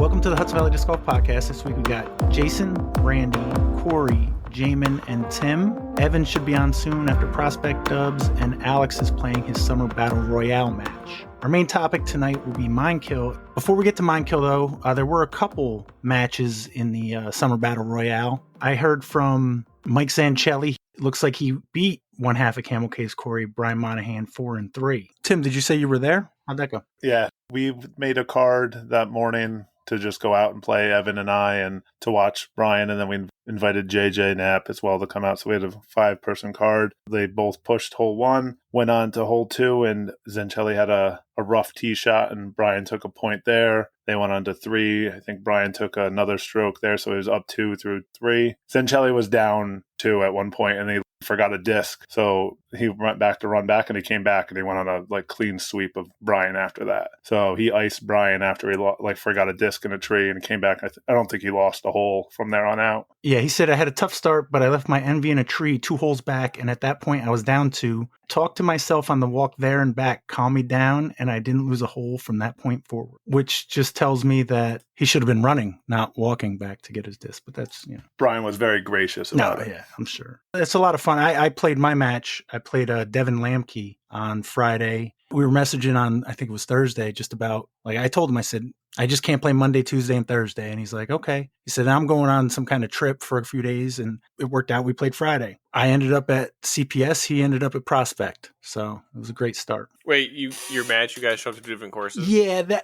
Welcome to the Hudson Valley Disc Golf Podcast. This week we got Jason, Randy, Corey, Jaimen, and Tim. Evan should be on soon after Prospect Dubs, and Alex is playing his Summer Battle Royale match. Our main topic tonight will be Minekill. Before we get to Minekill, though, there were a couple matches in the Summer Battle Royale. I heard from Mike Zanchelli. Looks like he beat one half of Camel Case Corey, Brian Monahan, 4-3. Tim, did you say you were there? How'd that go? Yeah, we made a card that morning to just go out and play, Evan and I, and to watch Brian, and then we invited JJ Knapp as well to come out. So we had a 5-person card. They both pushed hole 1, went on to hole 2, and Zanchelli had a rough tee shot, and Brian took a point there. They went on to 3. I think Brian took another stroke there, so he was up 2 through 3. Zanchelli was down 2 at one point, and they forgot a disc. So he went back to run back, and he came back, and he went on a clean sweep of Brian after that. So he iced Brian after he forgot a disc in a tree and came back. I don't think he lost a hole from there on out. Yeah, he said, I had a tough start, but I left my envy in a tree 2 holes back, and at that point I was down 2. Talked to myself on the walk there and back, calm me down, and I didn't lose a hole from that point forward, which just tells me that he should have been running, not walking back to get his disc. But that's, Brian was very gracious about it. Yeah, I'm sure. It's a lot of fun. I played my match. I played Devin Lamke on Friday. We were messaging on, I think it was Thursday, just about, I told him, I said, I just can't play Monday, Tuesday, and Thursday. And he's like, okay. He said, I'm going on some kind of trip for a few days, and it worked out. We played Friday. I ended up at CPS. He ended up at Prospect. So it was a great start. Wait, your match, you guys showed up to different courses? Yeah,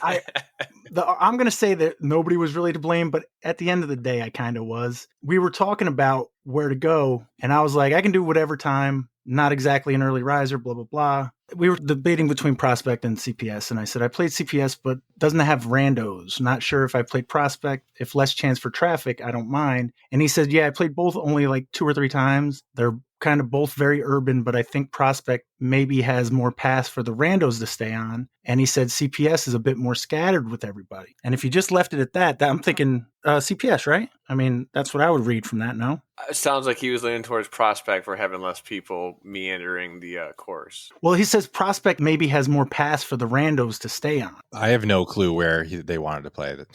I'm going to say that nobody was really to blame, but at the end of the day, I kind of was. We were talking about where to go, and I was like, I can do whatever time, not exactly an early riser, blah, blah, blah. We were debating between Prospect and CPS, and I said, I played CPS, but doesn't have randos. Not sure if I played Prospect, if less chance for traffic, I don't mind. And he said, yeah, I played both only 2 or 3 times. They're kind of both very urban, but I think Prospect maybe has more paths for the randos to stay on. And he said CPS is a bit more scattered with everybody. And if you just left it at that I'm thinking CPS, right? I mean, that's what I would read from that, no? It sounds like he was leaning towards Prospect for having less people meandering the course. Well, he says Prospect maybe has more paths for the randos to stay on. I have no clue where they wanted to play it.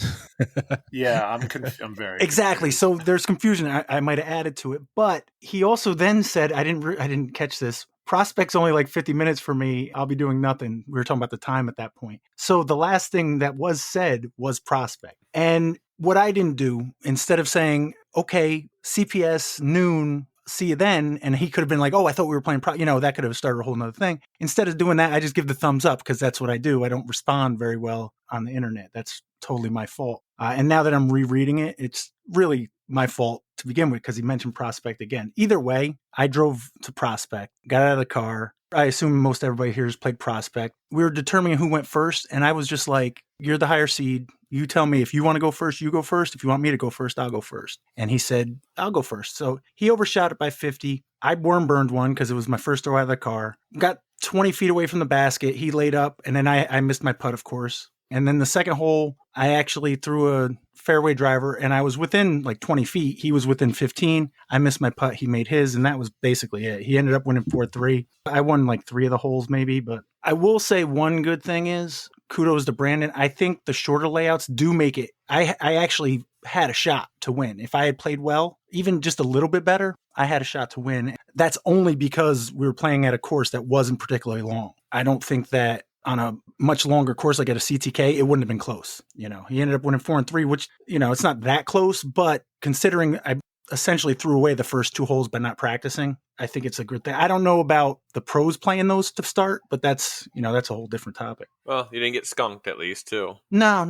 Yeah, I'm very exactly. So there's confusion. I might have added to it, but he also then said, I didn't catch this. Prospect's only 50 minutes for me. I'll be doing nothing. We were talking about the time at that point. So the last thing that was said was Prospect. And what I didn't do, instead of saying, okay, CPS noon, see you then, and he could have been like, oh, I thought we were playing that could have started a whole nother thing. Instead of doing that, I just give the thumbs up because that's what I do. I don't respond very well on the internet. That's totally my fault. And now that I'm rereading it, it's really my fault to begin with because he mentioned Prospect again. Either way, I drove to Prospect, got out of the car. I assume most everybody here has played Prospect. We were determining who went first, and I was just like, you're the higher seed. You tell me if you want to go first, you go first. If you want me to go first, I'll go first. And he said, I'll go first. So he overshot it by 50. I worm burned one because it was my first throw out of the car. Got 20 feet away from the basket. He laid up, and then I missed my putt, of course. And then the second hole, I actually threw a fairway driver, and I was within 20 feet. He was within 15. I missed my putt. He made his, and that was basically it. He ended up winning 4-3. I won 3 of the holes maybe, but I will say one good thing is, kudos to Brandon. I think the shorter layouts do make it. I actually had a shot to win. If I had played well, even just a little bit better, I had a shot to win. That's only because we were playing at a course that wasn't particularly long. I don't think that on a much longer course like at a CTK, it wouldn't have been close. He ended up winning 4-3, which, it's not that close, but considering I essentially threw away the first 2 holes by not practicing, I think it's a good thing. I don't know about the pros playing those to start, but that's a whole different topic. Well, you didn't get skunked at least, too. No,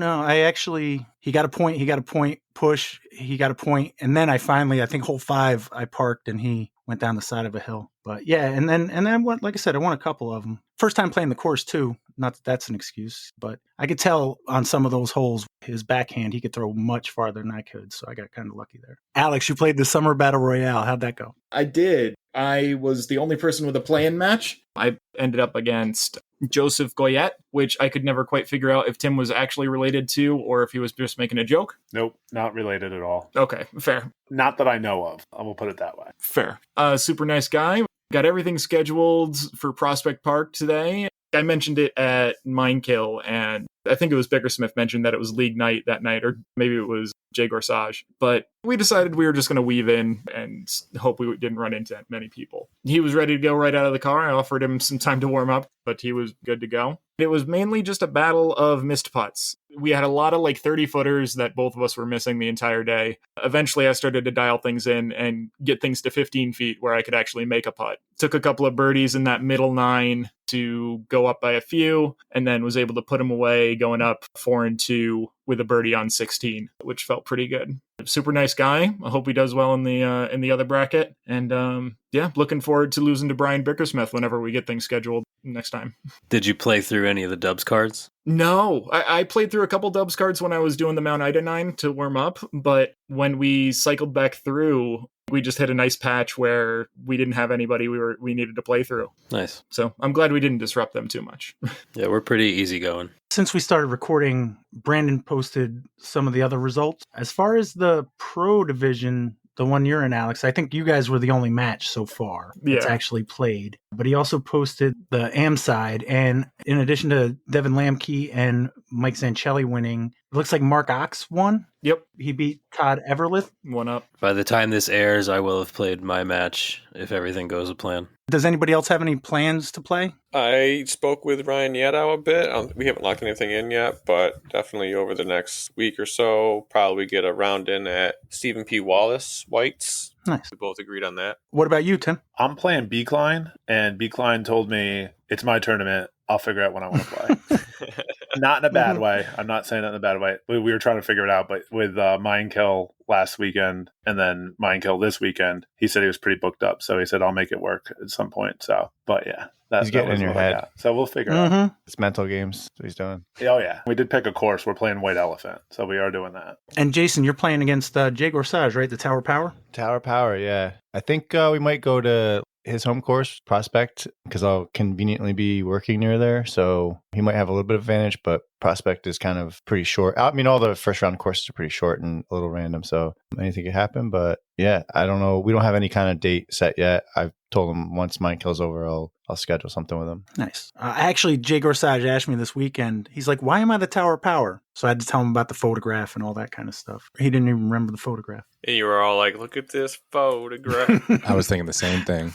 he got a point, push, he got a point. And then I think hole 5, I parked and he went down the side of a hill. But yeah, and then like I said, I won a couple of them. First time playing the course too. Not that that's an excuse, but I could tell on some of those holes, his backhand, he could throw much farther than I could. So I got kind of lucky there. Alex, you played the Summer Battle Royale. How'd that go? I did. I was the only person with a play-in match. I ended up against Joseph Goyette, which I could never quite figure out if Tim was actually related to or if he was just making a joke. Nope, not related at all. Okay, fair. Not that I know of. I will put it that way. Fair. Super nice guy. Got everything scheduled for Prospect Park today. I mentioned it at Minekill, and I think it was Bickersmith mentioned that it was league night that night, or maybe it was Jay Gorsage. But we decided we were just going to weave in and hope we didn't run into many people. He was ready to go right out of the car. I offered him some time to warm up, but he was good to go. It was mainly just a battle of missed putts. We had a lot of 30-footers that both of us were missing the entire day. Eventually, I started to dial things in and get things to 15 feet where I could actually make a putt. Took a couple of birdies in that middle 9 to go up by a few, and then was able to put them away going up 4-2 with a birdie on 16, which felt pretty good. Super nice guy. I hope he does well in the other bracket. And looking forward to losing to Brian Bickersmith whenever we get things scheduled next time. Did you play through any of the Dubs cards? No, I played through a couple Dubs cards when I was doing the Mount Ida 9 to warm up, but when we cycled back through, we just hit a nice patch where we didn't have anybody we needed to play through. Nice. So I'm glad we didn't disrupt them too much. Yeah, we're pretty easygoing. Since we started recording, Brandon posted some of the other results. As far as the pro division, the one you're in, Alex, I think you guys were the only match so far that's actually played. But he also posted the AM side, and in addition to Devin Lamke and Mike Zanchelli winning, it looks like Mark Ox won. Yep. He beat Todd Everlith. 1 up. By the time this airs, I will have played my match if everything goes to plan. Does anybody else have any plans to play? I spoke with Ryan Yettow a bit. We haven't locked anything in yet, but definitely over the next week or so, probably get a round in at Stephen P. Wallace White's. Nice. We both agreed on that. What about you, Tim? I'm playing Beekline, and Beekline told me it's my tournament. I'll figure out when I want to play. Not in a bad way. I'm not saying it in a bad way. We were trying to figure it out, but with Minekill last weekend and then Minekill this weekend, he said he was pretty booked up. So he said, I'll make it work at some point. So, but yeah. He's getting in your head. So we'll figure it out. It's mental games that he's doing. Oh, yeah. We did pick a course. We're playing White Elephant. So we are doing that. And Jason, you're playing against Jay Gorsage, right? The Tower Power? Tower Power, yeah. I think we might go to his home course, Prospect, because I'll conveniently be working near there. So he might have a little bit of advantage, but Prospect is kind of pretty short. I mean, all the first round courses are pretty short and a little random. So anything could happen. But yeah, I don't know. We don't have any kind of date set yet. I've told him once mine kills over, I'll schedule something with him. Nice. Actually, Jay Gorsage asked me this weekend, he's like, why am I the Tower Power? So I had to tell him about the photograph and all that kind of stuff. He didn't even remember the photograph. And you were all like, look at this photograph. I was thinking the same thing.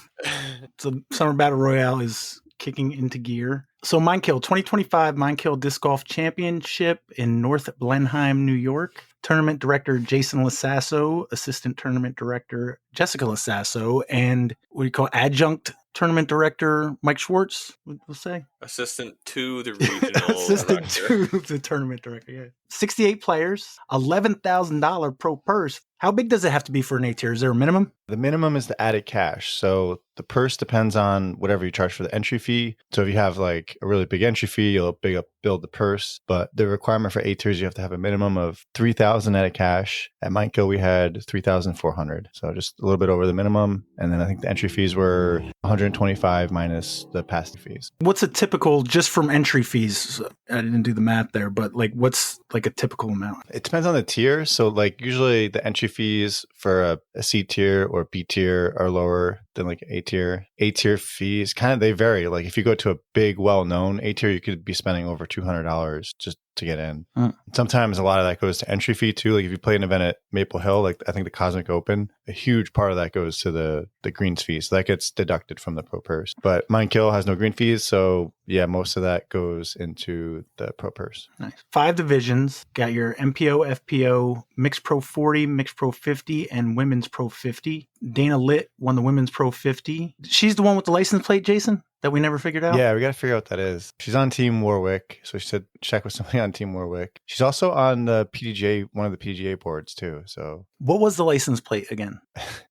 So Summer Battle Royale is kicking into gear. So Minekill, 2025 Minekill Disc Golf Championship in North Blenheim, New York. Tournament director Jason Lasasso, assistant tournament director Jessica Lasasso, and what do you call adjunct tournament director Mike Schwartz, we'll say. Assistant to the regional Assistant director. to the tournament director, yeah. 68 players, $11,000 pro purse. How big does it have to be for an A-tier? Is there a minimum? The minimum is the added cash. So the purse depends on whatever you charge for the entry fee. So if you have like a really big entry fee, you'll build the purse. But the requirement for A-tiers, you have to have a minimum of $3,000 added cash. At Minekill, we had $3,400. So just a little bit over the minimum. And then I think the entry fees were $125 minus the pass fees. What's a typical, just from entry fees? I didn't do the math there, but like what's like a typical amount? It depends on the tier. So like usually the entry fees for a C tier or B tier are lower than like A tier. A tier fees they vary. Like if you go to a big, well-known A tier, you could be spending over $200 just to get in. Sometimes a lot of that goes to entry fee too. Like if you play an event at Maple Hill, like I think the Cosmic Open, a huge part of that goes to the greens fees. So that gets deducted from the pro purse. But Minekill has no green fees. So yeah, most of that goes into the pro purse. Nice. 5 divisions. Got your MPO, FPO, Mixed Pro 40, Mixed Pro 50, and Women's Pro 50. Dana Litt won the Women's Pro 50. She's the one with the license plate, Jason, that we never figured out? Yeah, we got to figure out what that is. She's on Team Warwick. So she said check with somebody on Team Warwick. She's also on the PDGA, one of the PDGA boards too. So what was the license plate again?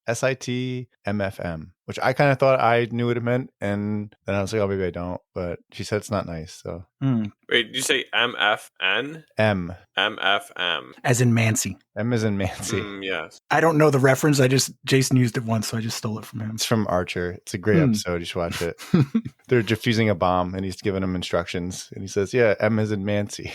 SIT MFM, which I kind of thought I knew what it meant. And then I was like, oh, maybe I don't. But she said it's not nice. So Wait, did you say MFN? M. MFM. As in Mancy. M is in Mancy. Yes. I don't know the reference. Jason used it once, so I just stole it from him. It's from Archer. It's a great episode. You should watch it. They're defusing a bomb and he's giving them instructions. And he says, yeah, M is in Mancy.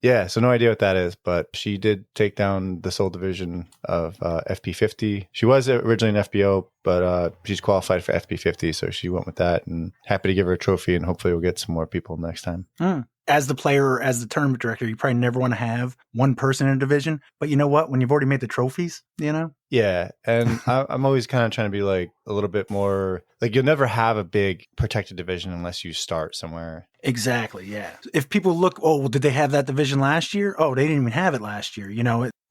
Yeah, so no idea what that is. But she did take down the sole division of FP50. She was originally an FBO, but she's qualified for FP50, so she went with that, and happy to give her a trophy, and hopefully we'll get some more people next time. As the player or as the tournament director, you probably never want to have one person in a division. But you know what? When you've already made the trophies, Yeah, and I'm always kind of trying to be like a little bit more like you'll never have a big protected division unless you start somewhere. Exactly, yeah. If people look, oh, well, did they have that division last year? Oh, they didn't even have it last year.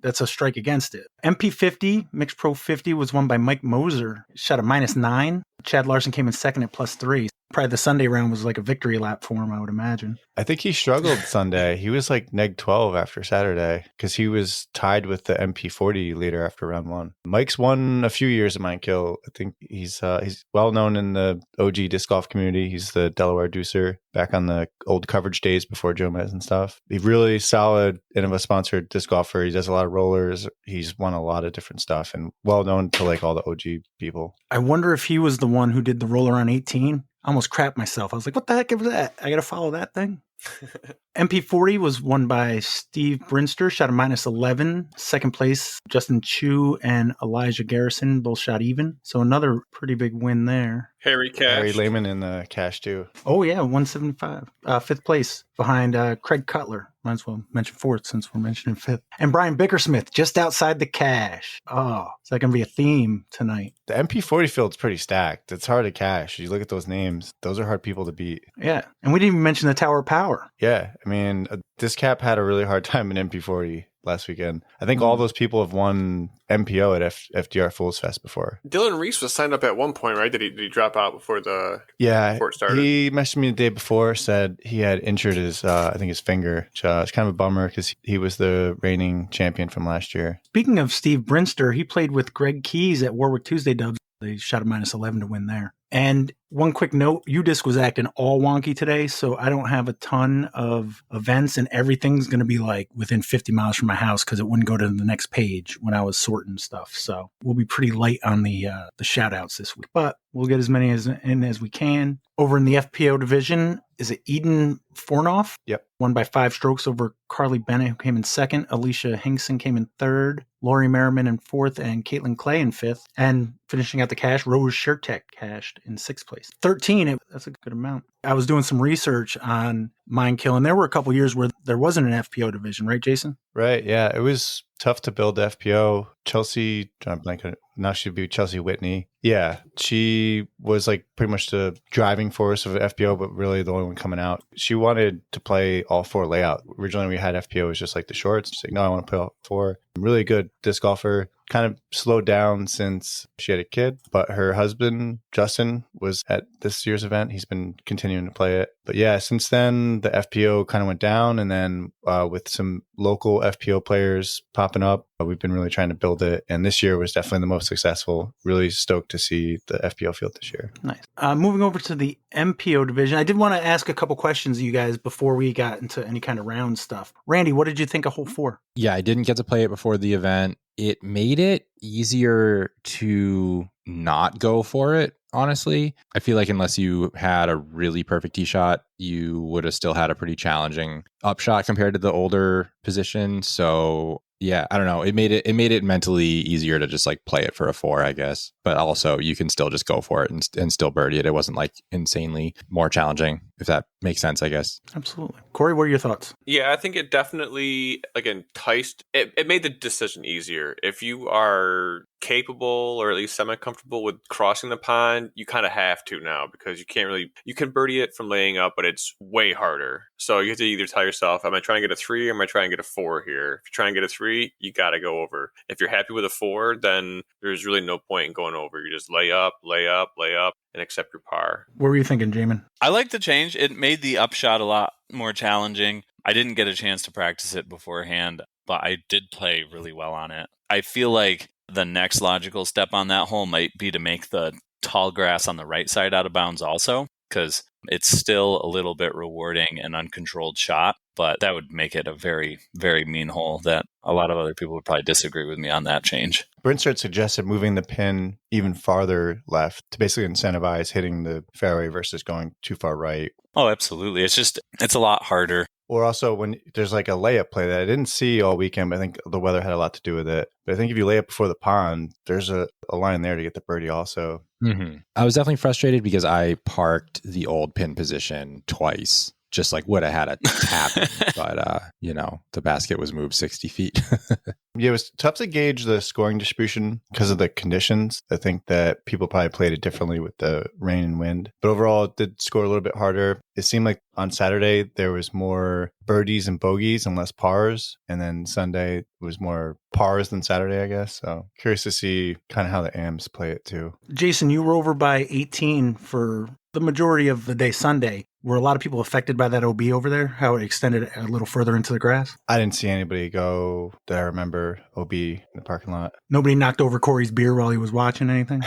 That's a strike against it. MP50, Mixed Pro 50, was won by Mike Moser. Shot a -9. Chad Larson came in second at +3. Probably the Sunday round was like a victory lap for him, I would imagine. I think he struggled Sunday. He was like -12 after Saturday because he was tied with the MP40 leader after round 1. Mike's won a few years at Minekill. I think he's well known in the OG disc golf community. He's the Delaware Deucer back on the old coverage days before Jomez and stuff. He's really solid Innova sponsored disc golfer. He does a lot of rollers. He's won a lot of different stuff and well known to like all the OG people. I wonder if he was the one who did the roller on 18. I almost crapped myself. I was like, what the heck is that? I got to follow that thing. MP40 was won by Steve Brinster, shot a -11. Second place, Justin Chu and Elijah Garrison both shot even. So another pretty big win there. Harry Cash. Harry Lehman in the cash too. Oh, yeah, 175. Fifth place behind Craig Cutler. Might as well mention fourth since we're mentioning fifth. And Brian Bickersmith just outside the cash. Oh, is that going to be a theme tonight? The MP40 field's pretty stacked. It's hard to cash. You look at those names. Those are hard people to beat. Yeah. And we didn't even mention the Tower of Power. Yeah. I mean, this cap had a really hard time in MP40 last weekend. I think all those people have won MPO at FDR Fools Fest before. Dylan Reese was signed up at one point, right? Did he drop out before it started? He messaged me the day before, said he had injured his finger. Which, it's kind of a bummer because he was the reigning champion from last year. Speaking of Steve Brinster, he played with Greg Keys at Warwick Tuesday Dubs. They shot a -11 to win there. And one quick note, UDisc was acting all wonky today, so I don't have a ton of events, and everything's going to be like within 50 miles from my house because it wouldn't go to the next page when I was sorting stuff. So we'll be pretty light on the shout-outs this week, but we'll get as many as we can. Over in the FPO division, is it Eden Fornoff? Yep. Won by 5 strokes over Carly Bennett, who came in second. Alicia Hinkson came in third. Lori Merriman in fourth, and Caitlin Clay in fifth. And finishing out the cash, Rose Shertek cashed in sixth place. 13, that's a good amount. I was doing some research on Minekill, and there were a couple years where there wasn't an FPO division, right, Jason? Right, yeah. It was tough to build the FPO. Chelsea, now she'd be Chelsea Whitney. Yeah, she was like pretty much the driving force of FPO, but really the only one coming out. She wanted to play all 4 layout. Originally, we had FPO was just like the shorts. She's like, no, I want to play all 4. Really good disc golfer. Kind of slowed down since she had a kid, but her husband, Jasan, was at this year's event. He's been continuing to play it. But yeah, since then, the FPO kind of went down. And then with some local FPO players popping up, we've been really trying to build it. And this year was definitely the most successful. Really stoked to see the FPO field this year. Nice. Moving over to the MPO division, I did want to ask a couple questions of you guys before we got into any kind of round stuff. Randy, what did you think of hole 4? Yeah, I didn't get to play it before the event. It made it easier to not go for it, honestly. I feel like unless you had a really perfect tee shot, you would have still had a pretty challenging upshot compared to the older position. So yeah, I don't know. It made it mentally easier to just like play it for a 4, I guess. But also you can still just go for it and still birdie it. It wasn't like insanely more challenging, if that makes sense, I guess. Absolutely. Corey, what are your thoughts? Yeah, I think it definitely enticed. It made the decision easier. If you are capable or at least semi-comfortable with crossing the pond, you kind of have to now because you can birdie it from laying up, but it's way harder. So you have to either tell yourself, am I trying to get a 3 or am I trying to get a 4 here? If you're trying to get a 3, you got to go over. If you're happy with a 4, then there's really no point in going over. You just lay up, and accept your par. What were you thinking, Jaimen? I like the change. It made the upshot a lot more challenging. I didn't get a chance to practice it beforehand, but I did play really well on it. I feel like the next logical step on that hole might be to make the tall grass on the right side out of bounds also, because it's still a little bit rewarding an uncontrolled shot. but that would make it a very, very mean hole that a lot of other people would probably disagree with me on that change. Bernstert suggested moving the pin even farther left to basically incentivize hitting the fairway versus going too far right. Oh, absolutely. It's a lot harder. Or also when there's like a layup play that I didn't see all weekend, but I think the weather had a lot to do with it. But I think if you lay up before the pond, there's a line there to get the birdie also. Mm-hmm. I was definitely frustrated because I parked the old pin position twice. Just like would have had a tap, but the basket was moved 60 feet. Yeah, it was tough to gauge the scoring distribution because of the conditions. I think that people probably played it differently with the rain and wind. But overall, it did score a little bit harder. It seemed like on Saturday, there was more birdies and bogeys and less pars. And then Sunday, it was more pars than Saturday, I guess. So curious to see kind of how the AMs play it too. Jason, you were over by 18 for the majority of the day Sunday. Were a lot of people affected by that OB over there? How it extended a little further into the grass? I didn't see anybody go that I remember OB in the parking lot. Nobody knocked over Corey's beer while he was watching anything?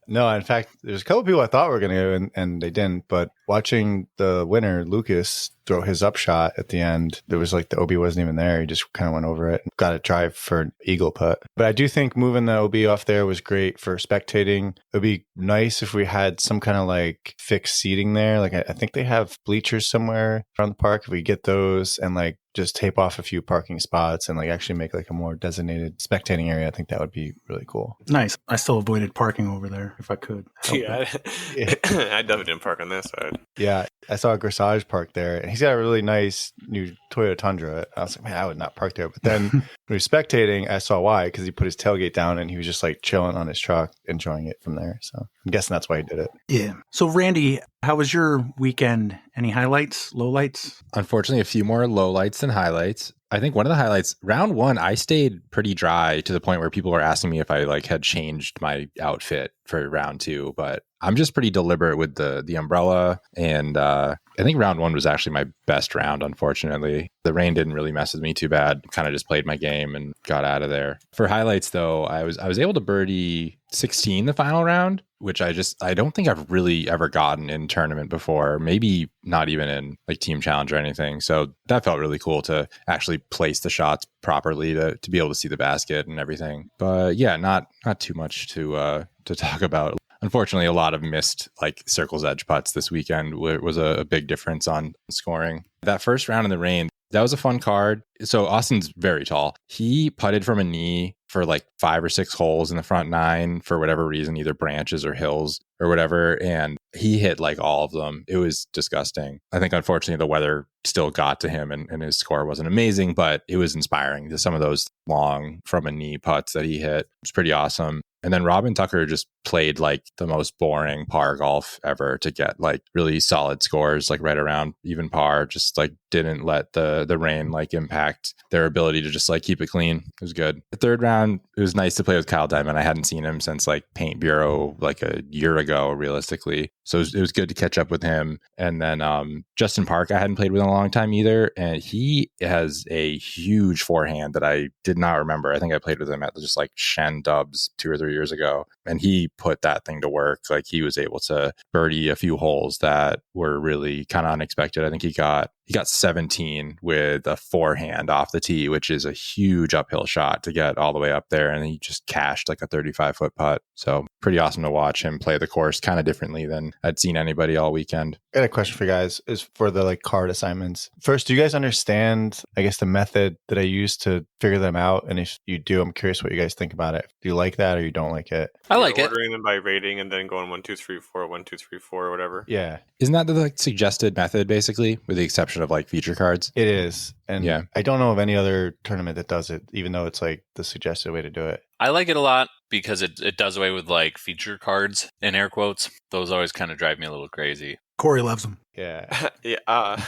No, in fact, there's a couple people I thought were going to go, and they didn't. But watching the winner, Lucas, throw his upshot at the end, there was like the OB wasn't even there. He just kind of went over it and got a drive for an eagle putt. But I do think moving the OB off there was great for spectating. It would be nice if we had some kind of like fixed seating there. Like I think they have bleachers somewhere around the park. If we get those and like just tape off a few parking spots and like actually make like a more designated spectating area, I think that would be really cool. Nice. I still avoided parking over there if I could. Yeah, I definitely didn't park on that side. Yeah, I saw a Grissage park there, and he's got a really nice new Toyota Tundra. I was like, man, I would not park there. But then when we were spectating, I saw why, because he put his tailgate down and he was just like chilling on his truck, enjoying it from there. So I'm guessing that's why he did it. Yeah. So Randy, how was your weekend? Any highlights, lowlights? Unfortunately, a few more lowlights than highlights. I think one of the highlights, round one, I stayed pretty dry to the point where people were asking me if I like had changed my outfit for round two, but I'm just pretty deliberate with the umbrella. And I think round one was actually my best round, unfortunately. The rain didn't really mess with me too bad. Kind of just played my game and got out of there. For highlights, though, I was able to birdie 16 the final round, which I don't think I've really ever gotten in tournament before. Maybe not even in like team challenge or anything. So that felt really cool to actually place the shots properly to be able to see the basket and everything. But yeah, not too much to talk about. Unfortunately, a lot of missed like circle's edge putts this weekend was a big difference on scoring. That first round in the rain, that was a fun card. So Austin's very tall. He putted from a knee for like 5 or 6 holes in the front 9 for whatever reason, either branches or hills or whatever. And he hit like all of them. It was disgusting. I think unfortunately the weather still got to him and his score wasn't amazing, but it was inspiring. Some of those long from a knee putts that he hit was pretty awesome. And then Robin Tucker just played like the most boring par golf ever to get like really solid scores, like right around even par, just like didn't let the rain like impact their ability to just like keep it clean. It was good. The third round, it was nice to play with Kyle Diamond. I hadn't seen him since like Paint Bureau like a year ago, realistically. So it was good to catch up with him. And then Justin Park, I hadn't played with in a long time either. And he has a huge forehand that I did not remember. I think I played with him at just like Shen Dubs 2 or 3 years ago. And he put that thing to work. Like he was able to birdie a few holes that were really kind of unexpected. I think he got 17 with a forehand off the tee, which is a huge uphill shot to get all the way up there. And he just cashed like a 35-foot putt. So pretty awesome to watch him play the course kind of differently than I'd seen anybody all weekend. I got a question for you guys, is for the like card assignments. First, do you guys understand, I guess, the method that I use to figure them out? And if you do, I'm curious what you guys think about it. Do you like that or you don't like it? I like it. Ordering them by rating and then going 1, 2, 3, 4, 1, 2, 3, 4 or whatever. Yeah. Isn't that the like suggested method basically, with the exception of like feature cards? It is. And yeah, I don't know of any other tournament that does it, even though it's like the suggested way to do it. I like it a lot because it does away with like feature cards in air quotes. Those always kind of drive me a little crazy. Corey loves them. Yeah. Yeah.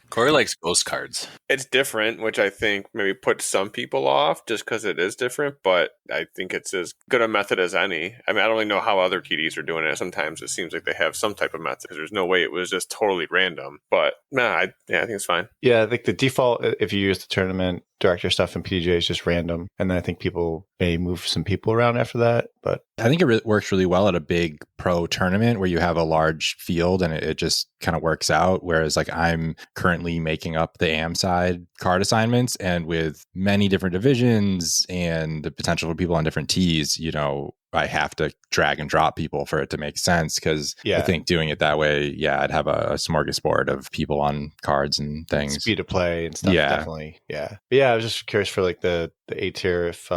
Corey likes ghost cards. It's different, which I think maybe puts some people off just because it is different, but I think it's as good a method as any. I mean, I don't really know how other TDs are doing it. Sometimes it seems like they have some type of method because there's no way it was just totally random. But I think it's fine. Yeah, I think the default, if you use the tournament director stuff in PGA, is just random. And then I think people may move some people around after that. But I think it works really well at a big pro tournament where you have a large field field and it just kind of works out. Whereas like I'm currently making up the AM side card assignments, and with many different divisions and the potential for people on different tees, you know, I have to drag and drop people for it to make sense, because I think doing it that way, I'd have a smorgasbord of people on cards and things. Speed of play and stuff, definitely. Yeah. But I was just curious for like the A tier, if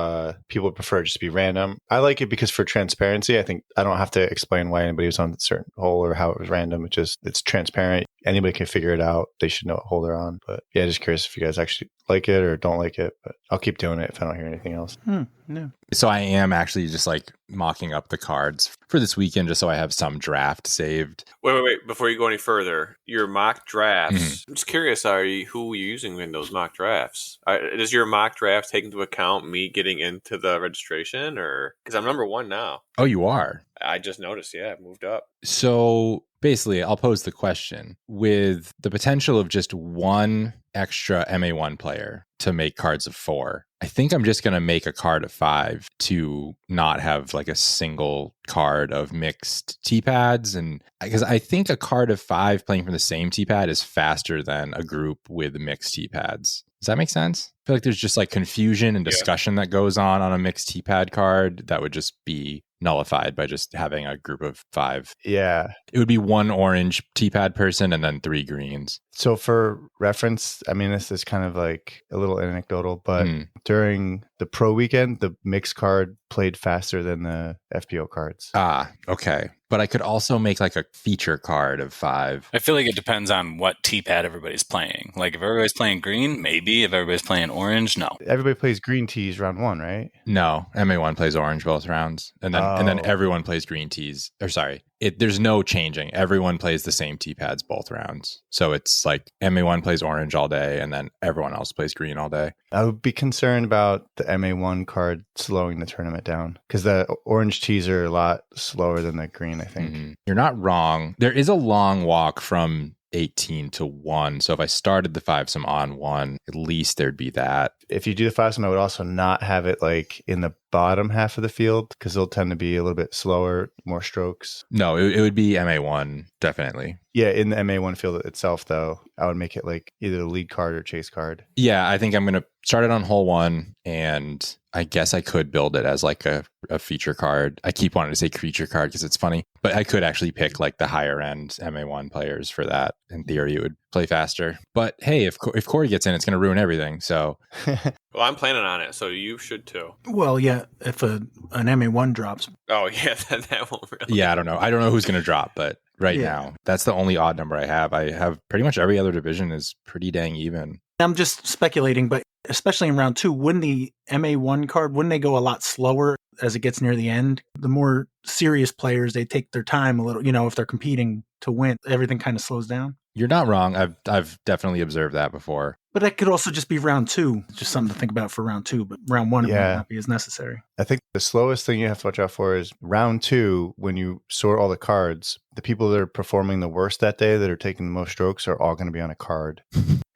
people prefer just to be random. I like it because for transparency, I think I don't have to explain why anybody was on a certain hole or how it was random. It's transparent. Anybody can figure it out. They should know what hole they're on. But just curious if you guys actually like it or don't like it. But I'll keep doing it if I don't hear anything else. No. So I am actually just like mocking up the cards for this weekend just so I have some draft saved. Wait. Before you go any further, your mock drafts, I'm just curious, who are you using in those mock drafts? Does your mock draft take into account me getting into the registration? Or because I'm number 1 now. Oh, you are? I just noticed, I've moved up. So basically, I'll pose the question. With the potential of just one extra MA1 player to make cards of 4, I think I'm just going to make a card of 5 to not have like a single card of mixed T-pads. And because I think a card of 5 playing from the same T-pad is faster than a group with mixed T-pads. Does that make sense? I feel like there's just like confusion and discussion that goes on a mixed T-pad card that would just be nullified by just having a group of 5. Yeah. It would be 1 orange T-pad person and then 3 greens. So for reference, I mean, this is kind of like a little anecdotal, but during the pro weekend, the mixed card played faster than the FPO cards. Ah, okay. But I could also make like a feature card of 5. I feel like it depends on what T-pad everybody's playing. Like if everybody's playing green, maybe. If everybody's playing orange, no. Everybody plays green tees round 1, right? No, MA1 plays orange both rounds. And then everyone plays green tees. Or sorry, there's no changing. Everyone plays the same T-pads both rounds. So it's like MA1 plays orange all day and then everyone else plays green all day. I would be concerned about the MA1 card slowing the tournament down because the orange tees are a lot slower than the green, I think. You're not wrong. There is a long walk from 18 to 1. So if I started the 5-some on 1, at least there'd be that. If you do the 5-some, I would also not have it like in the bottom half of the field because they'll tend to be a little bit slower, more strokes. No, it would be MA1, definitely. Yeah, in the MA1 field itself, though, I would make it like either the lead card or chase card. Yeah, I think I'm going to start it on hole 1, and I guess I could build it as like a feature card. I keep wanting to say creature card because it's funny, but I could actually pick like the higher end MA1 players for that. In theory, it would play faster. But hey, if Corey gets in, it's going to ruin everything. So, well, I'm planning on it, so you should too. Well, yeah, if an MA1 drops. Oh yeah, that won't really. Yeah, I don't know who's going to drop, but right now, that's the only odd number I have. I have pretty much every other division is pretty dang even. I'm just speculating, but especially in round 2, wouldn't the MA1 card, wouldn't they go a lot slower as it gets near the end? The more serious players, they take their time a little, if they're competing to win, everything kind of slows down. You're not wrong. I've definitely observed that before. But that could also just be round 2. Just something to think about for round 2, but round 1 it might not be as necessary. I think the slowest thing you have to watch out for is round 2, when you sort all the cards, the people that are performing the worst that day, that are taking the most strokes, are all going to be on a card.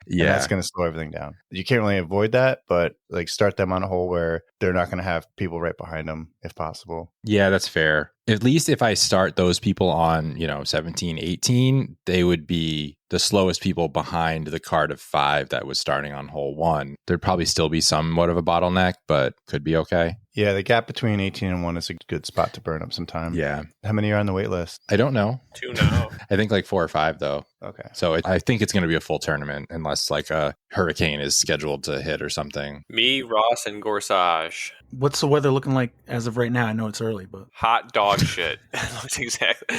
Yeah. And that's going to slow everything down. You can't really avoid that, but like start them on a hole where they're not going to have people right behind them if possible. Yeah, that's fair. At least if I start those people on, 17, 18, they would be the slowest people behind the card of 5 that was starting on hole 1. There'd probably still be somewhat of a bottleneck, but could be okay. Yeah, the gap between 18 and 1 is a good spot to burn up some time. Yeah. How many are on the wait list? I don't know. 2 now. I think like 4 or 5 though. Okay. So I think it's going to be a full tournament unless like a hurricane is scheduled to hit or something. Me, Ross, and Gorsage. What's the weather looking like as of right now? I know it's early, but hot dog shit. Looks exactly.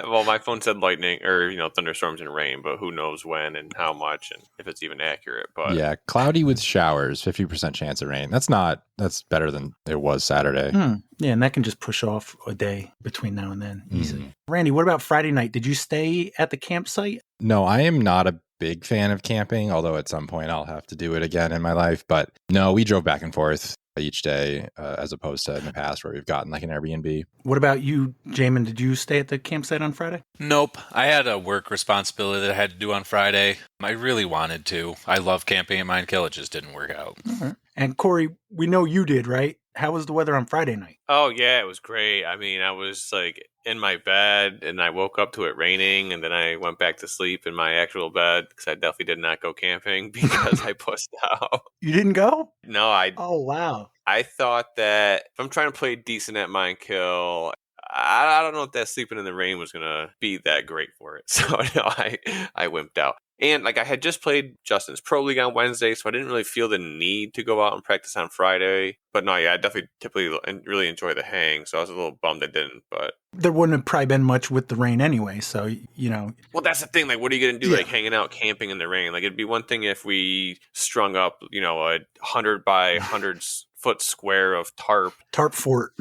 Well, my phone said lightning or thunderstorms and rain, but who knows when and how much and if it's even accurate. But yeah, cloudy with showers, 50% chance of rain. That's better than it was Saturday. Yeah, and that can just push off a day between now and then easily. Randy, what about Friday night? Did you stay at the campsite? No, I am not a big fan of camping, although at some point I'll have to do it again in my life. But no, we drove back and forth each day as opposed to in the past where we've gotten like an Airbnb. What about you, Jaimen? Did you stay at the campsite on Friday? Nope. I had a work responsibility that I had to do on Friday. I really wanted to. I love camping at Minekill. It just didn't work out. All right. And Corey, we know you did, right? How was the weather on Friday night? Oh, yeah, it was great. I mean, I was like in my bed and I woke up to it raining, and then I went back to sleep in my actual bed because I definitely did not go camping because I pussed out. You didn't go? No, Oh, wow. I thought that if I'm trying to play decent at Minekill, I don't know if that sleeping in the rain was going to be that great for it. So no, I wimped out. And like I had just played Justin's Pro League on Wednesday, so I didn't really feel the need to go out and practice on Friday. But no, yeah, I definitely typically really enjoy the hang, so I was a little bummed I didn't. But there wouldn't have probably been much with the rain anyway, so, you know. Well, that's the thing. Like, what are you going to do, like, hanging out camping in the rain? Like, it'd be one thing if we strung up, you know, a 100 by 100 foot square of tarp. Tarp fort.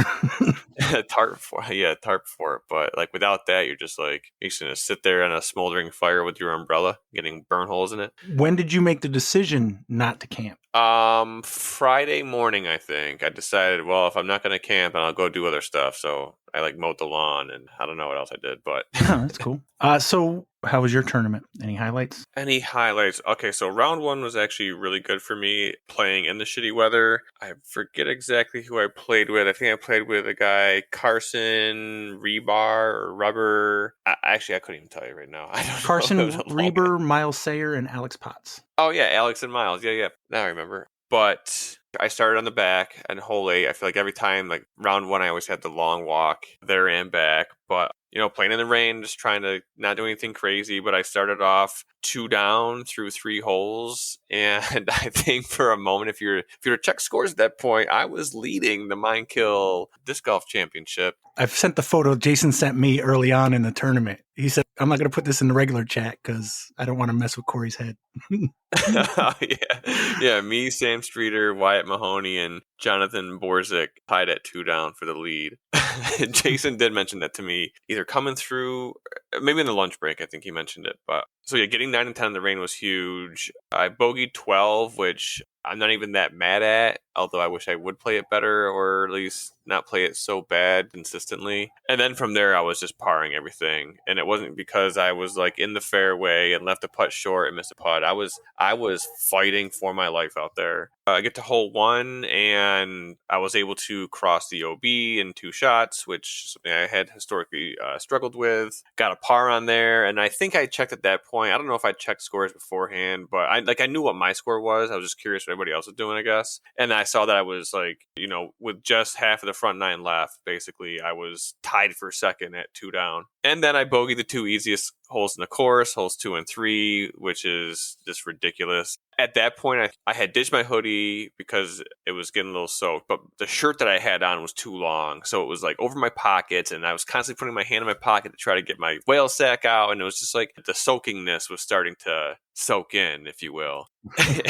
Tarp fort. But, like, without that, you're just, like, you're just going to sit there in a smoldering fire with your umbrella, getting burn holes in it. When did you make the decision not to camp? Friday morning, I think. I decided, well, if I'm not going to camp, I'll go do other stuff. So I like mowed the lawn, and I don't know what else I did, but Oh, that's cool. So how was your tournament? Any highlights? Any highlights? Okay, so round one was actually really good for me playing in the shitty weather. I forget exactly who I played with. I think I played with a guy, Carson, Rebar, or Rubber. Actually, I couldn't even tell you right now. I don't know. Carson, Reber, Miles Sayer, and Alex Potts. Oh, yeah, Alex and Miles. Yeah. Now I remember. But I started on the back and hole 8. I feel like every time, like round 1, I always had the long walk there and back. But, you know, playing in the rain, just trying to not do anything crazy. But I started off 2 down through 3 holes. And I think for a moment, if you're to check scores at that point, I was leading the Minekill Disc Golf Championship. I've sent the photo Jason sent me early on in the tournament. He said, I'm not going to put this in the regular chat because I don't want to mess with Corey's head. Yeah, me, Sam Streeter, Wyatt Mahoney, and Jonathan Borzik tied at 2 down for the lead. Jason did mention that to me, either coming through, maybe in the lunch break, I think he mentioned it. But so yeah, getting 9 and 10 in the rain was huge. I bogeyed 12, which I'm not even that mad at, although I wish I would play it better, or at least not play it so bad consistently. And then from there, I was just parring everything. And it wasn't because I was like in the fairway and left a putt short and missed a putt. I was fighting for my life out there. I get to hole 1, and I was able to cross the OB in 2 shots, which is something I had historically struggled with. Got a par on there, and I think I checked at that point. I don't know if I checked scores beforehand, but I knew what my score was. I was just curious what everybody else was doing, I guess. And I saw that I was like, you know, with just half of the front 9 left, basically, I was tied for second at 2 down. And then I bogeyed the 2 easiest holes in the course, holes 2 and 3, which is just ridiculous. At that point, I had ditched my hoodie because it was getting a little soaked, but the shirt that I had on was too long. So it was like over my pockets, and I was constantly putting my hand in my pocket to try to get my whale sack out. And it was just like the soakingness was starting to soak in, if you will.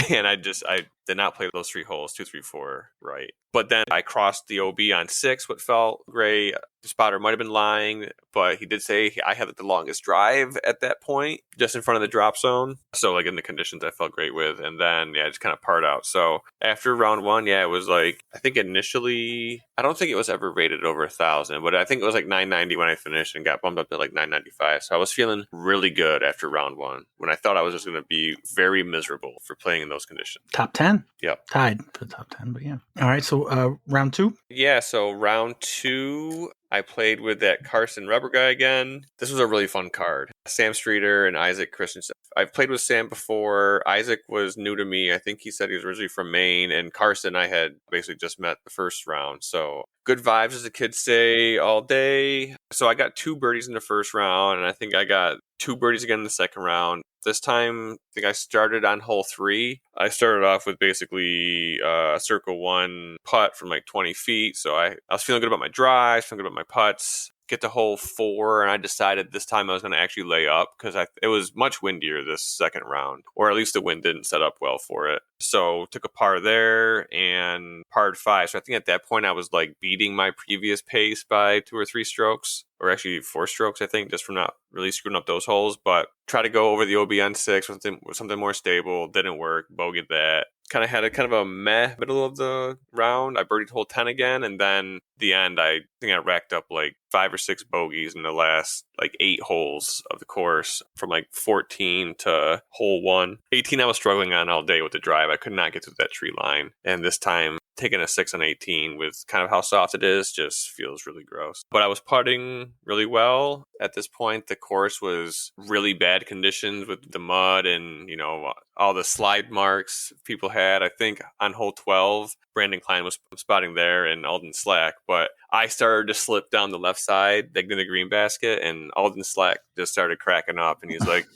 And I did not play those 3 holes, 2, 3, 4, right. But then I crossed the OB on 6, what felt great. The spotter might have been lying, but he did say I had the longest drive at that point, just in front of the drop zone. So like in the conditions I felt great with. And then, yeah, I just kind of parred out. So after round 1, yeah, it was like, I think initially, I don't think it was ever rated over 1,000, but I think it was like 990 when I finished and got bumped up to like 995. So I was feeling really good after round 1 when I thought I was just going to be very miserable for playing in those conditions. Top 10? Yep. Tied for the top 10, but yeah. All right, so round 2? Yeah, so round 2, I played with that Carson Rubber guy again. This was a really fun card. Sam Streeter and Isaac Christensen. I've played with Sam before. Isaac was new to me. I think he said he was originally from Maine. And Carson, I had basically just met the first round. So good vibes, as the kids say, all day. So I got 2 birdies in the first round, and I think I got 2 birdies again in the second round. This time, I think I started on hole 3. I started off with basically a circle 1 putt from like 20 feet. So I was feeling good about my drives, feeling good about my putts. Get to hole 4, and I decided this time I was going to actually lay up because it was much windier this second round, or at least the wind didn't set up well for it. So took a par there and parred 5. So I think at that point I was like beating my previous pace by 2 or 3 strokes, or actually 4 strokes, I think, just from not really screwing up those holes. But try to go over the OB on 6 with something more stable. Didn't work. Bogeyed that. Kind of had a meh middle of the round. I birdied hole 10 again, and then the end, I think I racked up like 5 or 6 bogeys in the last like 8 holes of the course from like 14 to hole 1. 18 I was struggling on all day with the drive. I could not get through that tree line. And this time taking a 6 on 18 with kind of how soft it is just feels really gross. But I was putting really well. At this point, the course was really bad conditions with the mud and, you know, all the slide marks people had. I think on hole 12, Brandon Klein was spotting there and Alden Slack. But I started to slip down the left side, like in the green basket, and Alden Slack just started cracking up. And he's like,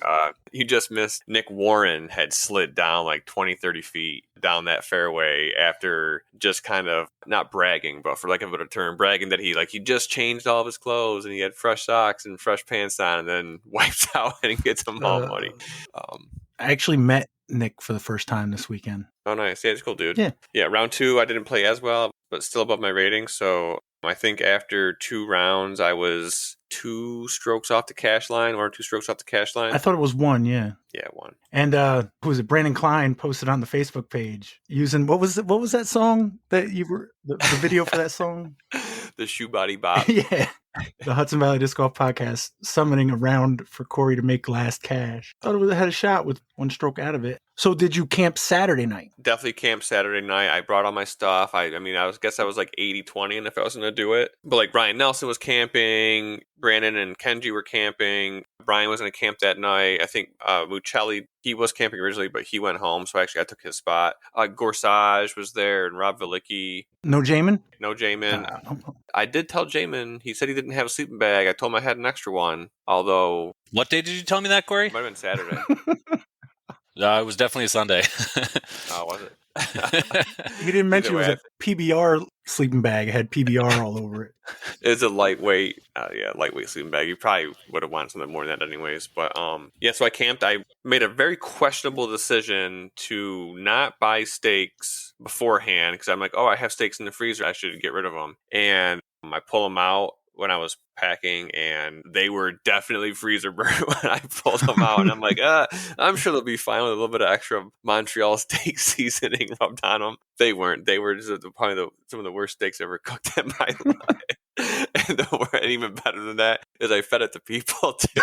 he just missed. Nick Warren had slid down like 20, 30 feet down that fairway after just kind of not bragging, but for lack of a better term, bragging that he just changed all of his clothes and he had fresh socks and fresh pants on, and then wipes out and gets them all muddy. I actually met Nick for the first time this weekend. Oh, nice. Yeah, he's a cool dude. Yeah. Round 2, I didn't play as well, but still above my rating. So I think after 2 rounds, I was 2 strokes off the cash line, 1 or 2 strokes off the cash line. I thought it was 1, yeah. Yeah, 1. And who was it? Brandon Klein posted on the Facebook page using what was that song that you were the video for that song? The Shoe Body Bop. Yeah. The Hudson Valley Disc Golf Podcast summoning a round for Corey to make last cash. Thought it had a shot with 1 stroke out of it. So did you camp Saturday night? Definitely camp Saturday night. I brought all my stuff. I guess I was like 80-20 and if I was going to do it. But like Brian Nelson was camping. Brandon and Kenji were camping. Brian was going to camp that night. I think Mucelli, he was camping originally, but he went home. So actually I took his spot. Gorsage was there and Rob Velicki. No Jaimen? No Jaimen. I did tell Jaimen. He said he didn't have a sleeping bag. I told him I had an extra one. Although... What day did you tell me that, Corey? It might have been Saturday. It was definitely a Sunday. Oh, was it? He didn't mention it was a PBR sleeping bag. It had PBR all over it. It's a lightweight, lightweight sleeping bag. You probably would have wanted something more than that anyways. But so I camped. I made a very questionable decision to not buy steaks beforehand because I'm like, I have steaks in the freezer. I should get rid of them. And I pull them out when I was packing, and they were definitely freezer burnt when I pulled them out. And I'm like, I'm sure they'll be fine with a little bit of extra Montreal steak seasoning rubbed on them. They weren't. They were just probably some of the worst steaks ever cooked in my life. And even better than that is I fed it to people too.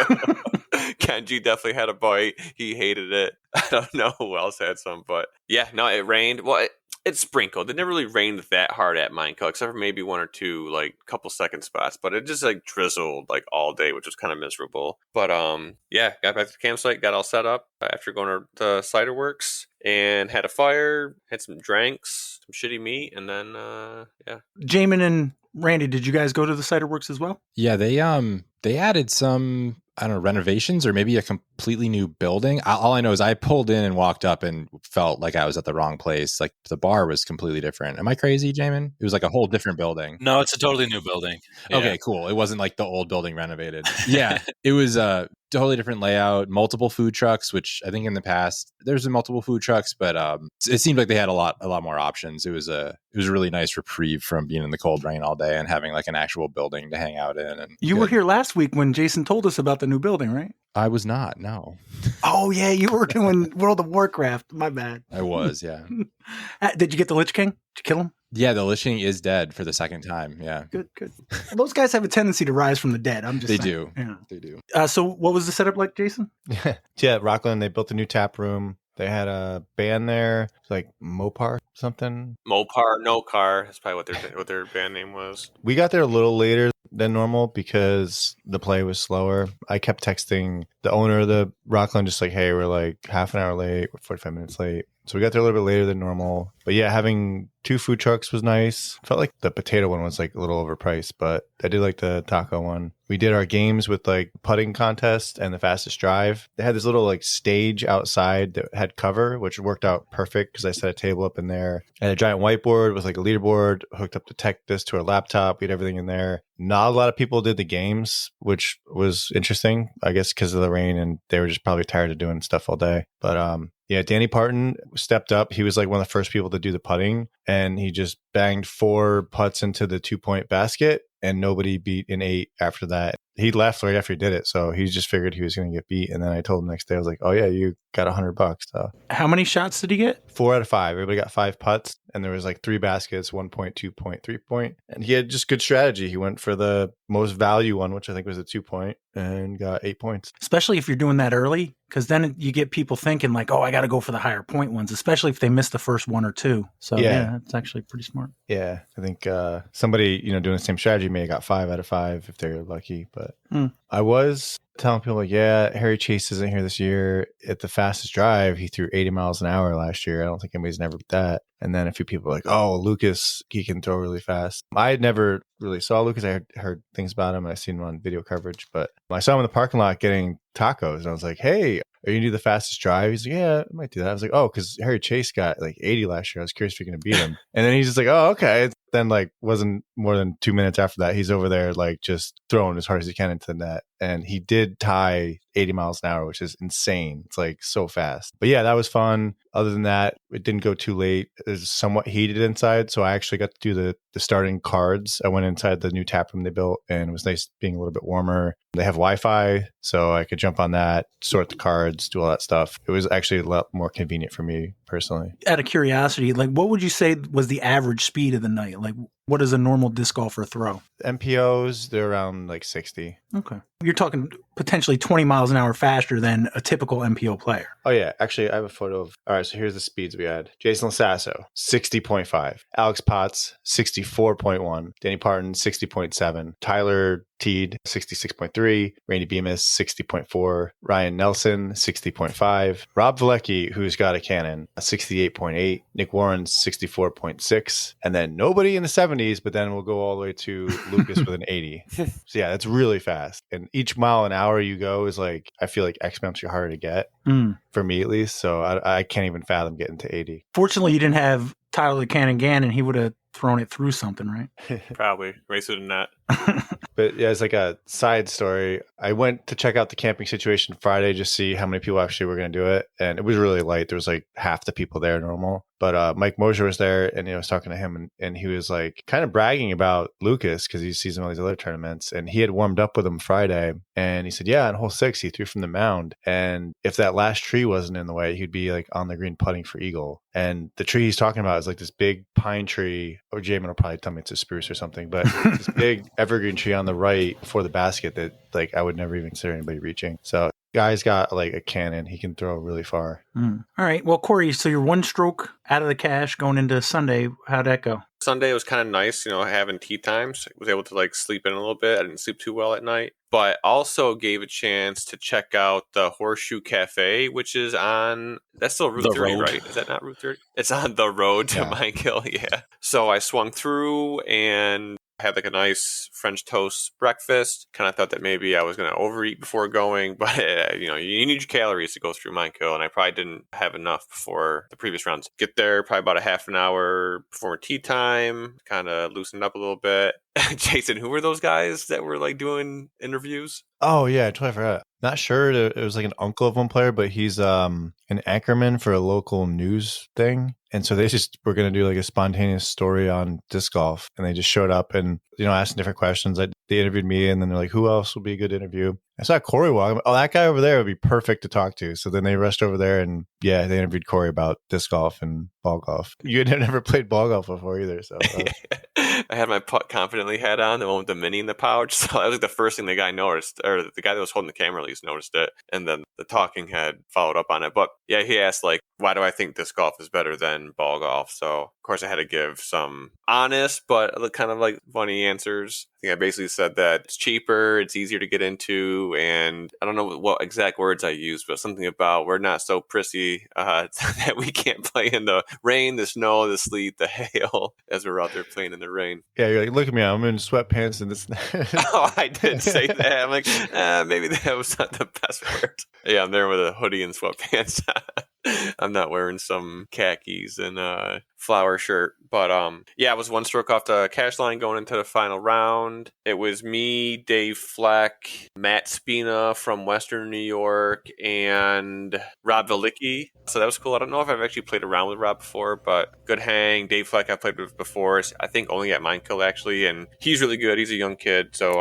Kenji definitely had a bite. He hated it. I don't know who else had some, but yeah, no, it rained. Well, it sprinkled. It never really rained that hard at Minekill, except for maybe 1 or 2, like, couple second spots. But it just, like, drizzled, like, all day, which was kind of miserable. But, got back to the campsite, got all set up after going to Cider Works, and had a fire, had some drinks, some shitty meat, and then, Jaimen and Randy, did you guys go to the Cider Works as well? Yeah, they added some, I don't know, renovations or maybe a completely new building. All I know is I pulled in and walked up and felt like I was at the wrong place. Like the bar was completely different. Am I crazy, Jaimen? It was like a whole different building. No, it's a totally new building. Yeah. Okay, cool. It wasn't like the old building renovated. Yeah, it was a totally different layout, multiple food trucks, which I think in the past there's been multiple food trucks, but it seemed like they had a lot more options. It was a really nice reprieve from being in the cold rain all day and having like an actual building to hang out in. And you were here last week when Jason told us about the new building, right? I was not, no. Oh, yeah, you were doing World of Warcraft. My bad. I was, yeah. Did you get the Lich King? Did you kill him? Yeah, the Lich King is dead for the second time, yeah. Good. Those guys have a tendency to rise from the dead. I'm just They saying. do. Yeah. They do. So what was the setup like, Jason? Yeah, Rockland, they built a new tap room. They had a band there, like Mopar something. Mopar, No Car. That's probably what their band name was. We got there a little later than normal because the play was slower. I kept texting the owner of the Rockland just like, hey, we're like half an hour late, we're 45 minutes late. So we got there a little bit later than normal. But yeah, having 2 food trucks was nice. Felt like the potato one was like a little overpriced, but I did like the taco one. We did our games with like putting contest and the fastest drive. They had this little like stage outside that had cover, which worked out perfect because I set a table up in there. I had a giant whiteboard with like a leaderboard, hooked up the tech disc to a laptop. We had everything in there. Not a lot of people did the games, which was interesting, I guess, because of the rain and they were just probably tired of doing stuff all day. But yeah, Danny Parton stepped up. He was like one of the first people to do the putting. and he just banged 4 putts into the 2-point basket, and nobody beat an 8 after that. He left right after he did it, so he just figured he was going to get beat. And then I told him the next day, I was like, "Oh yeah, you got $100." So How many shots did he get? 4 out of 5. Everybody got 5 putts, and there was like 3 baskets, 1 point, 2 point, 3 point. And he had just good strategy. He went for the most value one, which I think was a 2 point, and got 8 points. Especially if you're doing that early, because then you get people thinking like, oh, I got to go for the higher point ones, especially if they miss the first 1 or 2. So yeah, it's actually pretty smart. Yeah, I think somebody doing the same strategy may have got 5 out of 5 if they're lucky. But I was telling people like, yeah, Harry Chase isn't here this year. At the fastest drive, he threw 80 miles an hour last year. I don't think anybody's never beat that. And then a few people were like, oh, Lucas, he can throw really fast. I had never really saw Lucas. I heard things about him. I seen him on video coverage, but I saw him in the parking lot getting tacos, and I was like, hey, are you going to do the fastest drive? He's like, yeah, I might do that. I was like, oh, because Harry Chase got like 80 last year. I was curious if you're going to beat him. And then he's just like, oh, okay. Then like wasn't more than 2 minutes after that, he's over there like just throwing as hard as he can into the net. And he did tie 80 miles an hour, which is insane. It's like so fast. But yeah, that was fun. Other than that, it didn't go too late. It was somewhat heated inside. So I actually got to do the starting cards. I went inside the new tap room they built, and it was nice being a little bit warmer. They have Wi-Fi, so I could jump on that, sort the cards, do all that stuff. It was actually a lot more convenient for me personally. Out of curiosity, like what would you say was the average speed of the night? Like what does a normal disc golfer throw? MPOs, they're around like 60. Okay. You're talking potentially 20 miles an hour faster than a typical MPO player. Oh, yeah. Actually, I have a photo of... All right, so here's the speeds we had. Jason Lasasso, 60.5. Alex Potts, 64.1. Danny Parton, 60.7. Tyler Teed, 66.3. Randy Bemis, 60.4. Ryan Nelson, 60.5. Rob Vlecki, who's got a cannon, 68.8. Nick Warren, 64.6. And then nobody in the 70s, but then we'll go all the way to Lucas with an 80. So yeah, that's really fast. And each mile an hour you go is like, I feel like exponentially harder to get, for me at least. So I can't even fathom getting to 80. Fortunately, you didn't have Tyler the Cannon Gannon. He would have thrown it through something, right? Probably. Racer than that. But yeah, it's like a side story. I went to check out the camping situation Friday, just see how many people actually were going to do it. And it was really light. There was like half the people there normal. But Mike Mosier was there, and I was talking to him, and he was like kind of bragging about Lucas because he sees him in all these other tournaments. And he had warmed up with him Friday, and he said, yeah, on hole 6, he threw from the mound. And if that last tree wasn't in the way, he'd be like on the green putting for eagle. And the tree he's talking about is like this big pine tree, or Jaimen will probably tell me it's a spruce or something, but this big evergreen tree on the right before the basket that like I would never even consider anybody reaching. So guy's got like a cannon. He can throw really far. All right. Well, Corey, so you're 1 stroke out of the cash going into Sunday. How'd that go? Sunday was kind of nice, having tea times. I was able to like sleep in a little bit. I didn't sleep too well at night, but also gave a chance to check out the Horseshoe Cafe, which is on, that's still Route 30, right? Is that not Route 30? It's on the road to Minekill, yeah. So I swung through and had like a nice French toast breakfast. Kind of thought that maybe I was going to overeat before going, but you need your calories to go through Minekill, and I probably didn't have enough before the previous rounds. Get there probably about a half an hour before tea time, kind of loosened up a little bit. Jason, who were those guys that were like doing interviews? Oh yeah, I totally forgot. Not sure. It was like an uncle of one player, but he's an anchorman for a local news thing. And so they just were going to do like a spontaneous story on disc golf. And they just showed up and, asking different questions. They interviewed me, and then they're like, who else will be a good interview? I saw Corey walk. Oh, that guy over there would be perfect to talk to. So then they rushed over there, and they interviewed Corey about disc golf and ball golf. You had never played ball golf before either. So I had my putt confidently hat on, the one with the mini in the pouch. So that was like the first thing the guy noticed, or the guy that was holding the camera at least noticed it. And then the talking head followed up on it. But yeah, he asked like, why do I think disc golf is better than ball golf? So of course I had to give some honest, but kind of like funny answers. I think I basically said that it's cheaper, it's easier to get into, and I don't know what exact words I used, but something about we're not so prissy that we can't play in the rain, the snow, the sleet, the hail as we're out there playing in the rain. Yeah, you're like, look at me, I'm in sweatpants and this. Oh, I did say that. I'm like, maybe that was not the best word. Yeah, I'm there with a hoodie and sweatpants. I'm not wearing some khakis and a flower shirt. But yeah, I was one stroke off the cash line going into the final round. It was me, Dave Fleck, Matt Spina from Western New York, and Rob Velicki. So that was cool. I don't know if I've actually played around with Rob before, but good hang. Dave Fleck I've played with before. I think only at Minekill actually, and he's really good. He's a young kid, so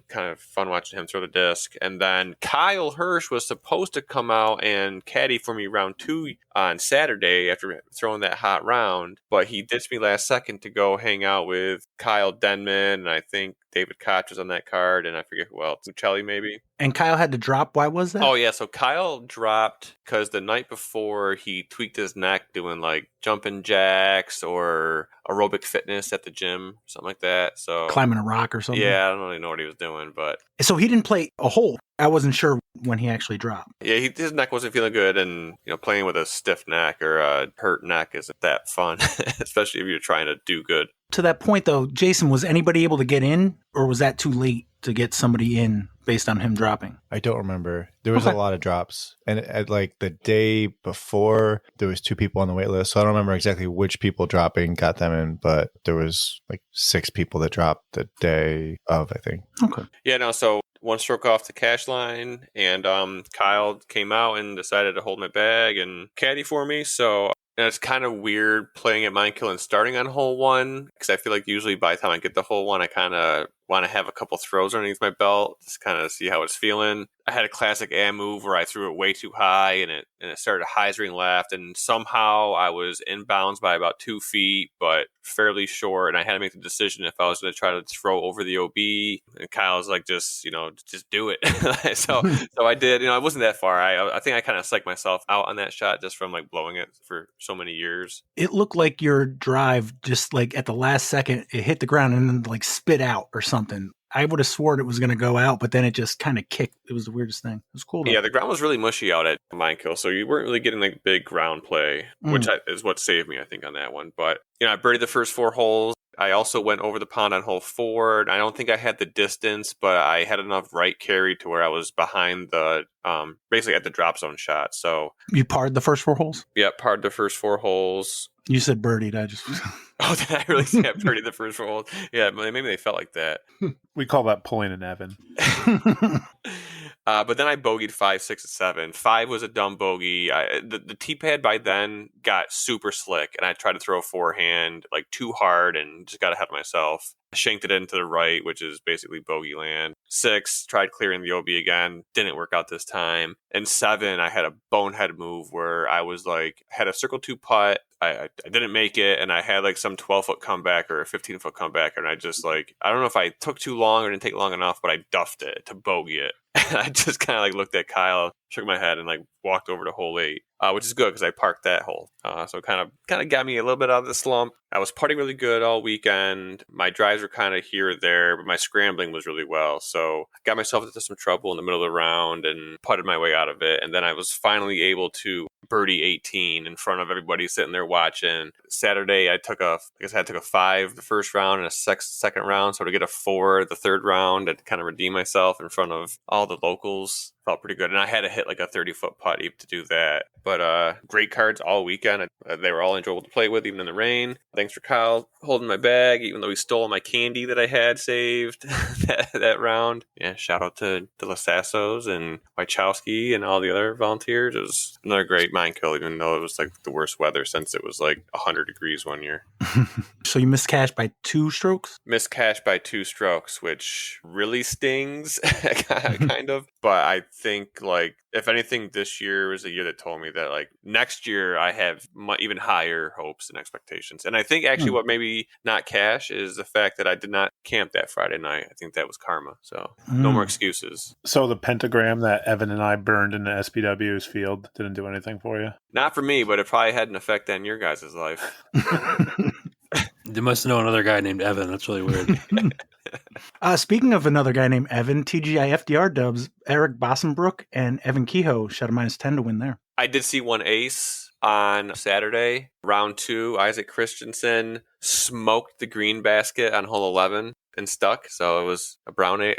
kind of fun watching him throw the disc. And then Kyle Hirsch was supposed to come out and caddy for me round 2 on Saturday after throwing that hot round, but he ditched me last second to go hang out with Kyle Denman, and I think David Koch was on that card, and I forget who else, Uccelli maybe. And Kyle had to drop. Why was that? Oh yeah, so Kyle dropped because the night before he tweaked his neck doing like jumping jacks or aerobic fitness at the gym, something like that. So Climbing a rock or something. Yeah, I don't really know what he was doing, but So he didn't play a hole. I wasn't sure when he actually dropped. yeah, his neck wasn't feeling good, and playing with a stiff neck or a hurt neck isn't that fun, especially if you're trying to do good. To that point, though, Jason, was anybody able to get in, or was that too late to get somebody in based on him dropping? I don't remember. There was Okay. a lot of drops. And at like the day before, there was 2 people on the wait list. So I don't remember exactly which people dropping got them in, but there was like 6 people that dropped the day of, I think. Okay. Yeah, no, so one stroke off the cash line, and Kyle came out and decided to hold my bag and caddy for me. So it's kind of weird playing at Minekill and starting on hole 1, because I feel like usually by the time I get to hole 1, I kind of want to have a couple throws underneath my belt, just kind of see how it's feeling. I had a classic A move where I threw it way too high, and it started hyzering left, and somehow I was inbounds by about 2 feet, but fairly short, and I had to make the decision if I was going to try to throw over the OB. And Kyle was like, just do it. so I did. It wasn't that far. I think I kind of psyched myself out on that shot just from like blowing it for so many years. It looked like your drive just like at the last second, it hit the ground and then like spit out or something. I would have sworn it was going to go out, but then it just kind of kicked. It was the weirdest thing. It was cool though. Yeah, the ground was really mushy out at Minekill, so you weren't really getting like big ground play, which is what saved me, I think, on that one. But I birdied the first 4 holes. I also went over the pond on hole 4. And I don't think I had the distance, but I had enough right carry to where I was behind the basically at the drop zone shot. So You parred the first 4 holes? yeah, parred the first 4 holes. You said birdied. I just Oh, did I really say I birdied the first 4 holes? Yeah, maybe they felt like that. We call that pulling an Evan. But then I bogeyed 5, 6, and 7. 5 was a dumb bogey. The tee pad by then got super slick, and I tried to throw a forehand like too hard and just got ahead of myself. I shanked it into the right, which is basically bogey land. 6, tried clearing the OB again. Didn't work out this time. And 7, I had a bonehead move where I was like, had a circle 2 putt. I didn't make it, and I had like some 12-foot comeback or a 15-foot comeback, and I just like, I don't know if I took too long or didn't take long enough, but I duffed it to bogey it. And I just kind of like looked at Kyle, shook my head, and like walked over to hole 8, which is good because I parked that hole. So it kind of got me a little bit out of the slump. I was putting really good all weekend. My drives were kind of here or there, but my scrambling was really well. So I got myself into some trouble in the middle of the round and putted my way out of it. And then I was finally able to birdie 18 in front of everybody sitting there watching. Saturday, I took a 5 the first round and a second round. So to get a 4 the third round and kind of redeem myself in front of all the locals felt pretty good. And I had to hit like a 30-foot putt even to do that. But great cards all weekend. They were all enjoyable to play with, even in the rain. Thanks for Kyle holding my bag, even though he stole my candy that I had saved that round. Yeah, shout out to the Lasassos and Wachowski and all the other volunteers. It was another great Minekill, even though it was like the worst weather since it was like 100 degrees one year. So you missed cash by 2 strokes? Missed cash by 2 strokes, which really stings, kind of. But I think, like, if anything, this year was a year that told me that, like, next year I have even higher hopes and expectations. And I think actually what maybe not cash is the fact that I did not camp that Friday night. I think that was karma. So no more excuses. So the pentagram that Evan and I burned in the SPW's field didn't do anything for you? Not for me, but it probably had an effect on your guys' life. You must know another guy named Evan. That's really weird. Speaking of another guy named Evan, TGI FDR dubs, Eric Bossenbrook and Evan Kehoe shot a -10 to win there. I did see one ace on Saturday. Round 2, Isaac Christensen smoked the green basket on hole 11. and stuck. So it was a brown ace,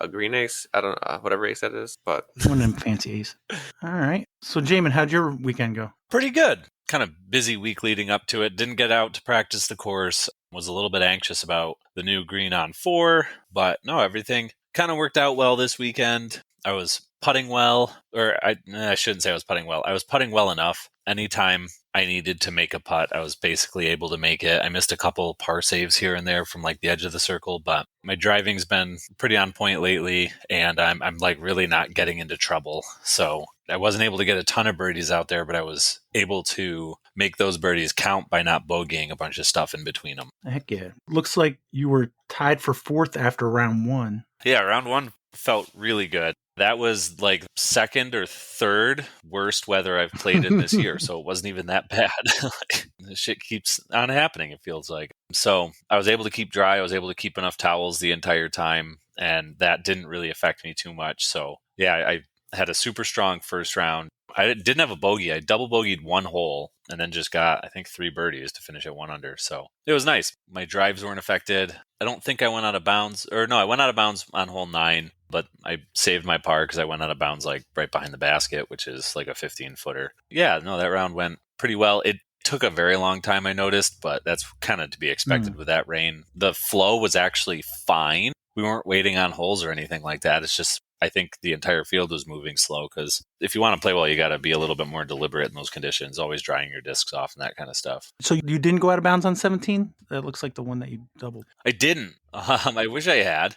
a green ace. I don't know, whatever ace that is, but one of them fancy aces. All right. So, Jaimen, how'd your weekend go? Pretty good. Kind of busy week leading up to it. Didn't get out to practice the course. Was a little bit anxious about the new green on 4, but no, everything kind of worked out well this weekend. I was putting well, or I shouldn't say I was putting well. I was putting well enough. Anytime I needed to make a putt, I was basically able to make it. I missed a couple par saves here and there from like the edge of the circle, but my driving's been pretty on point lately, and I'm like really not getting into trouble. So I wasn't able to get a ton of birdies out there, but I was able to make those birdies count by not bogeying a bunch of stuff in between them. Heck yeah. Looks like you were tied for 4th after round 1. Yeah, round 1 felt really good. That was like second or third worst weather I've played in this year, so it wasn't even that bad. This shit keeps on happening, it feels like. So I was able to keep dry. I was able to keep enough towels the entire time, and that didn't really affect me too much. So yeah, I had a super strong first round. I didn't have a bogey. I double bogeyed 1 hole and then just got, I think, 3 birdies to finish at 1 under. So it was nice. My drives weren't affected. I don't think I went out of bounds. Or no, I went out of bounds on hole 9, but I saved my par because I went out of bounds like right behind the basket, which is like a 15-footer. Yeah, no, that round went pretty well. It took a very long time, I noticed, but that's kind of to be expected with that rain. The flow was actually fine. We weren't waiting on holes or anything like that. It's just, I think the entire field was moving slow because if you want to play well, you got to be a little bit more deliberate in those conditions, always drying your discs off and that kind of stuff. So you didn't go out of bounds on 17? That looks like the one that you doubled. I didn't. I wish I had.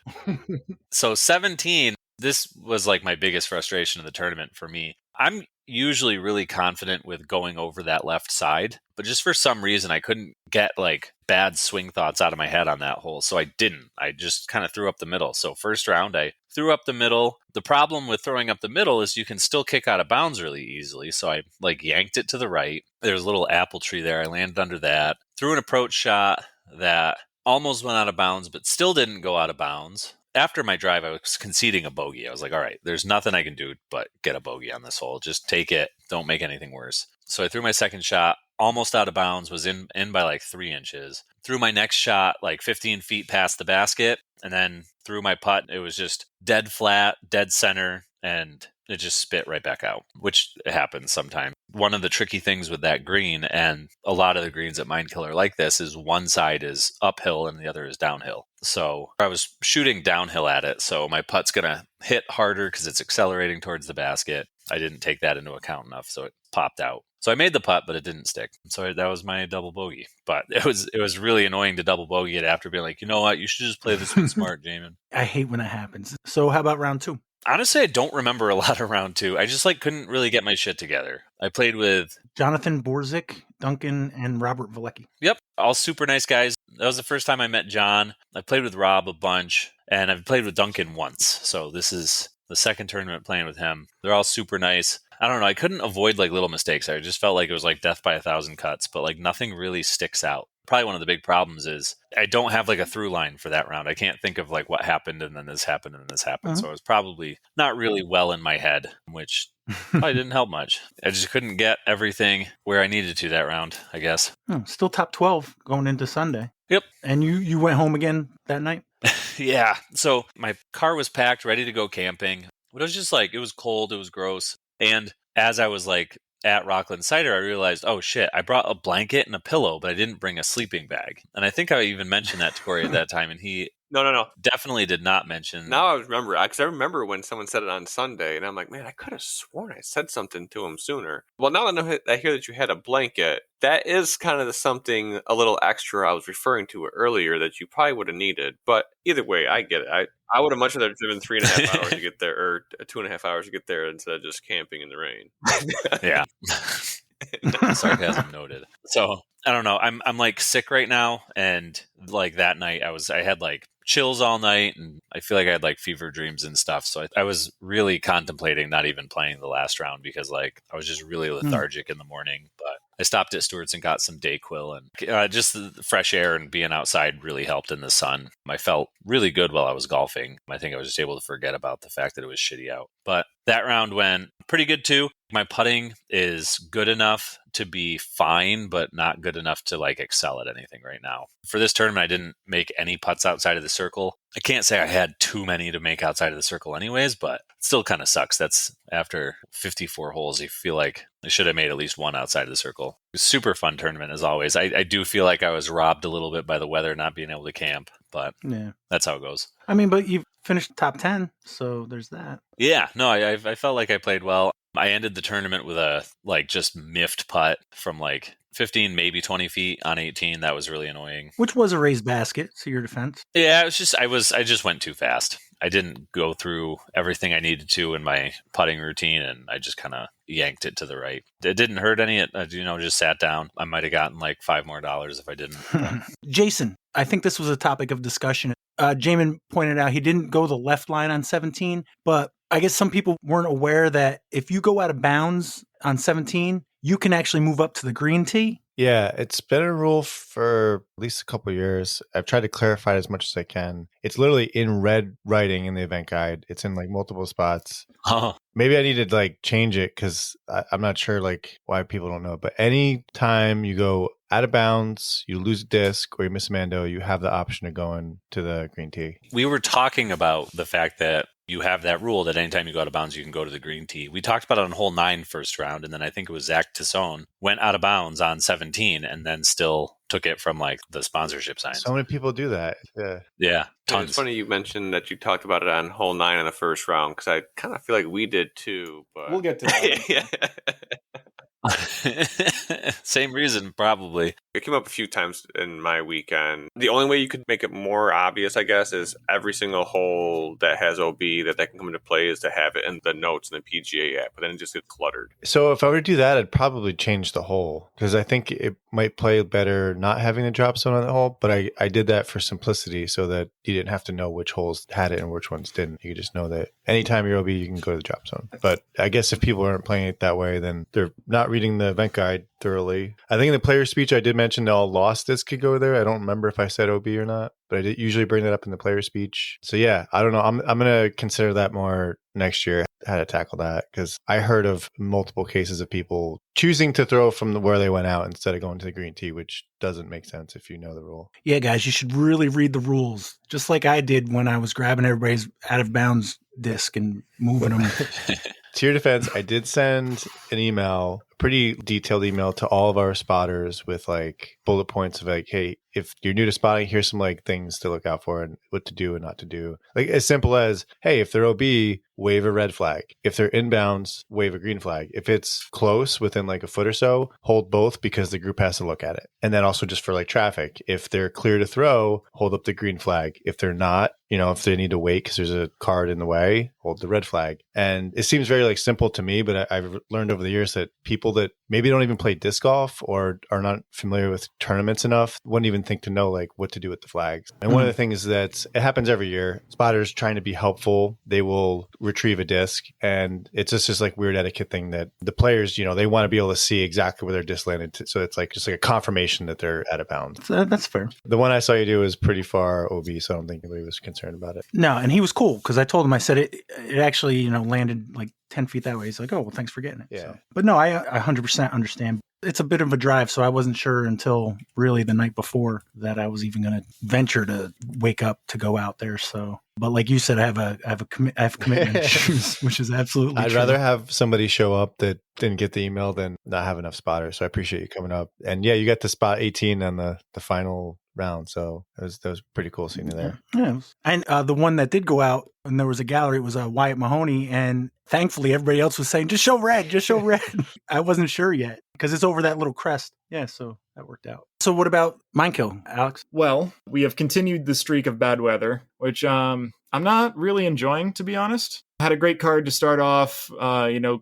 So 17, this was like my biggest frustration of the tournament for me. I'm usually really confident with going over that left side, but just for some reason, I couldn't get like bad swing thoughts out of my head on that hole. So I didn't. I just kind of threw up the middle. So first round, I threw up the middle. The problem with throwing up the middle is you can still kick out of bounds really easily. So I like yanked it to the right. There's a little apple tree there. I landed under that. Threw an approach shot that almost went out of bounds, but still didn't go out of bounds. After my drive, I was conceding a bogey. I was like, all right, there's nothing I can do but get a bogey on this hole. Just take it. Don't make anything worse. So I threw my second shot, almost out of bounds, was in by like 3 inches. Threw my next shot like 15 feet past the basket, and then threw my putt. It was just dead flat, dead center, and it just spit right back out, which happens sometimes. One of the tricky things with that green, and a lot of the greens at Minekill are like this, is one side is uphill and the other is downhill. So I was shooting downhill at it, so my putt's going to hit harder because it's accelerating towards the basket. I didn't take that into account enough, so it popped out. So I made the putt, but it didn't stick. So that was my double bogey. But it was really annoying to double bogey it after being like, you know what, you should just play this one smart, Jaimen. I hate when that happens. So how about round 2? Honestly, I don't remember a lot of round 2. I just couldn't really get my shit together. I played with Jonathan Borzik, Duncan, and Robert Valecki. Yep, all super nice guys. That was the first time I met John. I played with Rob a bunch, and I've played with Duncan once. So this is the second tournament playing with him. They're all super nice. I don't know. I couldn't avoid little mistakes. I just felt like it was like death by 1,000 cuts, but nothing really sticks out. Probably one of the big problems is I don't have a through line for that round. I can't think of what happened and then this happened and then this happened. So I was probably not really well in my head, which probably didn't help much. I just couldn't get everything where I needed to that round, I guess. Still top 12 going into Sunday. Yep. And you went home again that night? Yeah. So my car was packed, ready to go camping. But it was just it was cold. It was gross. And as I was at Rockland Cider, I realized, oh shit, I brought a blanket and a pillow, but I didn't bring a sleeping bag. And I think I even mentioned that to Corey at that time, and he No. definitely did not mention. Now I remember, because I remember when someone said it on Sunday, and I'm like, man, I could have sworn I said something to him sooner. Well, now I hear that you had a blanket. That is kind of something a little extra I was referring to earlier that you probably would have needed. But either way, I get it. I would have much rather driven 3.5 hours to get there, or 2.5 hours to get there, instead of just camping in the rain. Yeah. Sarcasm noted. So I don't know. I'm sick right now, and that night I had chills all night, and I feel like I had fever dreams and stuff. So I was really contemplating not even playing the last round because I was just really lethargic in the morning. But I stopped at Stewart's and got some Dayquil, and just the fresh air and being outside really helped in the sun. I felt really good while I was golfing. I think I was just able to forget about the fact that it was shitty out. But That round went pretty good too. My putting is good enough to be fine, but not good enough to like excel at anything right now. For this tournament, I didn't make any putts outside of the circle. I can't say I had too many to make outside of the circle anyways, but it still kind of sucks. That's after 54 holes. You feel like I should have made at least one outside of the circle. It was a super fun tournament as always. I do feel like I was robbed a little bit by the weather not being able to camp, but that's how it goes. I mean, but you finished top 10, so there's that. Yeah, no, I felt like I played well. I ended the tournament with a just miffed putt from 15, maybe 20 feet on 18. That was really annoying. Which was a raised basket, to your defense. Yeah, it was just I just went too fast. I didn't go through everything I needed to in my putting routine, and I just kind of yanked it to the right. It didn't hurt any. It just sat down. I might have gotten $5 more if I didn't. Jason, I think this was a topic of discussion. Jaimen pointed out he didn't go the left line on 17, but I guess some people weren't aware that if you go out of bounds on 17, you can actually move up to the green tee. Yeah, it's been a rule for at least a couple of years. I've tried to clarify it as much as I can. It's literally in red writing in the event guide. It's in multiple spots. Oh. Maybe I need to change it because I'm not sure why people don't know. But any time you go out of bounds, you lose a disc or you miss a mando, you have the option of going to the green tee. We were talking about the fact that you have that rule that anytime you go out of bounds, you can go to the green tee. We talked about it on hole 9 first round, and then I think it was Zach Tassone went out of bounds on 17 and then still took it from the sponsorship signs. So many people do that. Yeah, tons. It's funny you mentioned that you talked about it on hole 9 in the first round because I kind of feel like we did too. But we'll get to that. Yeah. Same reason, probably. It came up a few times in my weekend. The only way you could make it more obvious, I guess, is every single hole that has OB that can come into play is to have it in the notes in the PGA app, but then it just gets cluttered. So if I were to do that, I'd probably change the hole because I think it might play better not having the drop zone on the hole. But I did that for simplicity so that you didn't have to know which holes had it and which ones didn't. You could just know that anytime you're OB, you can go to the drop zone. But I guess if people aren't playing it that way, then they're not reading the event guide thoroughly. I think in the player speech, I did mention all lost disc could go there. I don't remember if I said OB or not, but I did usually bring that up in the player speech. So yeah, I don't know. I'm going to consider that more next year, how to tackle that, because I heard of multiple cases of people choosing to throw from where they went out instead of going to the green tee, which doesn't make sense if you know the rule. Yeah, guys, you should really read the rules, just like I did when I was grabbing everybody's out of bounds disc and moving them. To your defense, I did send an email, a pretty detailed email to all of our spotters with bullet points of hey, if you're new to spotting, here's some things to look out for and what to do and not to do. As simple as, hey, if they're OB, wave a red flag. If they're inbounds, wave a green flag. If it's close within a foot or so, hold both because the group has to look at it. And then also just for traffic, if they're clear to throw, hold up the green flag. If they're not, if they need to wait because there's a card in the way, hold the red flag. And it seems very simple to me, but I've learned over the years that people that maybe don't even play disc golf or are not familiar with tournaments enough wouldn't even think to know what to do with the flags. And one of the things is that it happens every year. Spotters trying to be helpful, they will retrieve a disc, and it's just weird etiquette thing that the players, they want to be able to see exactly where their disc landed. So it's just a confirmation that they're out of bounds. That's fair. The one I saw you do was pretty far OB, so I don't think anybody was concerned about it. No, and he was cool because I told him, I said it actually, landed 10 feet that way. He's like, oh, well, thanks for getting it. Yeah. So, but no, I 100% understand. It's a bit of a drive, so I wasn't sure until really the night before that I was even going to venture to wake up to go out there. So, but like you said, I have commitment issues, which is absolutely I'd true. rather have somebody show up that didn't get the email than not have enough spotters. So I appreciate you coming up. And yeah, you got to spot 18 on the final round. So that was pretty cool seeing you there. Yeah. And the one that did go out and there was a gallery, it was Wyatt Mahoney. And thankfully everybody else was saying, just show red. I wasn't sure yet because it's over that little crest. Yeah. So that worked out. So what about Minekill, Alex? Well, we have continued the streak of bad weather, which I'm not really enjoying, to be honest. I had a great card to start off.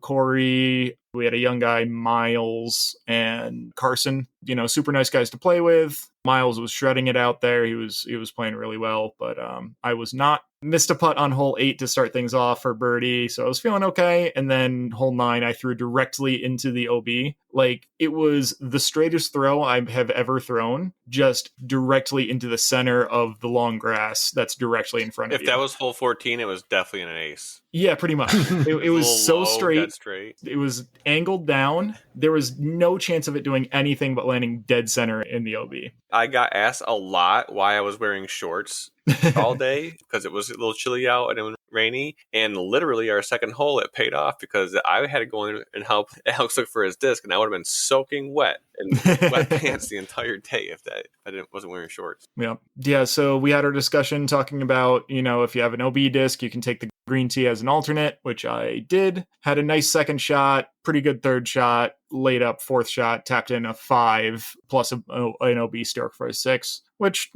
Corey We had a young guy, Miles, and Carson, super nice guys to play with. Miles was shredding it out there. He was playing really well, but I was not. Missed a putt on hole 8 to start things off for birdie, so I was feeling okay. And then hole 9, I threw directly into the OB. Like, it was the straightest throw I have ever thrown, just directly into the center of the long grass that's directly in front of you. If that was hole 14, it was definitely an ace. Yeah, pretty much. It was so low, straight. straight. It was angled down. There was no chance of it doing anything but landing dead center in the OB. I got asked a lot why I was wearing shorts all day because it was a little chilly out and it was rainy. And literally our second hole, it paid off because I had to go in and help Alex look for his disc, and I would have been soaking wet and wet pants the entire day if I wasn't wearing shorts. Yeah. So we had our discussion talking about, if you have an OB disc, you can take the green tee as an alternate, which I did. Had a nice second shot, pretty good third shot, laid up fourth shot, tapped in a 5 plus an OB stroke for a 6, which,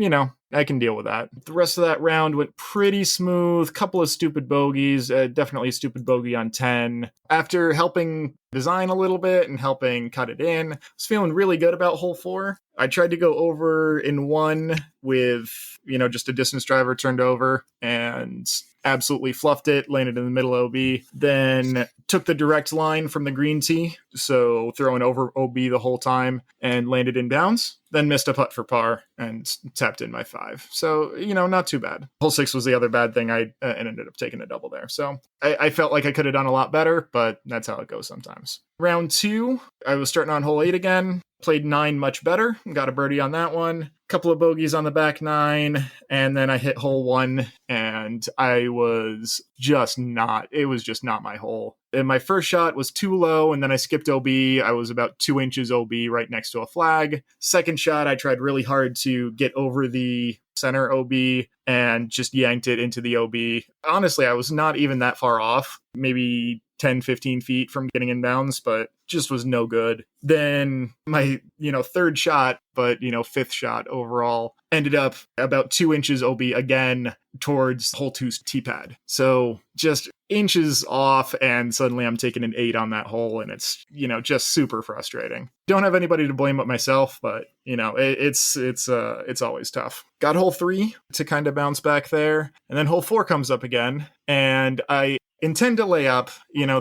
I can deal with that. The rest of that round went pretty smooth. Couple of stupid bogeys, definitely a stupid bogey on 10. After helping design a little bit and helping cut it in, I was feeling really good about hole 4. I tried to go over in 1 with, just a distance driver turned over and absolutely fluffed it, landed in the middle OB. Then took the direct line from the green tee, so throwing over OB the whole time, and landed in bounds. Then missed a putt for par and tapped in my 5. So, not too bad. Hole 6 was the other bad thing. I ended up taking a double there. So I felt like I could have done a lot better, but that's how it goes sometimes. Round 2, I was starting on hole 8 again. Played 9 much better. Got a birdie on that one. Couple of bogeys on the back 9. And then I hit hole 1 and it was just not my hole. And my first shot was too low, and then I skipped OB. I was about 2 inches OB right next to a flag. Second shot, I tried really hard to get over the center OB and just yanked it into the OB. Honestly, I was not even that far off, maybe 10, 15 feet from getting in bounds, but just was no good. Then my, third shot, but, fifth shot overall, ended up about 2 inches OB again towards hole 2's tee pad. So just inches off, and suddenly I'm taking an 8 on that hole, and it's, just super frustrating. Don't have anybody to blame but myself, but, it's always tough. Got hole 3 to kind of bounce back there, and then hole 4 comes up again, and I intend to lay up,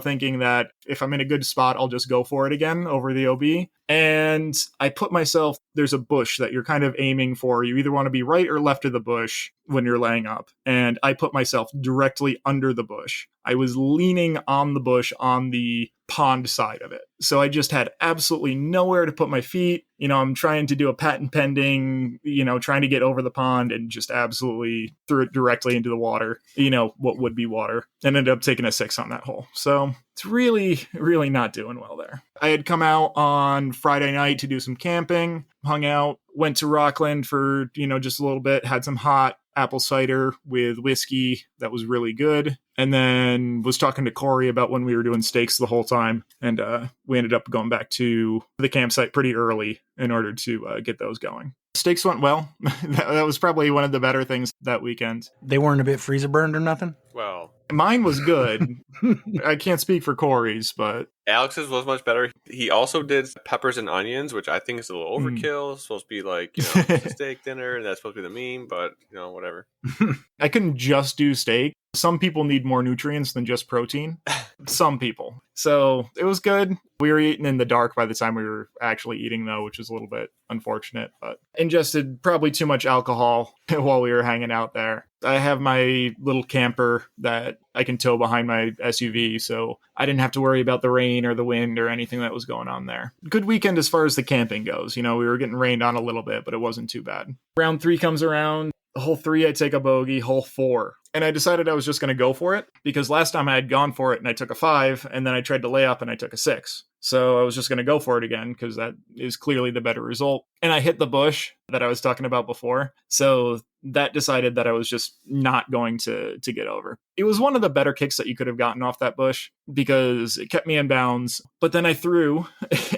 thinking that if I'm in a good spot, I'll just go for it again over the OB. And I put myself, there's a bush that you're kind of aiming for. You either want to be right or left of the bush when you're laying up. And I put myself directly under the bush. I was leaning on the bush on the pond side of it. So I just had absolutely nowhere to put my feet. I'm trying to do a patent pending, trying to get over the pond, and just absolutely threw it directly into the water, what would be water, and ended up taking a 6 on that hole. So it's really, really not doing well there. I had come out on Friday night to do some camping, hung out, went to Rockland for, just a little bit, had some hot apple cider with whiskey that was really good, and then was talking to Corey about when we were doing steaks the whole time, and we ended up going back to the campsite pretty early in order to get those going. Steaks went well. That was probably one of the better things that weekend. They weren't a bit freezer burned or nothing? Well, mine was good. I can't speak for Corey's, but Alex's was much better. He also did peppers and onions, which I think is a little overkill. It's supposed to be like, it's a steak dinner, and that's supposed to be the meme, but, whatever. I couldn't just do steak. Some people need more nutrients than just protein. Some people. So it was good. We were eating in the dark by the time we were actually eating, though, which is a little bit unfortunate, but ingested probably too much alcohol while we were hanging out there. I have my little camper that I can tow behind my SUV, so I didn't have to worry about the rain or the wind or anything that was going on there. Good weekend as far as the camping goes. We were getting rained on a little bit, but it wasn't too bad. Round 3 comes around. Hole 3, I take a bogey. Hole 4. And I decided I was just going to go for it, because last time I had gone for it and I took a 5, and then I tried to lay up and I took a 6. So I was just going to go for it again, because that is clearly the better result. And I hit the bush that I was talking about before. So that decided that I was just not going to get over. It was one of the better kicks that you could have gotten off that bush because it kept me in bounds. But then I threw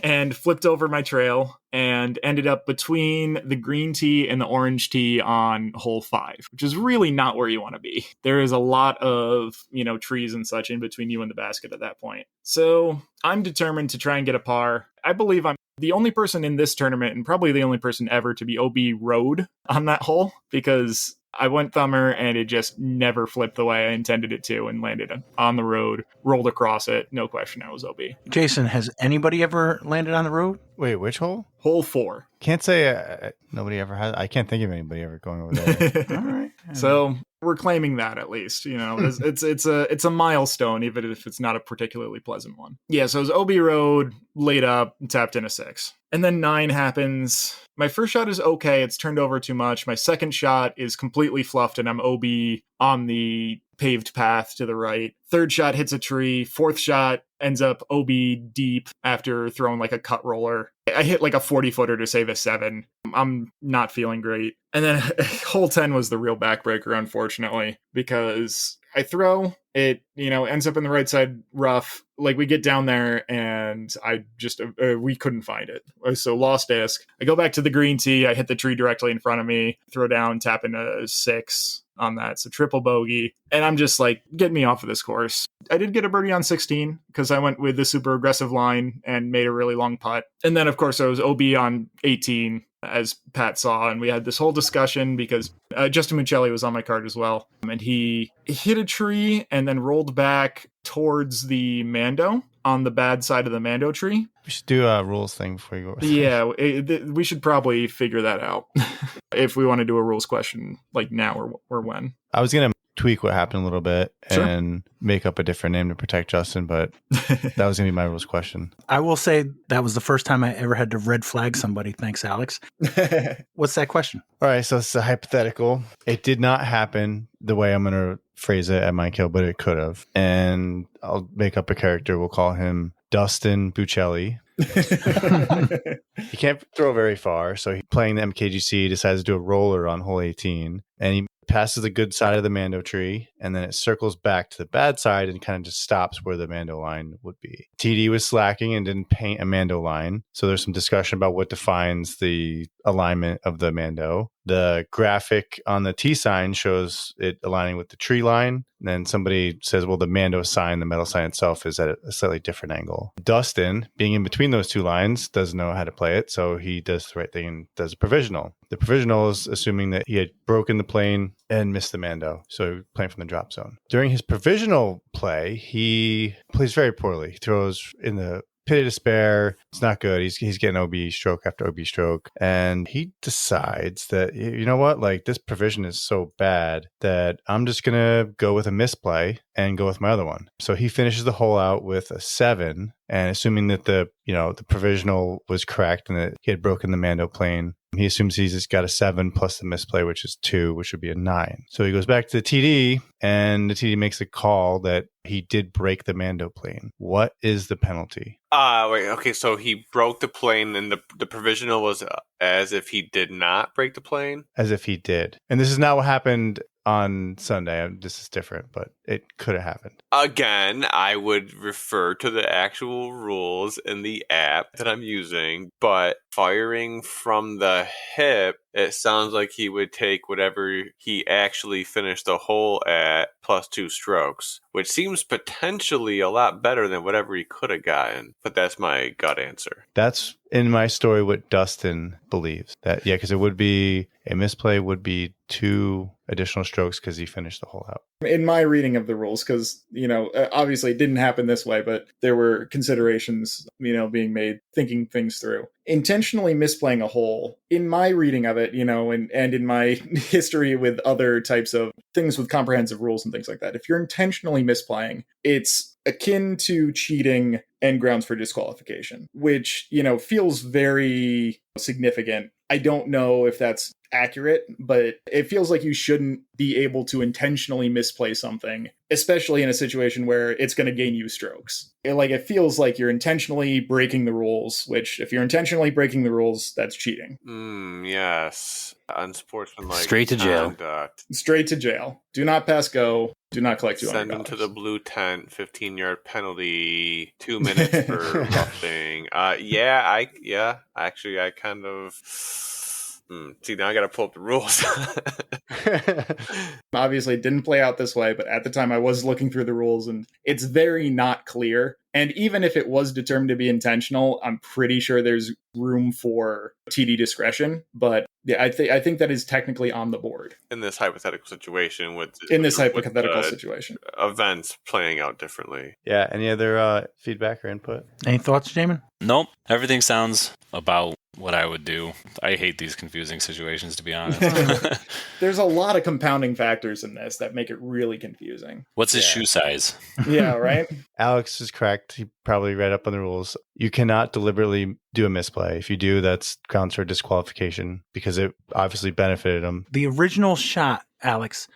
and flipped over my trail and ended up between the green tee and the orange tee on hole 5, which is really not where you want to be. There is a lot of, trees and such in between you and the basket at that point. So I'm determined to try and get a par. I believe I'm the only person in this tournament, and probably the only person ever, to be OB road on that hole, because I went thumber and it just never flipped the way I intended it to and landed on the road, rolled across it. No question, I was OB. Jason, has anybody ever landed on the road? Wait, which hole? Hole 4. Can't say nobody ever has. I can't think of anybody ever going over there. All right. So we're claiming that at least, it's a milestone, even if it's not a particularly pleasant one. Yeah, so it was OB road, laid up, tapped in a 6. And then 9 happens. My first shot is okay. It's turned over too much. My second shot is completely fluffed and I'm OB on the paved path to the right. Third shot hits a tree. Fourth shot ends up OB deep after throwing like a cut roller. I hit like a 40-footer to save a 7. I'm not feeling great. And then hole 10 was the real backbreaker, unfortunately, because I throw it, ends up in the right side rough. Like we get down there and I just, we couldn't find it. So lost disc. I go back to the green tee. I hit the tree directly in front of me, throw down, tap in a 6 on that. So triple bogey. And I'm just like, get me off of this course. I did get a birdie on 16 because I went with the super aggressive line and made a really long putt. And then of course I was OB on 18, as Pat saw, and we had this whole discussion because Justin Muccelli was on my card as well. And he hit a tree and then rolled back towards the Mando on the bad side of the Mando tree. We should do a rules thing before you go. Yeah, we should probably figure that out if we want to do a rules question like now or when. I was going to tweak what happened a little bit and Sure. make up a different name to protect Justin, but that was going to be my rules question. I will say that was the first time I ever had to red flag somebody. Thanks, Alex. What's that question? All right, so it's a hypothetical. It did not happen the way I'm going to phrase it at Minekill, but it could have. And I'll make up a character. We'll call him Dustin Buccelli. He can't throw very far, so he's playing the MKGC, decides to do a roller on hole 18, and he passes the good side of the Mando tree, and then it circles back to the bad side and kind of just stops where the Mando line would be. TD was slacking and didn't paint a Mando line, so there's some discussion about what defines the alignment of the Mando. The graphic on the T sign shows it aligning with the tree line. And then somebody says, well, the Mando sign, the metal sign itself, is at a slightly different angle. Dustin, being in between those two lines, doesn't know how to play it. So he does the right thing and does a provisional. The provisional is assuming that he had broken the plane and missed the Mando. So playing from the drop zone. During his provisional play, he plays very poorly. He throws in the pit of despair. It's not good. He's getting OB stroke after OB stroke. And he decides that, you know what, like this provision is so bad that I'm just going to go with a misplay and go with my other one. So he finishes the hole out with a 7. And assuming that the provisional was correct and that he had broken the Mando plane, he assumes he's just got a 7 plus the misplay, which is 2, which would be a 9. So he goes back to the TD, and the TD makes a call that he did break the Mando plane. What is the penalty? Wait, okay, so he broke the plane, and the provisional was as if he did not break the plane? As if he did. And this is not what happened on Sunday. This is different, but it could have happened. Again, I would refer to the actual rules in the app that I'm using, but firing from the hip, it sounds like he would take whatever he actually finished the hole at plus 2 strokes, which seems potentially a lot better than whatever he could have gotten. But that's my gut answer. That's in my story what Dustin believes. That, yeah, because it would be a misplay would be 2 additional strokes because he finished the hole out. In my reading of the rules, because, obviously it didn't happen this way, but there were considerations, being made, thinking things through. Intentionally misplaying a hole, in my reading of it, and in my history with other types of things with comprehensive rules and things like that, if you're intentionally misplaying, it's akin to cheating and grounds for disqualification, which, feels very significant. I don't know if that's accurate, but it feels like you shouldn't be able to intentionally misplay something, especially in a situation where it's going to gain you strokes. It feels like you're intentionally breaking the rules, which if you're intentionally breaking the rules, that's cheating. Yes. Unsportsmanlike Straight to jail. conduct. Straight to jail. Do not pass go. Do not collect $200. Send him to the blue tent. 15-yard penalty. 2 minutes for roughing. Actually, I kind of. See, now I got to pull up the rules. Obviously, it didn't play out this way, but at the time I was looking through the rules, and it's very not clear. And even if it was determined to be intentional, I'm pretty sure there's room for TD discretion. But yeah, I think that is technically on the board In this hypothetical situation situation. Events playing out differently. Yeah. Any other feedback or input? Any thoughts, Jaimen? Nope. Everything sounds about what I would do. I hate these confusing situations, to be honest. There's a lot of compounding factors in this that make it really confusing. What's his shoe size? Yeah, right? Alex is correct. He probably read up on the rules. You cannot deliberately do a misplay. If you do, that's grounds for disqualification because it obviously benefited him. The original shot, Alex,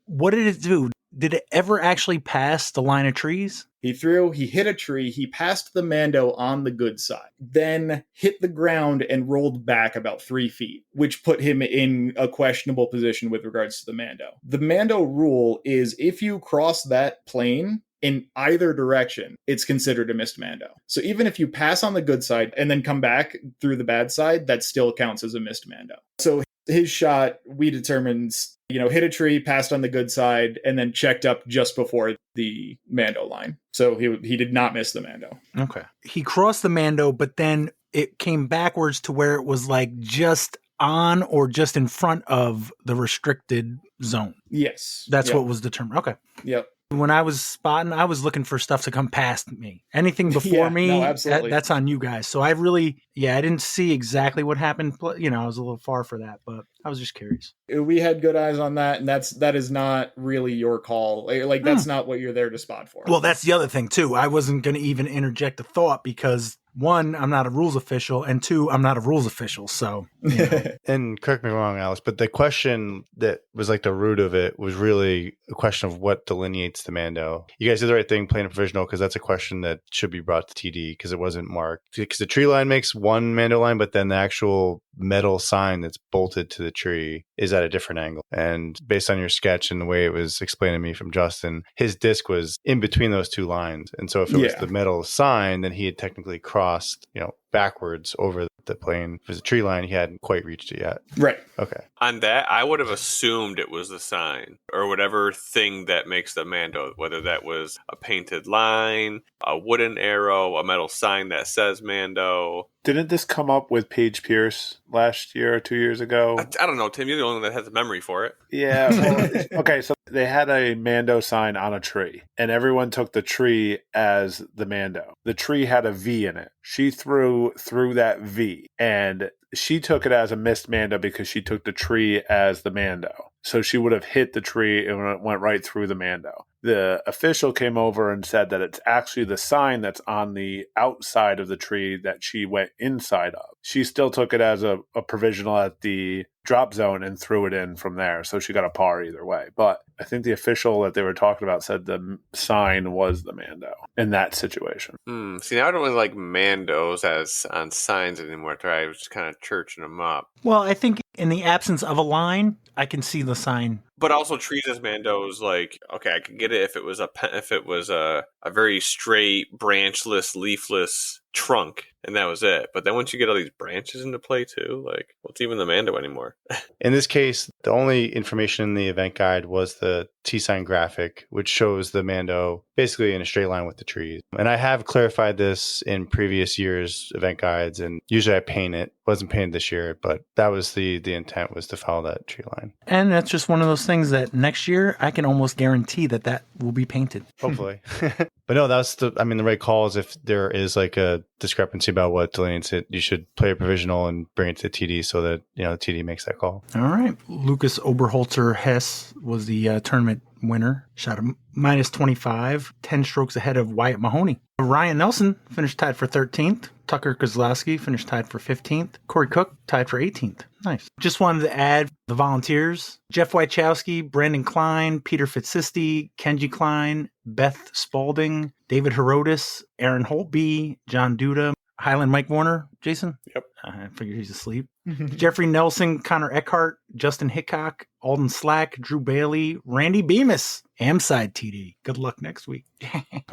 what did it do? Did it ever actually pass the line of trees? He hit a tree, he passed the Mando on the good side, then hit the ground and rolled back about 3 feet, which put him in a questionable position with regards to the Mando. The Mando rule is if you cross that plane in either direction, it's considered a missed Mando. So even if you pass on the good side and then come back through the bad side, that still counts as a missed Mando. So his shot, we determined, hit a tree, passed on the good side, and then checked up just before the Mando line. So he did not miss the Mando. Okay. He crossed the Mando, but then it came backwards to where it was like just on or just in front of the restricted zone. Yes. That's what was determined. Okay. Yep. When I was spotting, I was looking for stuff to come past me. Anything before me, absolutely. That's on you guys. So I didn't see exactly what happened. I was a little far for that, but I was just curious. We had good eyes on that, and that is not really your call. That's not what you're there to spot for. Well, that's the other thing, too. I wasn't going to even interject a thought because, one, I'm not a rules official, and two, I'm not a rules official. So, And correct me if I'm wrong, Alice, but the question that was like the root of it was really a question of what delineates the Mando. You guys did the right thing playing a provisional because that's a question that should be brought to TD because it wasn't marked. Because the tree line makes one Mando line, but then the actual metal sign that's bolted to the tree is at a different angle. And based on your sketch and the way it was explained to me from Justin, his disc was in between those two lines. And so if it was the metal sign, then he had technically crossed, backwards over the plane. If it was a tree line, he hadn't quite reached it yet. Right. Okay. On that, I would have assumed it was the sign or whatever thing that makes the Mando, whether that was a painted line, a wooden arrow, a metal sign that says Mando. Didn't this come up with Paige Pierce last year or 2 years ago? I don't know, Tim. You're the only one that has a memory for it. Yeah. Well, okay, so they had a Mando sign on a tree, and everyone took the tree as the Mando. The tree had a V in it. She threw through that V, and she took it as a missed Mando because she took the tree as the Mando. So she would have hit the tree and it went right through the Mando. The official came over and said that it's actually the sign that's on the outside of the tree that she went inside of. She still took it as a provisional at the drop zone and threw it in from there. So she got a par either way. But I think the official that they were talking about said the sign was the Mando in that situation. See, now I don't really like Mandos as on signs anymore. I was just kind of churching them up. Well, I think in the absence of a line, I can see the sign. But also trees as Mandos, okay, I could get it if it was a very straight, branchless, leafless trunk, and that was it. But then once you get all these branches into play too, what's even the Mando anymore? In this case, the only information in the event guide was the T-sign graphic, which shows the Mando basically in a straight line with the trees. And I have clarified this in previous years' event guides, and usually I paint it. Wasn't painted this year, but that was the intent, was to follow that tree line. And that's just one of those things that next year I can almost guarantee that will be painted. Hopefully. But no, that's the right call is if there is like a discrepancy about what delineates it, you should play a provisional and bring it to TD so that, the TD makes that call. All right. Lucas Oberholzer Hess was the tournament winner. Shot a minus 25, 10 strokes ahead of Wyatt Mahoney. Ryan Nelson finished tied for 13th. Tucker Kozlowski finished tied for 15th. Corey Cook tied for 18th. Nice. Just wanted to add the volunteers. Jeff Wachowski, Brandon Klein, Peter Fitzisti, Kenji Klein, Beth Spalding, David Herodes, Aaron Holtby, John Duda, Highland Mike Warner. Jason? Yep. I figured he's asleep. Jeffrey Nelson, Connor Eckhart, Justin Hickok, Alden Slack, Drew Bailey, Randy Bemis, Amside TD. Good luck next week.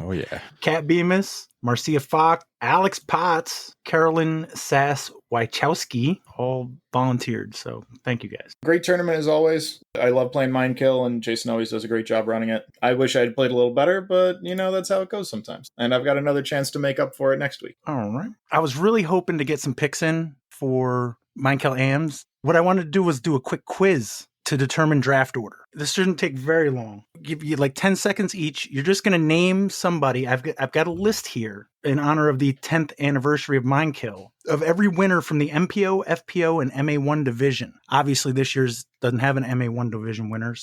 Oh, yeah. Kat Bemis, Marcia Falk, Alex Potts, Carolyn Sass Wachowski, all volunteered. So thank you guys. Great tournament as always. I love playing Minekill, and Jason always does a great job running it. I wish I'd played a little better, but that's how it goes sometimes. And I've got another chance to make up for it next week. All right. I was really hoping to get some picks in for Minekill AMs. What I wanted to do was do a quick quiz to determine draft order. This shouldn't take very long. Give you like 10 seconds each. You're just going to name somebody. I've got a list here in honor of the 10th anniversary of Minekill of every winner from the MPO, FPO, and MA1 division. Obviously, this year's doesn't have an MA1 division winner.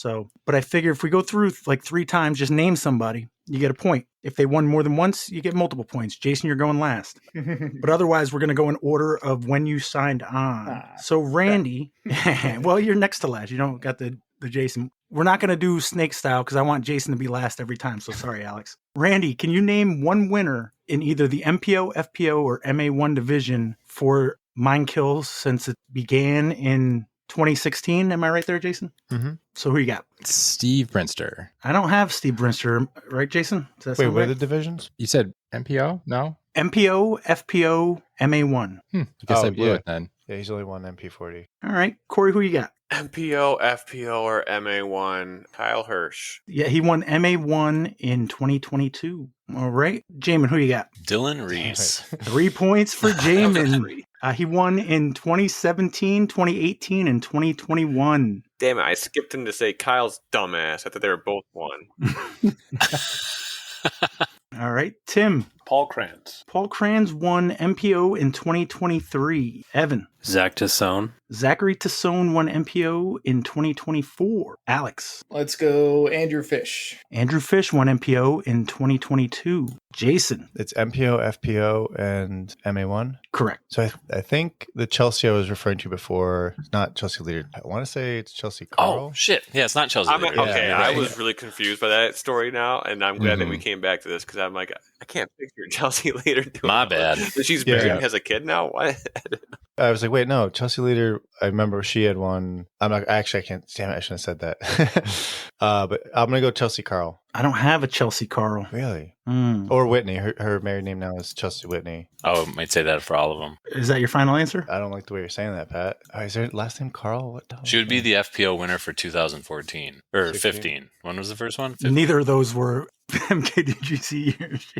But I figure if we go through like 3 times, just name somebody, you get a point. If they won more than once, you get multiple points. Jason, you're going last. But otherwise, we're going to go in order of when you signed on. So Randy, well, you're next to last. You don't got the Jason. We're not going to do snake style because I want Jason to be last every time. So sorry, Alex. Randy, can you name one winner in either the MPO, FPO, or MA1 division for Minekill since it began in 2016? Am I right there, Jason? Mm-hmm. So who you got? Steve Brinster. I don't have Steve Brinster, right, Jason? Does that Wait, sound what are right? the divisions? You said MPO? No? MPO, FPO, MA1. I guess Oh, I blew yeah. it then. Yeah, he's only won MP40. All right. Corey, who you got? MPO, FPO, or MA1. Kyle Hirsch. Yeah, he won MA1 in 2022. All right. Jamin, who you got? Dylan Reese. 3 points for Jamin. He won in 2017, 2018, and 2021. Damn it, I skipped him to say Kyle's dumbass. I thought they were both one. All right. Tim. Paul Kranz. Paul Kranz won MPO in 2023. Evan. Zach Tassone. Zachary Tassone won MPO in 2024. Alex. Let's go Andrew Fish. Andrew Fish won MPO in 2022. Jason. It's MPO, FPO, and MA1. Correct. So I think the Chelsea I was referring to before, it's not Chelsea Leader. I want to say it's Chelsea Carl. Oh, shit. Yeah, it's not Chelsea. I'm, Leader. okay, Yeah, I right. was really confused by that story now, and I'm glad that we came back to this because I'm like, I can't picture Chelsea Leader doing My that. bad. She's Yeah. married and has a kid now? What? I was like, wait, no, Chelsea Leader. I remember she had one. I'm not actually. I can't. Damn it! I shouldn't have said that. But I'm gonna go Chelsea Carl. I don't have a Chelsea Carl. Really? Mm. Or Whitney. Her married name now is Chelsea Whitney. Oh, might say that for all of them. Is that your final answer? I don't like the way you're saying that, Pat. Oh, is her last name Carl? What the hell? She would be the FPO winner for 2014 or 16? 15. When was the first one? 15. Neither of those were MKDGC years.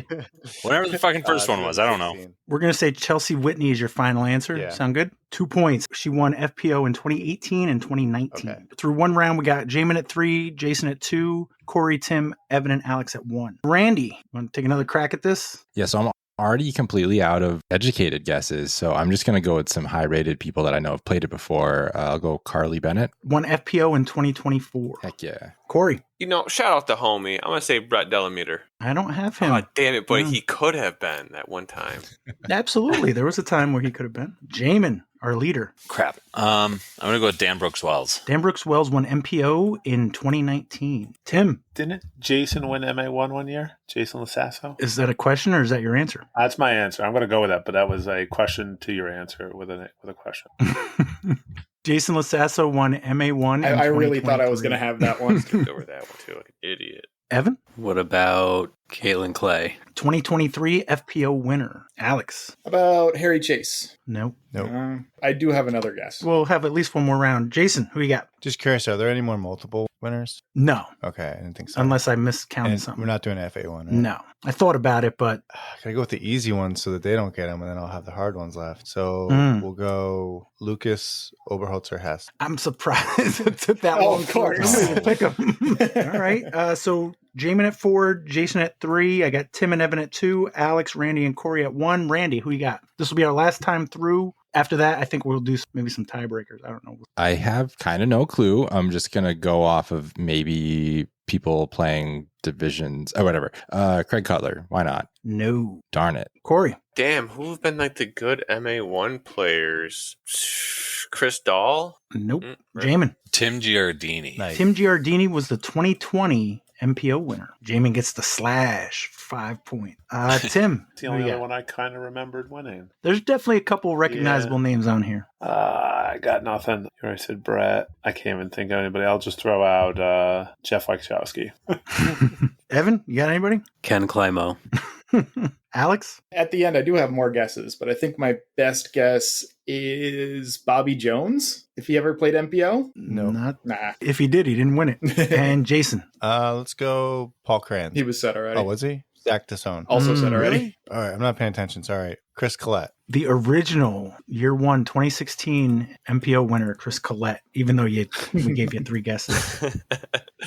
Whatever the fucking first one was. I don't know. 16. We're going to say Chelsea Whitney is your final answer. Yeah. Sound good? 2 points. She won FPO in 2018 and 2019. Okay. Through one round, we got Jamin at 3, Jason at 2, Corey, Tim, Evan, and Alex at 1. Randy, want to take another crack at this? Yeah, so I'm already completely out of educated guesses. So I'm just going to go with some high rated people that I know have played it before. I'll go Carly Bennett. Won FPO in 2024. Heck yeah. Corey, Shout out the homie. I'm going to say Brett Delameter. I don't have him. Oh, damn it, but No. he could have been that one time. Absolutely. There was a time where he could have been. Jamin, our leader. Crap. I'm going to go with Dan Brooks Wells. Dan Brooks Wells won MPO in 2019. Tim, Didn't Jason win MA1 one year? Jason Lasasso? is that a question or is that your answer? That's my answer. I'm going to go with that, but that was a question to your answer with a question. Jason Lasasso won MA1. I really thought I was going to have that one. Skipped over that one too, like an idiot. Evan, What about Caitlin Clay? 2023 FPO winner. Alex, About Harry Chase. nope. Nope. I do have another guess. We'll have at least one more round. Jason, who you got? Just curious, are there any more multiple winners? No, Okay, I didn't think so. unless I miscounted And something. we're not doing an FA one, right? No, I thought about it, but Gotta go with the easy ones so that they don't get them, and then I'll have the hard ones left. So Mm. we'll go Lucas Oberholzer Hess. I'm surprised it took that Oh, long. of course. For somebody to pick him. All right. So Jaimen at 4, Jason at 3. I got Tim and Evan at 2, Alex, Randy, and Corey at 1. Randy, who you got? This will be our last time through. After that, I think we'll do maybe some tiebreakers. I don't know. I have kind of no clue. I'm just going to go off of maybe people playing divisions or whatever. Craig Cutler. Why not? No. Darn it. Corey. Damn, who've been like the good MA1 players? Chris Dahl? Nope. Right. Jaimen. Tim Giardini. Nice. Tim Giardini was the 2020 MPO winner. Jaimen gets the slash, 5 point. Tim. It's the only other one I kind of remembered winning. There's definitely a couple recognizable names on here. I got nothing. You already said Brett. I can't even think of anybody. I'll just throw out Jeff Wachowski. Evan, you got anybody? Ken Climo. Alex? At the end, I do have more guesses, but I think my best guess is Bobby Jones, if he ever played MPO. No. Nah. If he did, he didn't win it. And Jason? Let's go Paul Cran. He was set already. Oh, was he? Zach Tassone. Also set already. Really? All right, I'm not paying attention. Sorry. Chris Collette. The original year 1 2016 MPO winner, Chris Collette, even though we gave you 3 guesses.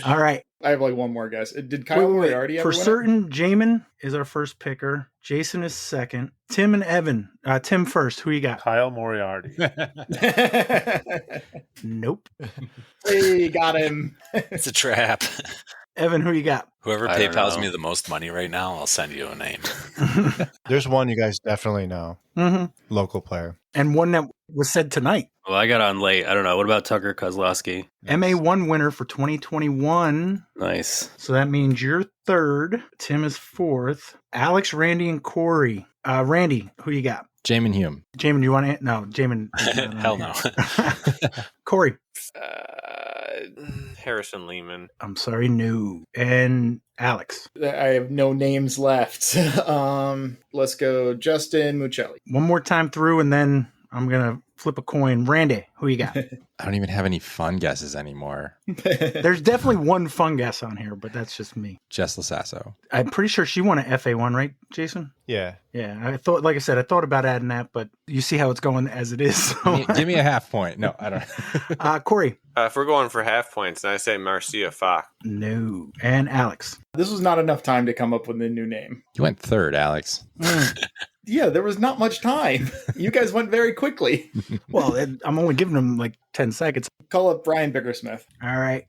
All right. I have like one more guess. Did Kyle Moriarty ever For win certain, Jaimen is our first picker. Jason is second. Tim and Evan. Tim first. Who you got? Kyle Moriarty. it? Nope. Hey, got him. It's a trap. Evan, who you got? Whoever I don't PayPal's know. me the most money right now, I'll send you a name. There's one you guys definitely know. Mm-hmm. Local player. And one that was said tonight. Well, I got on late. I don't know. What about Tucker Kozlowski? MA1 winner for 2021. Nice. So that means you're third. Tim is fourth. Alex, Randy, and Corey. Randy, who you got? Jaimen Hume. Jaimen, you want to? No, Jaimen. Hell no. Corey. Harrison Lehman. I'm sorry, no. And Alex. I have no names left. Let's go Justin Muccelli. One more time through, and then I'm going to flip a coin. Randy, who you got? I don't even have any fun guesses anymore. There's definitely one fun guess on here, but that's just me. Jess Lasasso. I'm pretty sure she won an FA1, right, Jason? Yeah. Yeah, I thought, like I said, I thought about adding that, but you see how it's going as it is. So. Give me a half point. No, I don't. Corey. If we're going for half points, then I say Marcia Fock. No. And Alex. This was not enough time to come up with a new name. You went third, Alex. Yeah, there was not much time. You guys went very quickly. Well, I'm only giving them like 10 seconds. Call up Brian Bickersmith. All right.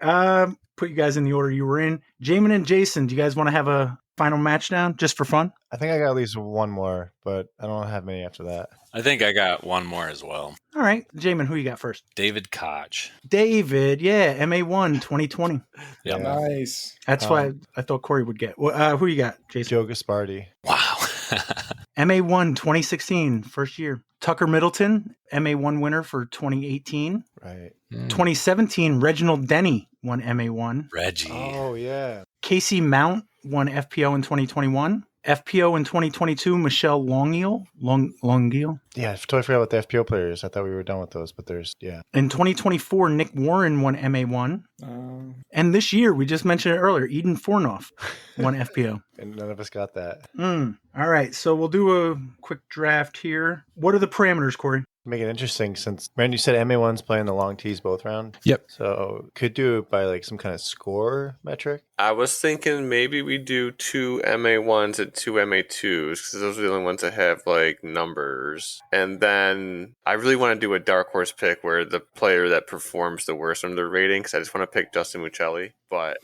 Put you guys in the order you were in. Jaimen and Jason, do you guys want to have a final match down just for fun? I think I got at least one more, but I don't have many after that. I think I got one more as well. All right. Jaimen, who you got first? David Koch. David, yeah, MA1 2020, Yep. Yeah. Nice. That's why I thought Corey would get. Who you got, Jason? Joe Gaspardi. Wow. MA1 2016, first year. Tucker Middleton, MA1 winner for 2018. Right. 2017, Reginald Denny won MA1. Reggie. Oh, yeah. Casey Mount won FPO in 2021. FPO in 2022, Michelle Longiel. Longiel. Yeah, I totally forgot about the FPO players. I thought we were done with those, but there's, yeah. In 2024, Nick Warren won MA1. And this year, we just mentioned it earlier, Eden Fornoff won FPO. And none of us got that. All right, so we'll do a quick draft here. What are the parameters, Corey? Make it interesting since, Randy, you said MA1's playing the long tees both round. Yep. So could do it by like some kind of score metric. I was thinking maybe we do 2 MA1s and 2 MA2s because those are the only ones that have like numbers. And then I really want to do a dark horse pick where the player that performs the worst under their rating, because I just want to pick Justin Muccelli. But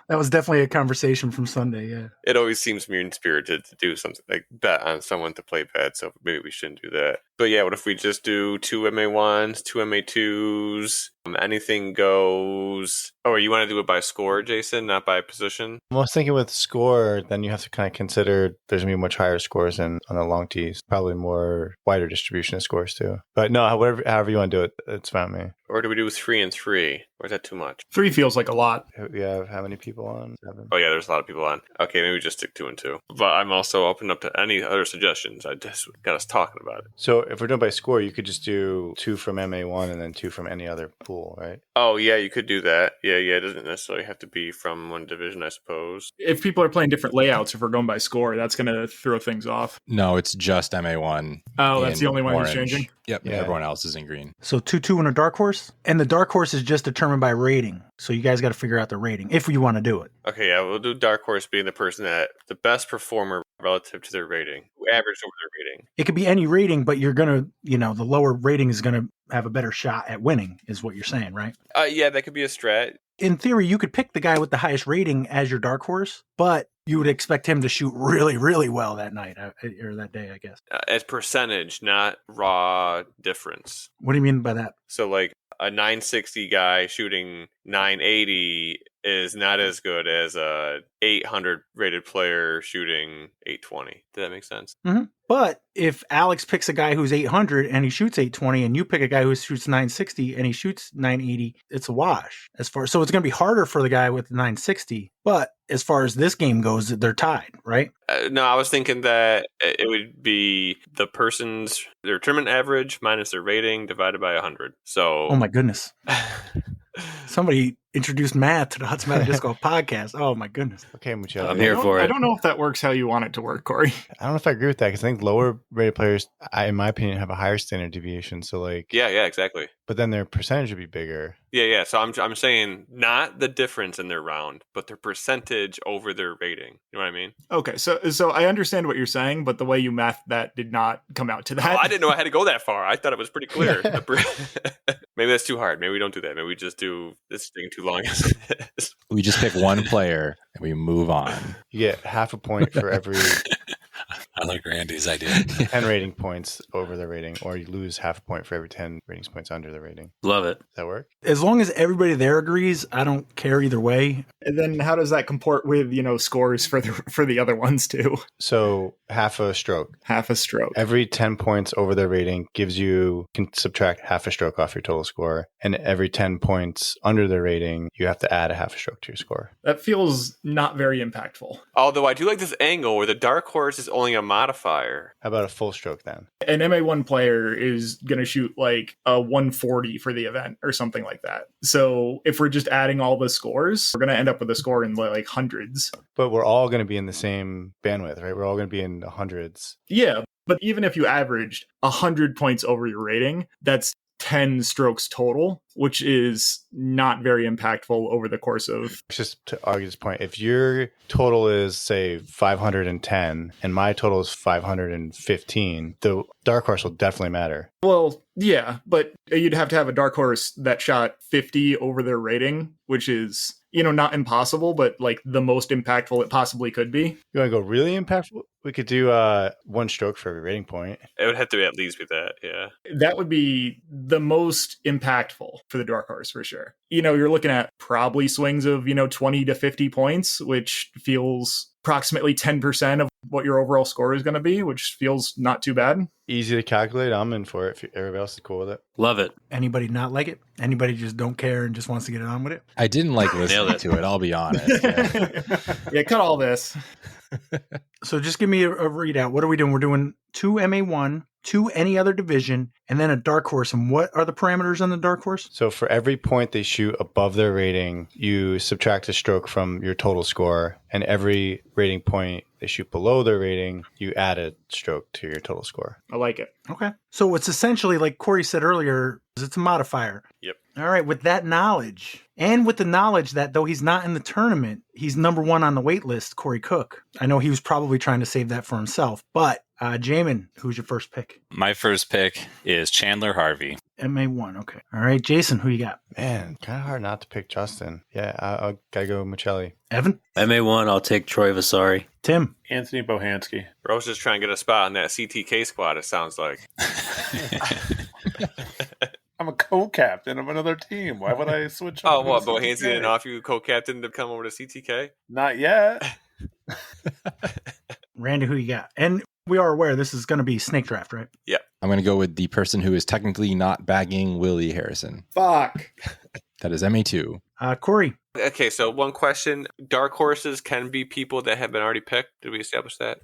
That was definitely a conversation from Sunday, yeah. it always seems mean spirited to do something like bet on someone to play bad, so maybe we shouldn't do that. But yeah, what if we just do 2 MA1s, 2 MA2s, anything goes. Oh, you want to do it by score, Jason, not by position? I was thinking with score, then you have to kind of consider there's going to be much higher scores on the long tees. Probably more wider distribution of scores too. But no, however you want to do it, it's fine with me. Or do we do 3 and 3? Or is that too much? 3 feels like a lot. We have how many people on? 7? Oh yeah, there's a lot of people on. Okay, maybe we just stick 2 and 2. But I'm also open up to any other suggestions. I just got us talking about it. So if we're doing by score, you could just do 2 from MA1 and then 2 from any other pool, right? Oh yeah, you could do that. Yeah, it doesn't necessarily have to be from one division, I suppose. If people are playing different layouts, if we're going by score, that's going to throw things off. No, it's just MA1. Oh, that's in the only one orange. he's changing? Yep. Yeah. Everyone else is in green. So 2-2 and a dark horse? And the dark horse is just determined by rating. So you guys got to figure out the rating if you want to do it. Okay, yeah, we'll do dark horse being the person that the best performer relative to their rating, who averaged over their rating. It could be any rating, but you're going to, the lower rating is going to have a better shot at winning, is what you're saying, right? Yeah, that could be a strat. In theory, you could pick the guy with the highest rating as your dark horse, but you would expect him to shoot really, really well that night or that day, I guess. As percentage, not raw difference. What do you mean by that? So, like, a 960 guy shooting 980 is not as good as a 800 rated player shooting 820. Does that make sense? Mm-hmm. But if Alex picks a guy who's 800 and he shoots 820, and you pick a guy who shoots 960 and he shoots 980, it's a wash. So it's going to be harder for the guy with the 960. But as far as this game goes, they're tied, right? No, I was thinking that it would be the person's their tournament average minus their rating divided by 100. So, oh my goodness. Somebody introduced math to the Hudson Math Disco podcast. Oh my goodness. Okay, Michelle. I'm here for it. I don't know if that works how you want it to work, Corey. I don't know if I agree with that because I think lower rated players, in my opinion, have a higher standard deviation. So like, yeah, exactly. But then their percentage would be bigger. Yeah. So I'm saying not the difference in their round, but their percentage over their rating. You know what I mean? Okay, so I understand what you're saying, but the way you mathed that did not come out to that. Oh, I didn't know I had to go that far. I thought it was pretty clear. Maybe that's too hard. Maybe we don't do that. Maybe we just do this thing too long as it is. We just pick one player and we move on. You get half a point for every I like Randy's idea. 10 rating points over the rating, or you lose half a point for every 10 ratings points under the rating. Love it. Does that work? As long as everybody there agrees, I don't care either way. And then how does that comport with, scores for the other ones too? So half a stroke. Half a stroke. Every 10 points over their rating can subtract half a stroke off your total score. And every 10 points under their rating, you have to add a half a stroke to your score. That feels not very impactful. Although I do like this angle where the dark horse is only a modifier. How about a full stroke then? An MA1 player is going to shoot like a 140 for the event or something like that. So if we're just adding all the scores, we're going to end up with a score in like hundreds. But we're all going to be in the same bandwidth, right? We're all going to be in the hundreds. Yeah, but even if you averaged 100 points over your rating, that's 10 strokes total, which is not very impactful over the course of... Just to argue this point, if your total is, say, 510 and my total is 515, the dark horse will definitely matter. Well, yeah, but you'd have to have a dark horse that shot 50 over their rating, which is, not impossible, but like the most impactful it possibly could be. You want to go really impactful? We could do one stroke for every rating point. It would have to at least be that, yeah. That would be the most impactful for the dark horse for sure. You're looking at probably swings of, 20 to 50 points, which feels approximately 10% of what your overall score is going to be, which feels not too bad. Easy to calculate. I'm in for it if everybody else is cool with it. Love it. Anybody not like it? Anybody just don't care and just wants to get it on with it? I didn't like listening to it, I'll be honest. Yeah, cut all this. So just give me a readout. What are we doing? We're doing 2 MA1, 2 any other division, and then a dark horse. And what are the parameters on the dark horse? So for every point they shoot above their rating, you subtract a stroke from your total score. And every rating point they shoot below their rating, you add a stroke to your total score. I like it. Okay. So it's essentially, like Corey said earlier, it's a modifier. Yep. All right. With that knowledge, and with the knowledge that though he's not in the tournament, he's number 1 on the wait list, Corey Cook. I know he was probably trying to save that for himself. But Jaimen, who's your first pick? My first pick is Chandler Harvey. MA1. Okay. All right. Jason, who you got? Man, kind of hard not to pick Justin. Yeah, I gotta go Michelli. Evan? MA1, I'll take Troy Vasari. Tim? Anthony Bohansky. Bro's just trying to get a spot on that CTK squad, it sounds like. I'm a co-captain of another team. Why would I switch? Oh, over what? to Bohansky CTK? didn't offer you co-captain to come over to CTK? Not yet. Randy, who you got? And we are aware this is going to be snake draft, right? Yeah. I'm going to go with the person who is technically not bagging Willie Harrison. Fuck. That is MA2. Corey? Okay, so one question. Dark horses can be people that have been already picked. Did we establish that?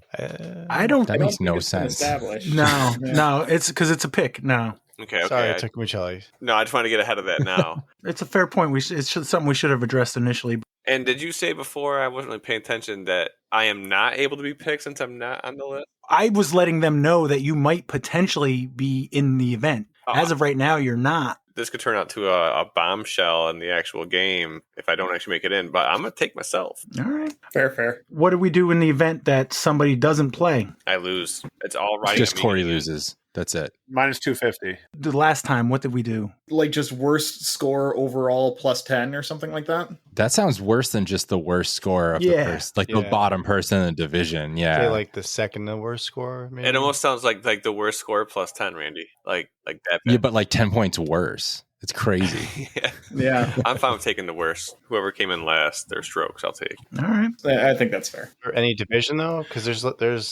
I don't... That makes no sense. No, it's because it's a pick. No. Okay. Sorry, I took Michelli. No, I just want to get ahead of that now. It's a fair point. It's something we should have addressed initially. And did you say before, I wasn't really paying attention, that I am not able to be picked since I'm not on the list? I was letting them know that you might potentially be in the event. As of right now, you're not. This could turn out to a bombshell in the actual game if I don't actually make it in, but I'm going to take myself. All right. Fair. What do we do in the event that somebody doesn't play? I lose. It's all right. Just Corey loses. That's it. Minus 250. The last time, what did we do? Like just worst score overall plus 10 or something like that? That sounds worse than just the worst score of the person, like the bottom person in the division. Yeah. Say like the second to worst score, maybe? It almost sounds like the worst score plus 10, Randy. Like that. Yeah, but like 10 points worse. It's crazy. Yeah. I'm fine with taking the worst. Whoever came in last, their strokes, I'll take. All right. I think that's fair. For any division though, because there's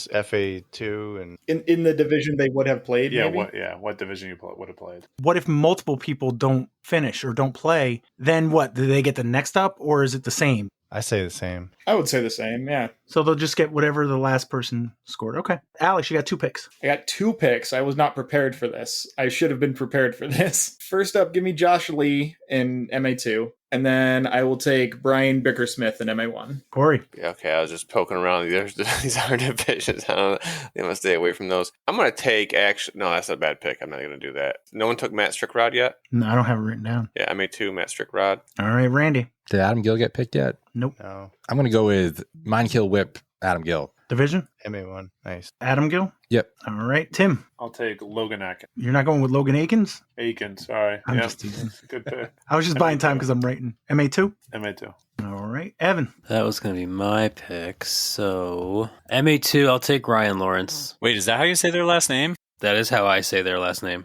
FA2 and In the division they would have played, Yeah, maybe? what division you would have played? What if multiple people don't finish or don't play? Then what? Do they get the next up or is it the same? I say the same. I would say the same, yeah. So they'll just get whatever the last person scored. Okay. Alex, you got 2 picks. I got 2 picks. I was not prepared for this. I should have been prepared for this. First up, give me Josh Lee in MA2. And then I will take Brian Bickersmith in MA1. Corey. Yeah, okay, I was just poking around. These are divisions. I don't know. I'm going to stay away from those. I'm going to take no, that's a bad pick. I'm not going to do that. No one took Matt Strickrod yet? No, I don't have it written down. Yeah, MA2, Matt Strickrod. All right, Randy. Did Adam Gill get picked yet? Nope. No. I'm going to go with Minekill Whip Adam Gill. Division? MA1. Nice. Adam Gill? Yep. All right. Tim. I'll take Logan You're not going with Logan Akins? Aiken, sorry. I'm Yeah, just teasing. good pick. I was just buying time because I'm writing. MA2? MA2. All right. Evan. That was going to be my pick. So, MA2, I'll take Ryan Lawrence. Wait, is that how you say their last name? That is how I say their last name.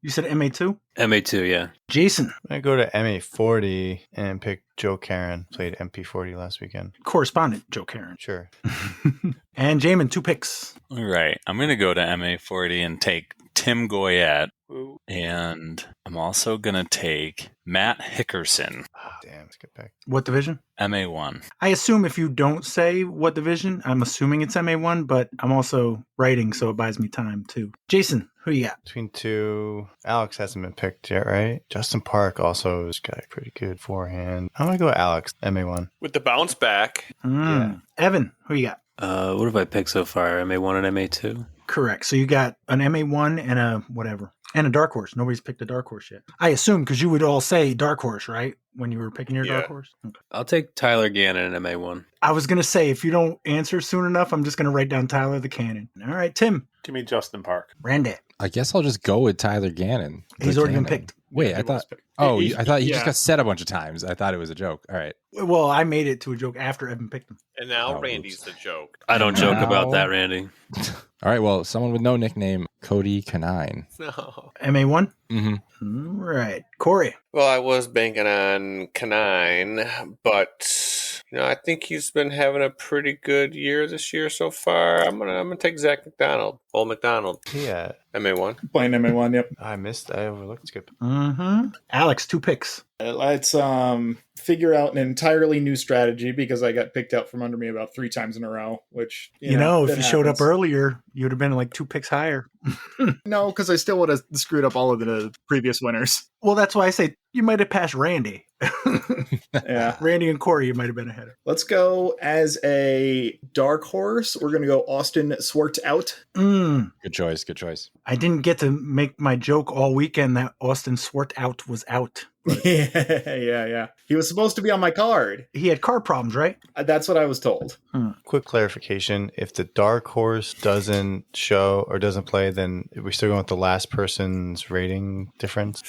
You said MA2? MA2, yeah. Jason. I go to MA40 and pick Joe Karen. Played MP40 last weekend. Correspondent Joe Karen. Sure. And Jaimen, 2 picks. All right. I'm going to go to MA40 and take Tim Goyette. Ooh. And I'm also going to take Matt Hickerson, Damn, it's a good pick. What division? MA1. I assume if you don't say what division, I'm assuming it's MA1, but I'm also writing, so it buys me time too. Jason, who you got? Between 2, Alex hasn't been picked yet, right? Justin Park also has got a pretty good forehand. I'm going to go Alex, MA1. With the bounce back. Yeah. Evan, who you got? What have I picked so far? MA1 and MA2? Correct. So you got an MA1 and a whatever. And a dark horse. Nobody's picked a dark horse yet. I assume because you would all say dark horse, right? When you were picking your dark horse? Okay. I'll take Tyler Gannon in MA1. I was going to say, if you don't answer soon enough, I'm just going to write down Tyler the Cannon. All right, Tim. Give me Justin Park. Randy. I guess I'll just go with Tyler Gannon. He's already been picked. Wait, Yeah, I he thought. was picked. Oh, He- I thought he yeah. just got said a bunch of times. I thought it was a joke. All right. Well, I made it to a joke after Evan picked him. And now Oh, Randy's the joke. I don't joke about Wow. that, Randy. All right. Well, someone with no nickname, Cody Canine. No. MA1? Mm-hmm. All right. Corey. Well, I was banking on Canine, but I think he's been having a pretty good year this year so far. I'm gonna take Zach McDonald, Old McDonald, Yeah. MA1. Playing MA1, yep. I overlooked. It's good. Mm-hmm. Alex, 2 picks. Let's figure out an entirely new strategy because I got picked out from under me about 3 times in a row, which, You know, if that you showed up happens. earlier, you would have been like 2 picks higher. No, because I still would have screwed up all of the previous winners. Well, that's why I say you might have passed Randy. Yeah. Randy and Corey, you might have been ahead of. Let's go as a dark horse. We're going to go Austin Swart out. Good choice. Good choice. I didn't get to make my joke all weekend that Austin Swart out was out. Yeah. He was supposed to be on my card. He had car problems, right? That's what I was told. Quick clarification. If the dark horse doesn't show or doesn't play, then we're still going with the last person's rating difference?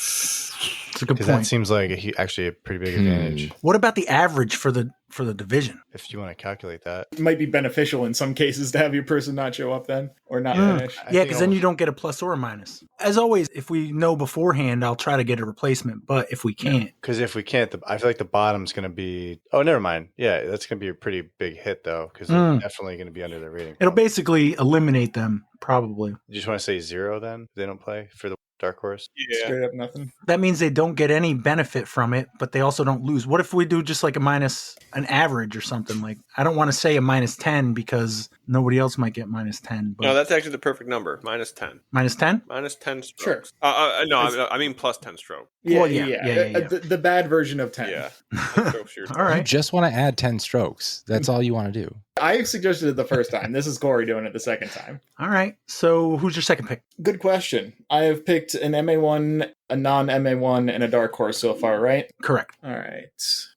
It's a good Because that point. seems like actually a pretty big advantage What about the average for the division? if you want to calculate that. It might be beneficial in some cases to have your person not show up then or not finish. I Yeah, think because then I'll- you don't get a plus or a minus. As always, if we know beforehand, I'll try to get a replacement. But if we can't, Because if we can't, I feel like the bottom's going to be. Oh, never mind. Yeah, that's going to be a pretty big hit though, because they're definitely going to be under their rating. it'll basically eliminate them, probably. You just want to say 0 then? If they don't play for the dark horse. Yeah. Straight up nothing. That means they don't get any benefit from it, but they also don't lose. What if we do just like an average or something? Like, I don't want to say a -10 because Nobody else might get minus 10. But No, that's actually the perfect number. Minus 10. minus 10? Minus 10 Sure. strokes. No, I mean plus 10 stroke. Yeah, Well, yeah, yeah. The bad version of 10. Yeah. 10 strokes to your All You right. just want to add 10 strokes. That's all you want to do. I suggested it the first time. This is Corey doing it the second time. All right. So who's your second pick? Good question. I have picked an MA1, a non-MA1, and a dark horse so far, right? Correct. All right.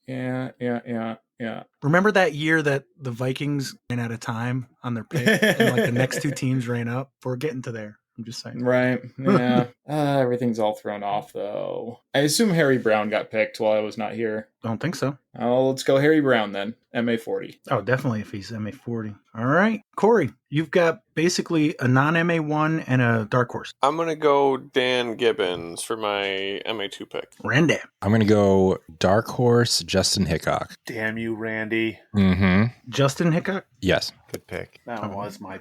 Yeah. Remember that year that the Vikings ran out of time on their pick and like the next two teams ran up? We're getting to there. I'm just saying. Right. Yeah. Everything's all thrown off, though. I assume Harry Brown got picked while I was not here. Don't think so. Oh, let's go Harry Brown then. MA40. Oh, definitely if he's MA40. All right. Corey, you've got basically a non-MA1 and a dark horse. I'm going to go Dan Gibbons for my MA2 pick. Randy. I'm going to go dark horse Justin Hickok. Damn you, Randy. Mm-hmm. Justin Hickok. Yes. Good pick. That was my.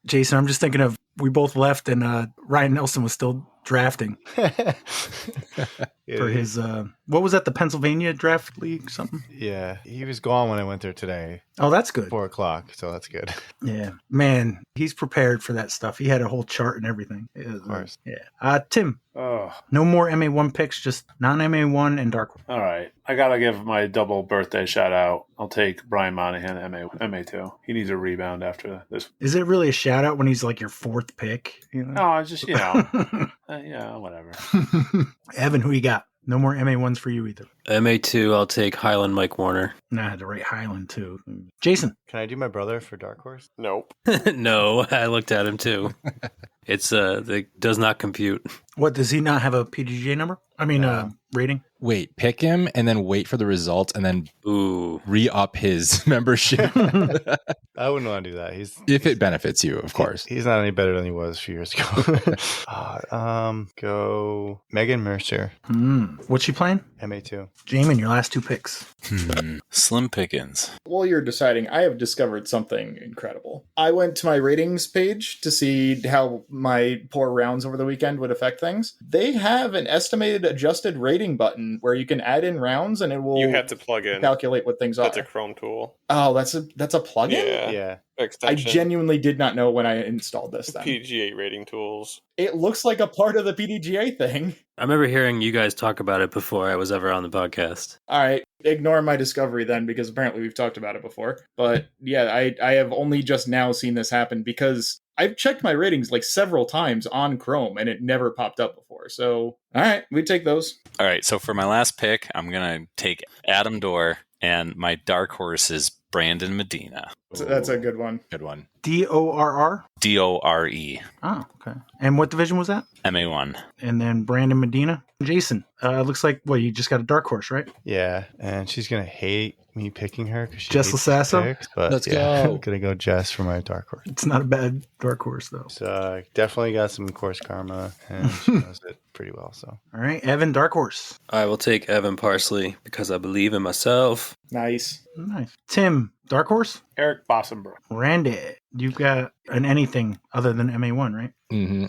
Jason, I'm just thinking of we both left and Ryan Nelson was still drafting for his what was that, the Pennsylvania draft league something? Yeah, he was gone when I went there today. Oh, that's good. 4:00, so that's good. Yeah, man, he's prepared for that stuff. He had a whole chart and everything. Of course. Yeah. Tim, Oh, no more MA1 picks, just non-MA1 and dark horse. all right. I gotta give my double birthday shout out. I'll take Brian Monahan, MA2. He needs a rebound after this. Is it really a shout out when he's like your fourth pick? You know? No, it's just yeah, whatever. Evan, who you got? No more MA1s for you either. MA2, I'll take Highland Mike Warner. Nah, I had to write Highland too. Jason. Can I do my brother for dark horse? Nope. No, I looked at him too. It's it does not compute. What, does he not have a PDGA number? I mean, rating? Wait, pick him and then wait for the results and then Ooh. re-up his membership. I wouldn't want to do that. If it benefits you, of course. He's not any better than he was a few years ago. Go Megan Mercer, What's she playing? MA2. Jaimen, your last two picks. Slim pickings. While you're deciding, I have discovered something incredible. I went to my ratings page to see how my poor rounds over the weekend would affect things. They have an estimated adjusted rating button where you can add in rounds and it will You have to plug in. calculate what things That's are. a Chrome tool. Oh, that's a plugin? Yeah. I Extension. genuinely did not know when I installed this then. PGA rating tools. It looks like a part of the PDGA thing. I remember hearing you guys talk about it before I was ever on the podcast. All right, ignore my discovery then, because apparently we've talked about it before. But yeah, I have only just now seen this happen because I've checked my ratings like several times on Chrome and it never popped up before. So, all right, we take those. All right, so for my last pick, I'm going to take Adam Dorr, and my dark horse is Brandon Medina. That's a good one. Good one. DORR? DORE. Oh, okay. And what division was that? MA1. And then Brandon Medina. Jason, looks like, well, you just got a dark horse, right? Yeah, and she's going to hate me picking her because she Jess hates Lasasso? picks, but Let's yeah, go. I'm going to go Jess for my dark horse. It's not a bad dark horse, though. So definitely got some course karma, and she knows it pretty well. So All right, Evan, dark horse. I will take Evan Parsley because I believe in myself. Nice. Nice. Tim, dark horse? Eric Bossenbrook. Randy, you've got an anything other than MA1, right?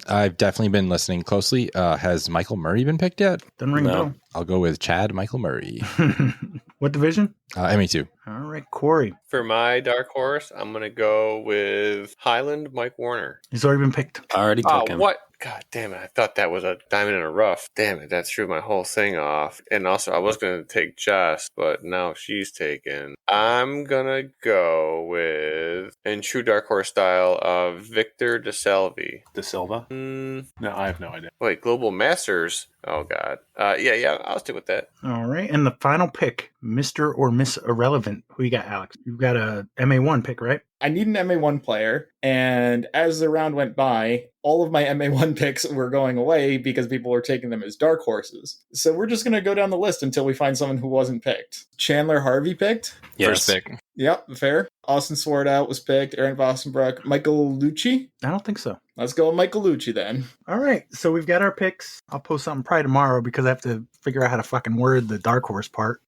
I've definitely been listening closely. Has Michael Murray been picked yet? Doesn't ring No. a I'll go with Chad Michael Murray. bell. What division? MA2. All right, Corey. For my dark horse, I'm going to go with Highland Mike Warner. He's already been picked. I already Oh, took him. what? God damn it. I thought that was a diamond in a rough. Damn it. That threw my whole thing off. And also, I was going to take Jess, but now she's taken. I'm going to go with, in true dark horse style, of Victor DeSalvi. De Silva? No, I have no idea. Wait, Global Masters? Oh, God. Yeah, I'll stick with that. All right, and the final pick, Mr. or Miss Irrelevant. Who you got, Alex? You've got a MA1 pick, right? I need an MA1 player, and as the round went by, all of my MA1 picks were going away because people were taking them as dark horses. So we're just going to go down the list until we find someone who wasn't picked. Chandler Harvey picked. Yes. First pick. Yep, fair. Austin Swartout was picked. Aaron Bossenbrook. Michael Lucci. I don't think so. Let's go with Michael Lucci then. All right, so we've got our picks. I'll post something probably tomorrow because I have to figure out how to fucking word the dark horse part.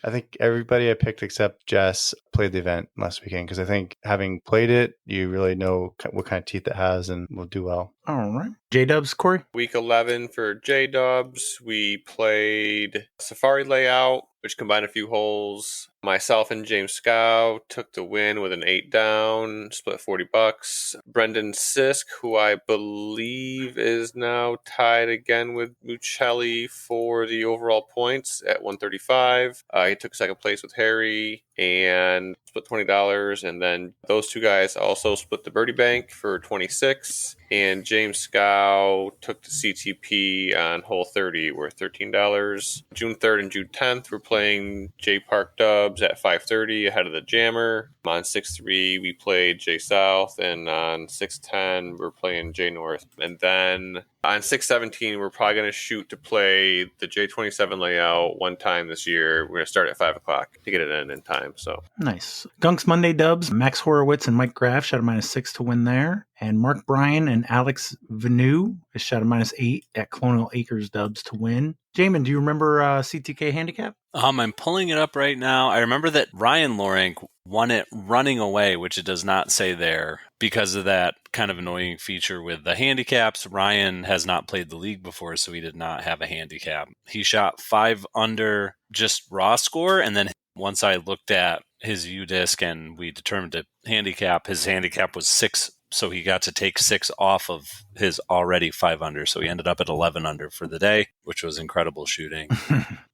I think everybody I picked except Jess played the event last weekend because I think having played it, you really know what kind of teeth it has and will do well. All right. J-Dubs, Corey? Week 11 for J-Dubs, we played Safari Layout, which combined a few holes. Myself and James Scow took the win with an 8 down, split $40. Brendan Sisk, who I believe is now tied again with Muccelli for the overall points at 135. He took second place with Harry and split $20. And then those two guys also split the birdie bank for 26. And James Scow took the CTP on hole 30 worth $13. June 3rd and June 10th, we're playing J Park Dubs at 5:30 ahead of the Jammer. On 6-3, we played J South, and on 6-10, we're playing J North. And then on 6-17, we're probably going to shoot to play the J27 layout one time this year. We're going to start at 5 o'clock to get it in time. So Nice. Gunks Monday Dubs, Max Horowitz and Mike Graff shot a -6 to win there. And Mark Bryan and Alex Vanu is shot a -8 at Colonial Acres Dubs to win. Jaimen, do you remember CTK handicap? I'm pulling it up right now. I remember that Ryan Loring won it running away, which it does not say there, because of that kind of annoying feature with the handicaps. Ryan has not played the league before, so he did not have a handicap. He shot 5 under just raw score, and then once I looked at his U-disc and we determined to handicap, his handicap was 6, so he got to take 6 off of his already 5 under. So he ended up at 11 under for the day, which was incredible shooting.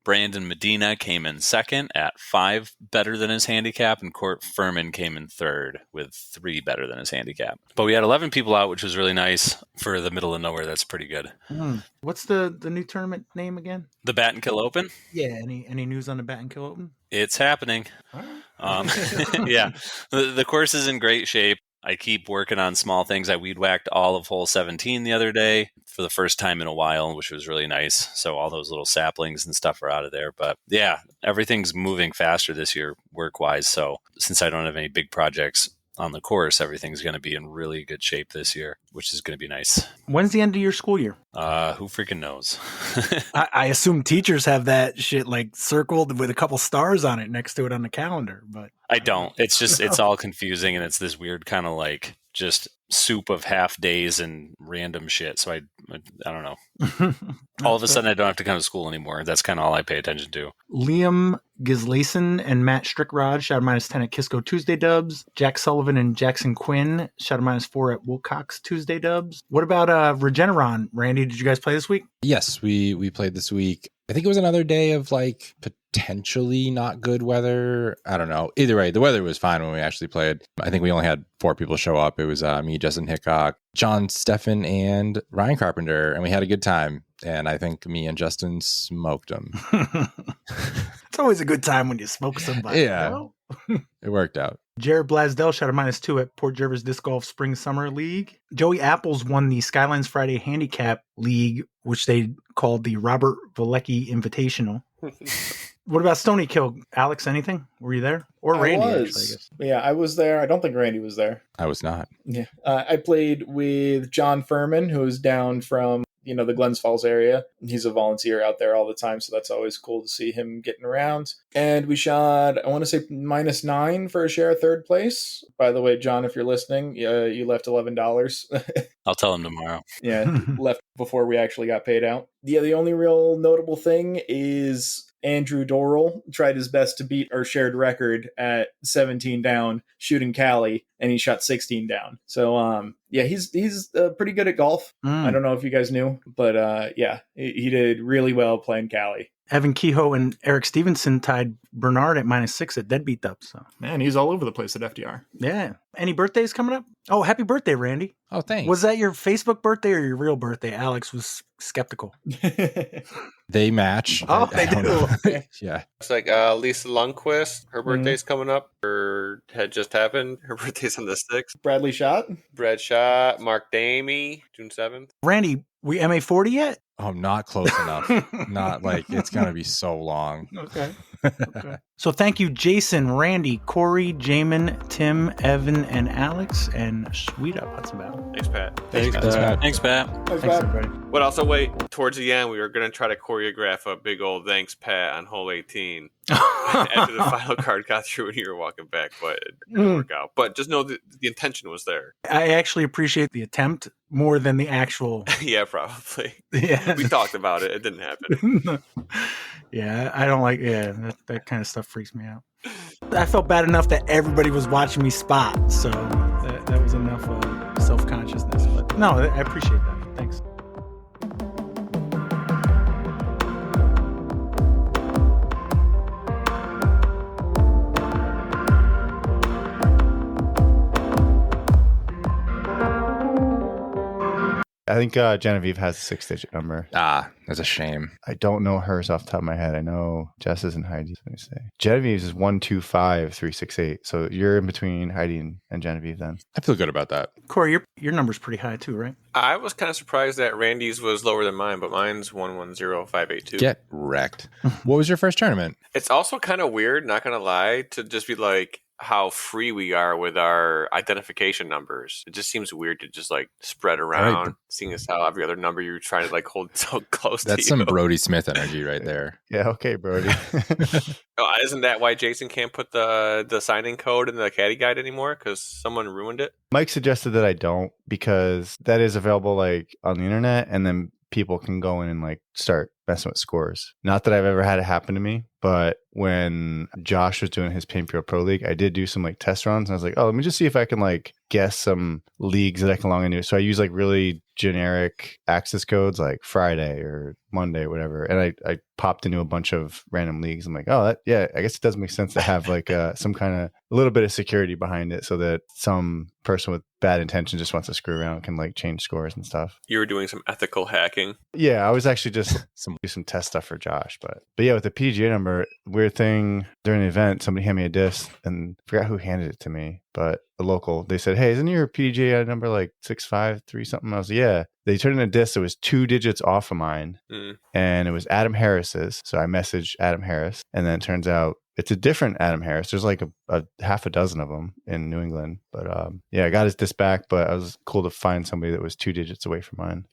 Brandon Medina came in second at 5 better than his handicap, and Court Furman came in third with 3 better than his handicap. But we had 11 people out, which was really nice for the middle of nowhere. That's pretty good. What's the new tournament name again? The Bat and Kill Open? Yeah, any news on the Bat and Kill Open? It's happening. Yeah, the course is in great shape. I keep working on small things. I weed whacked all of hole 17 the other day for the first time in a while, which was really nice. So all those little saplings and stuff are out of there. But yeah, everything's moving faster this year work-wise. So since I don't have any big projects on the course, everything's going to be in really good shape this year, which is going to be nice. When's the end of your school year? Who freaking knows? I assume teachers have that shit like circled with a couple stars on it next to it on the calendar, but I don't. It's just, it's all confusing, and it's this weird kind of like just soup of half days and random shit. So I don't know. All of a sudden I don't have to come to school anymore. That's kind of all I pay attention to. Liam Gislason and Matt Strickrod shot a -10 at Kisco Tuesday Dubs. Jack Sullivan and Jackson Quinn shot a -4 at Wilcox Tuesday Dubs. What about Regeneron? Randy, did you guys play this week? Yes, we played this week. I think it was another day of like potentially not good weather. I don't know. Either way, the weather was fine when we actually played. I think we only had 4 people show up. It was me, Justin Hickok, John Steffen, and Ryan Carpenter, and we had a good time. And I think me and Justin smoked them. It's always a good time when you smoke somebody. Yeah. You know? It worked out. Jared Blasdell shot a -2 at Port Jervis Disc Golf Spring Summer League. Joey Apples won the Skylines Friday Handicap League, which they called the Robert Valecki Invitational. What about Stony Kill? Alex, anything? Were you there? Or Randy, I was. actually, I guess. Yeah, I was there. I don't think Randy was there. I was not. Yeah. I played with John Furman, who was down from the Glens Falls area. He's a volunteer out there all the time, so that's always cool to see him getting around. And we shot, I want to say -9 for a share of third place. By the way, John, if you're listening, you left $11. I'll tell him tomorrow. Yeah, left before we actually got paid out. Yeah, the only real notable thing is Andrew Dorrell tried his best to beat our shared record at 17 down shooting Cali, and he shot 16 down. So yeah, he's pretty good at golf. I don't know if you guys knew, but yeah, he did really well playing Cali. Evan Kehoe and Eric Stevenson tied Bernard at -6 at Deadbeat Dubs. So. Man, he's all over the place at FDR. Yeah. Any birthdays coming up? Oh, happy birthday, Randy. Oh, thanks. Was that your Facebook birthday or your real birthday? Alex was skeptical. They match. Oh, they don't do. know. Okay. Yeah. it's like Lisa Lundquist. Her birthday's coming up. Her had just happened. Her birthday's on the 6th. Bradley Schott. Brad Schott, Mark Damey, June 7th. Randy, we MA40 yet? Oh, not close enough. Not like it's going to be so long. Okay. Okay. So thank you, Jason, Randy, Corey, Jaimen, Tim, Evan, and Alex, and sweet up Hudson Valley. Thanks, Pat. Thanks, Thanks, Pat. Thanks, Pat. Thanks, everybody. But also, wait, towards the end, we were going to try to choreograph a big old thanks, Pat, on hole 18 after the final card got through and you were walking back, but it didn't work out. But just know that the intention was there. I actually appreciate the attempt more than the actual. Yeah, probably. Yeah. We talked about it. It didn't happen. Yeah, I don't like. Yeah, that kind of stuff freaks me out. I felt bad enough that everybody was watching me spot, so that was enough self-consciousness. But no, I appreciate that. Thanks. I think Genevieve has a 6-digit number. That's a shame. I don't know hers off the top of my head. I know Jess's and Heidi's. Let me say. Genevieve's is 125368. So you're in between Heidi and Genevieve then. I feel good about that. Corey, your number's pretty high too, right? I was kind of surprised that Randy's was lower than mine, but mine's 110582. Get wrecked. What was your first tournament? It's also kind of weird, not going to lie, to just be like how free we are with our identification numbers. It just seems weird to just like spread around, Right. seeing as how every other number you're trying to like hold so close to you. That's some Brody Smith energy right there. Yeah, okay, Brody. Isn't that why Jason can't put the sign-in code in the caddy guide anymore? Because someone ruined it? Mike suggested that I don't because that is available like on the internet, and then people can go in and like start messing with scores. Not that I've ever had it happen to me, but when Josh was doing his Paint Bureau Pro League, I did do some like test runs, and I was like, oh, let me just see if I can like guess some leagues that I can log into. So I use like really generic access codes like Friday or Monday, whatever. And I popped into a bunch of random leagues. I'm like, oh, I guess it does make sense to have like some kind of a little bit of security behind it so that some person with bad intentions just wants to screw around can like change scores and stuff. You were doing some ethical hacking. Yeah, I was actually just do some test stuff for Josh. But yeah, with the PGA number, weird thing during the event, somebody handed me a disc and I forgot who handed it to me, but a local, they said, hey, isn't your PGA number like 653 something? I was like, yeah. They turned in a disc that was 2 digits off of mine, and it was Adam Harris's. So I messaged Adam Harris, and then it turns out it's a different Adam Harris. There's like a half a dozen of them in New England. But yeah, I got his disc back, but it was cool to find somebody that was 2 digits away from mine.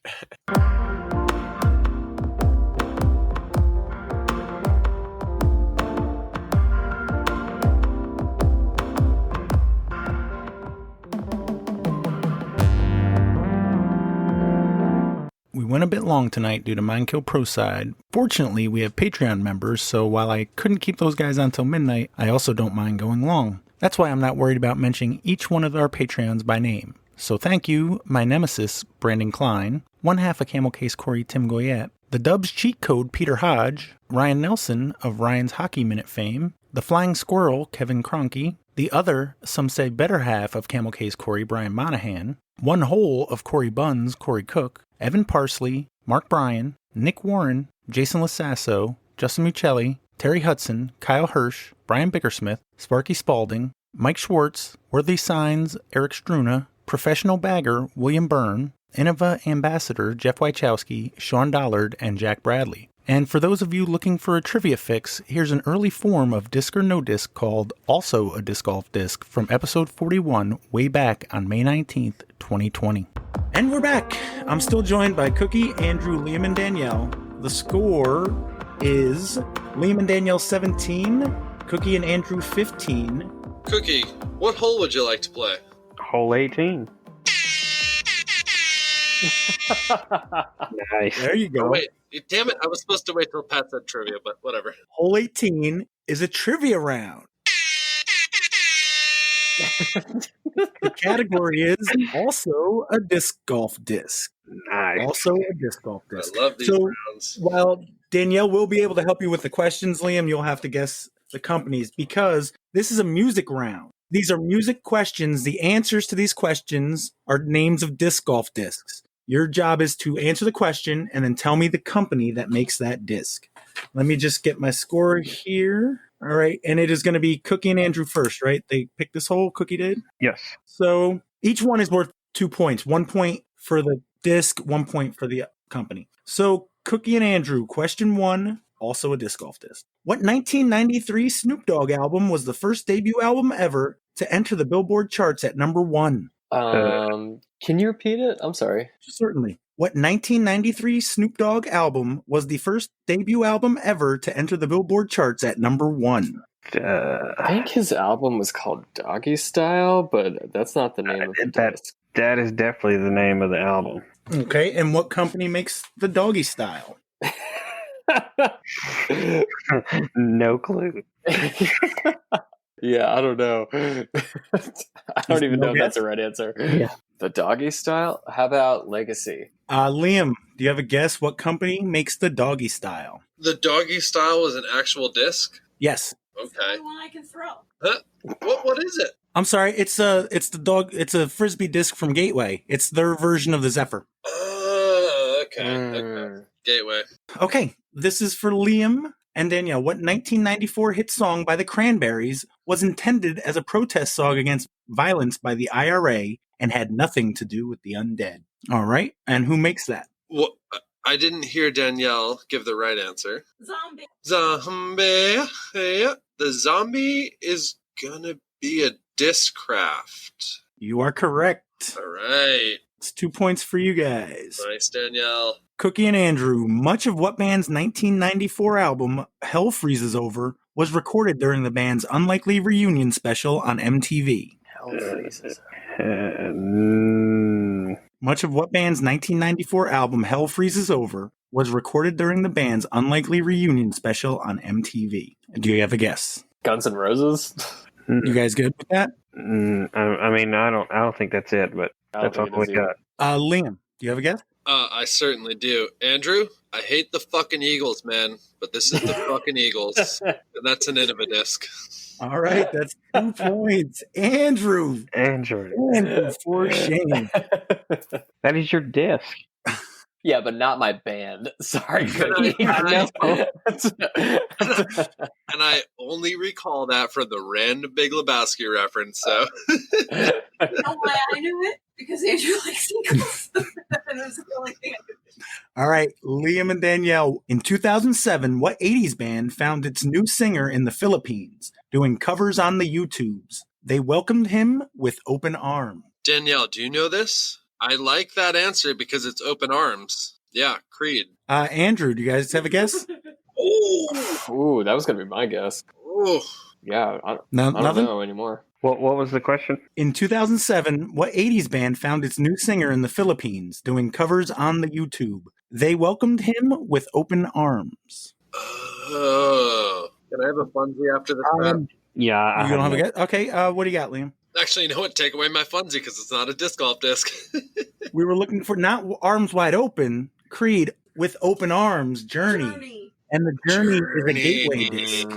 We went a bit long tonight due to Minekill Pro Side. Fortunately, we have Patreon members, so while I couldn't keep those guys on till midnight, I also don't mind going long. That's why I'm not worried about mentioning each one of our Patreons by name. So thank you, my nemesis, Brandon Klein, one half of Camel Case Corey Tim Goyette, the Dubs Cheat Code Peter Hodge, Ryan Nelson of Ryan's Hockey Minute fame, the Flying Squirrel Kevin Kroenke, the other, some say better half of Camel Case Corey Brian Monahan, one whole of Corey Buns Corey Cook, Evan Parsley, Mark Bryan, Nick Warren, Jason Lasasso, Justin Muccelli, Terry Hudson, Kyle Hirsch, Brian Bickersmith, Sparky Spalding, Mike Schwartz, Worthy Signs, Eric Struna, Professional Bagger, William Byrne, Innova Ambassador, Jeff Wachowski, Sean Dollard, and Jack Bradley. And for those of you looking for a trivia fix, here's an early form of Disc or No Disc called Also a Disc Golf Disc from episode 41 way back on May 19th, 2020. And we're back. I'm still joined by Cookie, Andrew, Liam, and Danielle. The score is Liam and Danielle 17, Cookie and Andrew 15. Cookie, what hole would you like to play? Hole 18. Nice. There you go. Oh, wait, damn it, I was supposed to wait till Pat said trivia, but whatever. Hole 18 is a trivia round. The category is also a disc golf disc. Nice. Also a disc golf disc. I love these rounds. While Danielle will be able to help you with the questions, Liam, you'll have to guess the companies because this is a music round. These are music questions. The answers to these questions are names of disc golf discs. Your job is to answer the question and then tell me the company that makes that disc. Let me just get my score here. All right. And it is going to be Cookie and Andrew first, right? They picked this hole. Cookie did? Yes. So each one is worth 2 points. 1 point for the disc, 1 point for the company. So Cookie and Andrew, question 1, also a disc golf disc. What 1993 Snoop Dogg album was the first debut album ever to enter the Billboard charts at number 1? Can you repeat it? I'm sorry. Certainly. What 1993 Snoop Dogg album was the first debut album ever to enter the Billboard charts at number 1? I think his album was called Doggy Style, but that's not the name of the disc. That is definitely the name of the album. Okay, and what company makes the Doggy Style? No clue. Yeah, I don't know. I don't even know if that's the right answer. Yeah. The doggy style? How about Legacy? Liam, do you have a guess what company makes the doggy style? The doggy style is an actual disc? Yes. Okay. One I can throw. Huh? What is it? I'm sorry. It's a frisbee disc from Gateway. It's their version of the Zephyr. Okay. Gateway. Okay, this is for Liam and Danielle. What 1994 hit song by the Cranberries was intended as a protest song against violence by the IRA and had nothing to do with the undead? All right, and who makes that? Well, I didn't hear Danielle give the right answer. Zombie. Zombie. Yeah. The zombie is gonna be a Discraft. You are correct. All right. It's 2 points for you guys. Nice, Danielle. Cookie and Andrew, much of what band's 1994 album, Hell Freezes Over, was recorded during the band's Unlikely Reunion special on MTV? Hell freezes. Much of what band's 1994 album, Hell Freezes Over, was recorded during the band's Unlikely Reunion special on MTV? Do you have a guess? Guns N' Roses? You guys good with that? I mean, I don't think that's it, but that's all we got. Liam, do you have a guess? I certainly do. Andrew, I hate the fucking Eagles, man, but this is the fucking Eagles. And that's an end of a disc. All right, that's 2 points. Andrew, for shame. That is your disc. Yeah, but not my band. Sorry, And Cookie. and I only recall that from the random Big Lebowski reference, so. You know why I knew it? Because Andrew likes Eagles. And it was the only thing I could think. All right, Liam and Danielle. In 2007, what 80s band found its new singer in the Philippines doing covers on the YouTubes? They welcomed him with open arms. Danielle, do you know this? I like that answer because it's open arms. Yeah, Creed. Andrew, do you guys have a guess? Ooh, that was going to be my guess. Ooh. Yeah, I No, don't nothing? know anymore. What was the question? In 2007, what 80s band found its new singer in the Philippines doing covers on the YouTube? They welcomed him with open arms. Can I have a funzie after this match? Yeah. You don't have a guess? Okay, what do you got, Liam? Actually, you know what? Take away my funzie because it's not a disc golf disc. We were looking for not arms wide open, Creed with open arms, Journey. And the Journey is a gateway disc.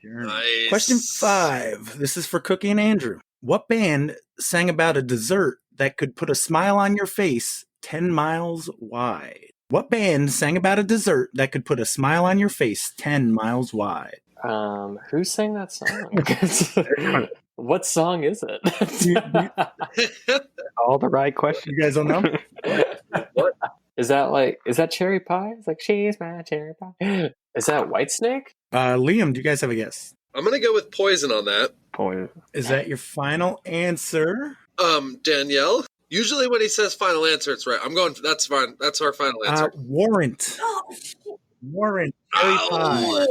Nice. Question 5. This is for Cookie and Andrew. What band sang about a dessert that could put a smile on your face 10 miles wide? What band sang about a dessert that could put a smile on your face 10 miles wide? Who sang that song? What song is it? All the right questions. You guys don't know? What? Is that Cherry Pie? It's like, she's my cherry pie. Is that Whitesnake? Liam, do you guys have a guess? I'm going to go with Poison on that. Poison. Is that your final answer? Danielle? Usually when he says final answer, it's right. I'm going, that's fine. That's our final answer. Warrant. Warrant. Cherry Pie.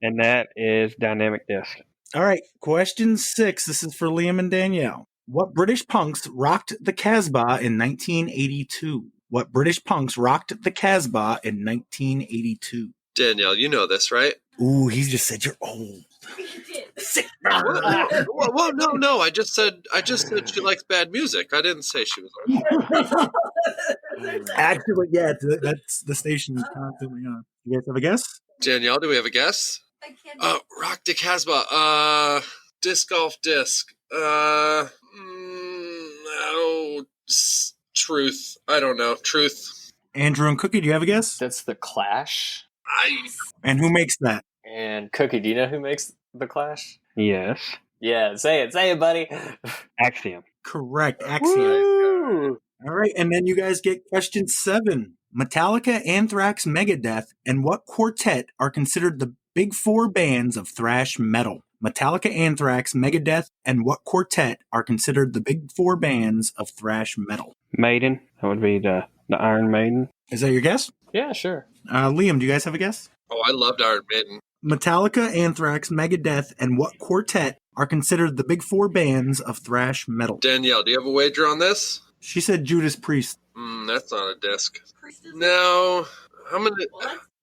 And that is dynamic disc. All right, question 6. This is for Liam and Danielle. What British punks rocked the Casbah in 1982? What British punks rocked the Casbah in 1982? Danielle, you know this, right? Ooh, he just said you're old. Sick. Well, no. I just said she likes bad music. I didn't say she was old. Actually, yeah, that's the station is constantly on. You guys have a guess? Danielle, do we have a guess? Rock de Casbah. Disc golf disc. Truth. I don't know. Truth. Andrew and Cookie, do you have a guess? That's The Clash. And who makes that? And Cookie, do you know who makes The Clash? Yes. Yeah, say it, buddy. Axiom. Correct. Axiom. Woo! All right, and then you guys get question 7. Metallica, Anthrax, Megadeth, and what quartet are considered the big 4 bands of thrash metal? Metallica, Anthrax, Megadeth, and what quartet are considered the big 4 bands of thrash metal? Maiden. That would be the Iron Maiden. Is that your guess? Yeah, sure. Liam, do you guys have a guess? Oh, I loved Iron Maiden. Metallica, Anthrax, Megadeth, and what quartet are considered the big 4 bands of thrash metal? Danielle, do you have a wager on this? She said Judas Priest. That's not a disc. No, I'm gonna.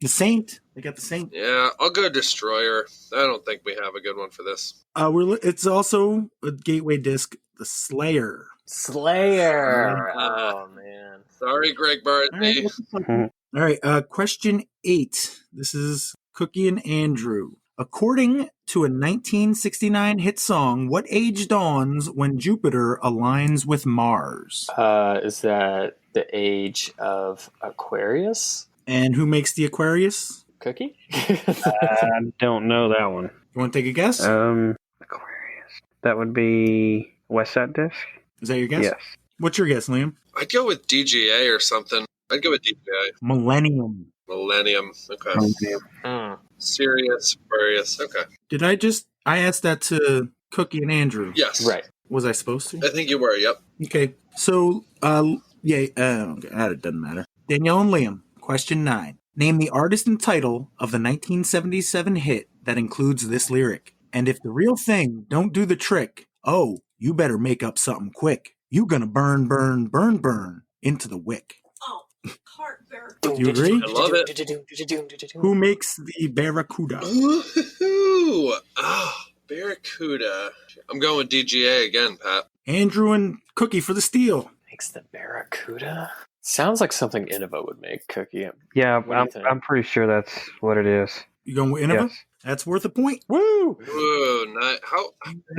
The Saint. They got the Saint. Yeah, I'll go Destroyer. I don't think we have a good one for this. It's also a gateway disc. The Slayer. Slayer. Oh man. Sorry, Greg Bartley. All right. Question 8. This is Cookie and Andrew. According to a 1969 hit song, what age dawns when Jupiter aligns with Mars? Is that the age of Aquarius? And who makes the Aquarius? Cookie? I don't know that one. You want to take a guess? Aquarius. That would be West Side Disc. Is that your guess? Yes. What's your guess, Liam? I'd go with DGA or something. I'd go with DGA. Millennium. Millennium. Okay. Sirius, Aquarius. Okay. Did I asked that to Cookie and Andrew? Yes. Right. Was I supposed to? I think you were, yep. Okay. So, it doesn't matter. Danielle and Liam, question 9. Name the artist and title of the 1977 hit that includes this lyric. And if the real thing don't do the trick, oh, you better make up something quick. You gonna burn, burn, burn, burn into the wick. Oh, heart bear. Do you agree? I love it. Who makes the Barracuda? Ooh. Oh, Barracuda. I'm going with DGA again, Pat. Andrew and Cookie for the steal. Makes the Barracuda? Sounds like something Innova would make, Cookie. Yeah, What do you think? I'm pretty sure that's what it is. You going with Innova? Yes. That's worth a point. Woo! Ooh, how?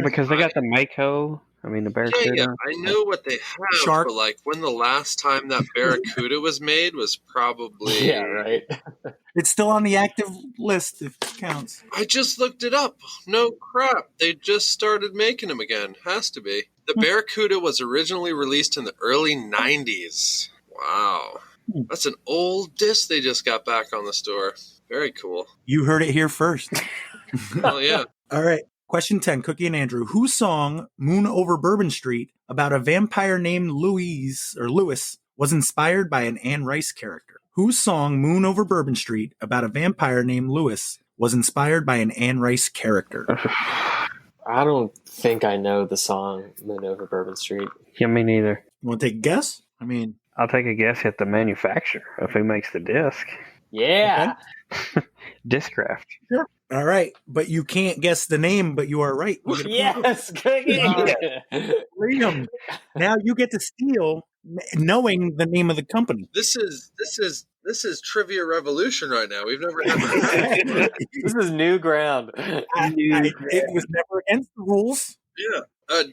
Because they got the Mako. I mean, the Barracuda. Yeah, I know what they have, Shark. but like when the last time that Barracuda was made was probably... Yeah, right. It's still on the active list if it counts. I just looked it up. No crap. They just started making them again. Has to be. The Barracuda was originally released in the early 90s. Wow. That's an old disc they just got back on the store. Very cool. You heard it here first. Hell yeah. All right. Question 10, Cookie and Andrew. Whose song, Moon Over Bourbon Street, about a vampire named Louis, was inspired by an Anne Rice character? Whose song, Moon Over Bourbon Street, about a vampire named Louis, was inspired by an Anne Rice character? I don't think I know the song Moon Over Bourbon Street. Yeah, me neither. You want to take a guess? I mean, I'll take a guess at the manufacturer of who makes the disc. Yeah. Discraft. sure. All right. But you can't guess the name, but you are right. You get a point. Yes, Cookie. Liam, now you get to steal knowing the name of the company. This is Trivia Revolution right now. We've never had that. This is new ground. It was never against the rules. Yeah.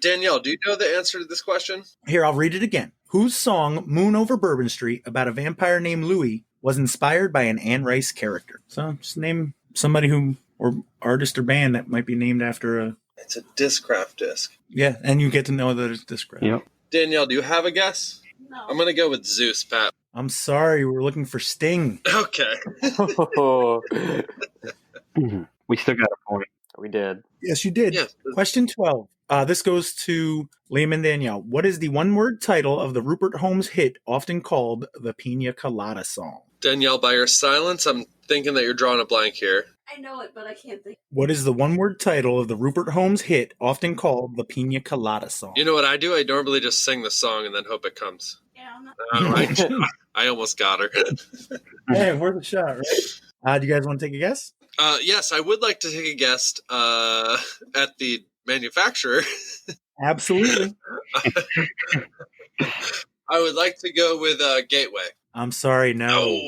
Danielle, do you know the answer to this question? Here, I'll read it again. Whose song, Moon Over Bourbon Street, about a vampire named Louis, was inspired by an Anne Rice character? So just name somebody or artist or band that might be named after a... It's a Discraft disc. Yeah, and you get to know that it's Discraft. Yep. Danielle, do you have a guess? No. I'm going to go with Zeus, Pat. I'm sorry, we're looking for Sting. Okay. We still got a point. We did. Yes, you did. Yeah. Question 12. This goes to Liam and Danielle. What is the one-word title of the Rupert Holmes hit often called the Pina Colada song? Danielle, by your silence, I'm thinking that you're drawing a blank here. I know it, but I can't think. What is the one-word title of the Rupert Holmes hit often called the Pina Colada song? You know what I do? I normally just sing the song and then hope it comes. Yeah, I'm not. All right. I almost got her. Hey, worth a shot, right? Do you guys want to take a guess? Yes, I would like to take a guess at the manufacturer. Absolutely. I would like to go with Gateway. I'm sorry, no. Oh,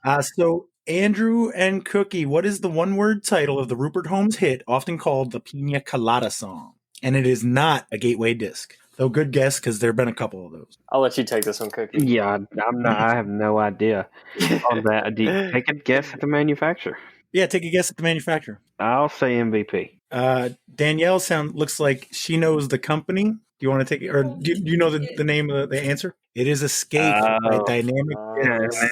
all right. So, Andrew and Cookie, what is the one-word title of the Rupert Holmes hit often called the Pina Colada song? And it is not a Gateway disc. Though good guess, because there have been a couple of those. I'll let you take this one, Cookie. Yeah, I'm not. I have no idea on that. Take a guess at the manufacturer. Yeah, take a guess at the manufacturer. I'll say MVP. Danielle looks like she knows the company. Do you want to take it, or do you know the name of the answer? It is Escape by Dynamic. Dynamic disc.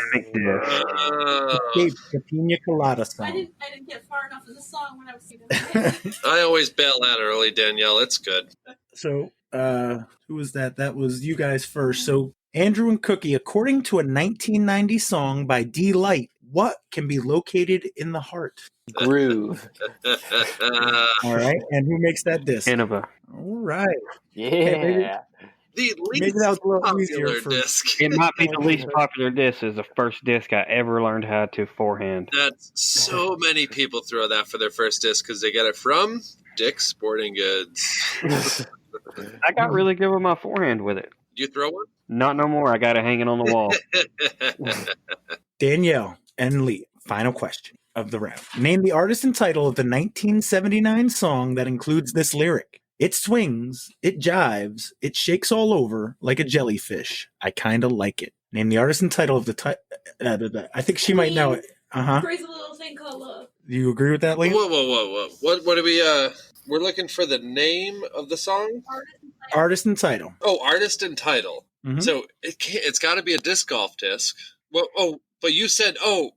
Escape, the Pina Colada song. I didn't get far enough in the song when I was singing it. I always bail out early, Danielle. It's good. So, who was that? That was you guys first. So, Andrew and Cookie, according to a 1990 song by D Light, what can be located in the heart? Groove. All right. And who makes that disc? Innova. All right. Yeah. The Maybe least that was a little popular easier for. disc. It might be the least popular disc. Is the first disc I ever learned how to forehand. That's so many people throw that for their first disc because they get it from Dick's Sporting Goods. I got really good with my forehand with it. Did you throw one? Not no more. I got it hanging on the wall. Danielle and Lee, final question of the round. Name the artist and title of the 1979 song that includes this lyric. It swings, it jives, it shakes all over like a jellyfish. I kind of like it. Name the artist and title of the I think she might know it. Crazy little thing called love. Do you agree with that, Lee? Whoa. What do we, we're looking for the name of the song? Artist and title. Oh, artist and title. Mhm. So it's got to be a disc golf disc. Well, but you said, so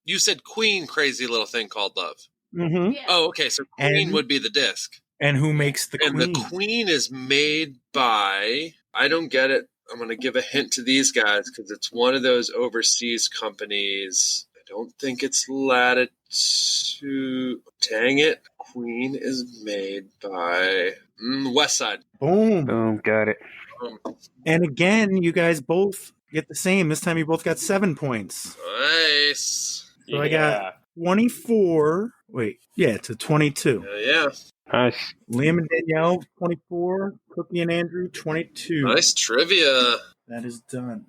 you said Queen, Crazy Little Thing Called Love. Mm-hmm. Yeah. Oh, okay, so Queen would be the disc. And who makes the And Queen? the Queen is made by, I don't get it. I'm going to give a hint to these guys because it's one of those overseas companies. I don't think it's Latitude. Dang it. Queen is made by West Side. Boom. Boom, got it. And again, you guys both get the same. This time you both got 7 points. Nice. So I got 24. Wait, yeah, to 22. Yeah. Nice. Liam and Danielle, 24. Cookie and Andrew, 22. Nice trivia. That is done.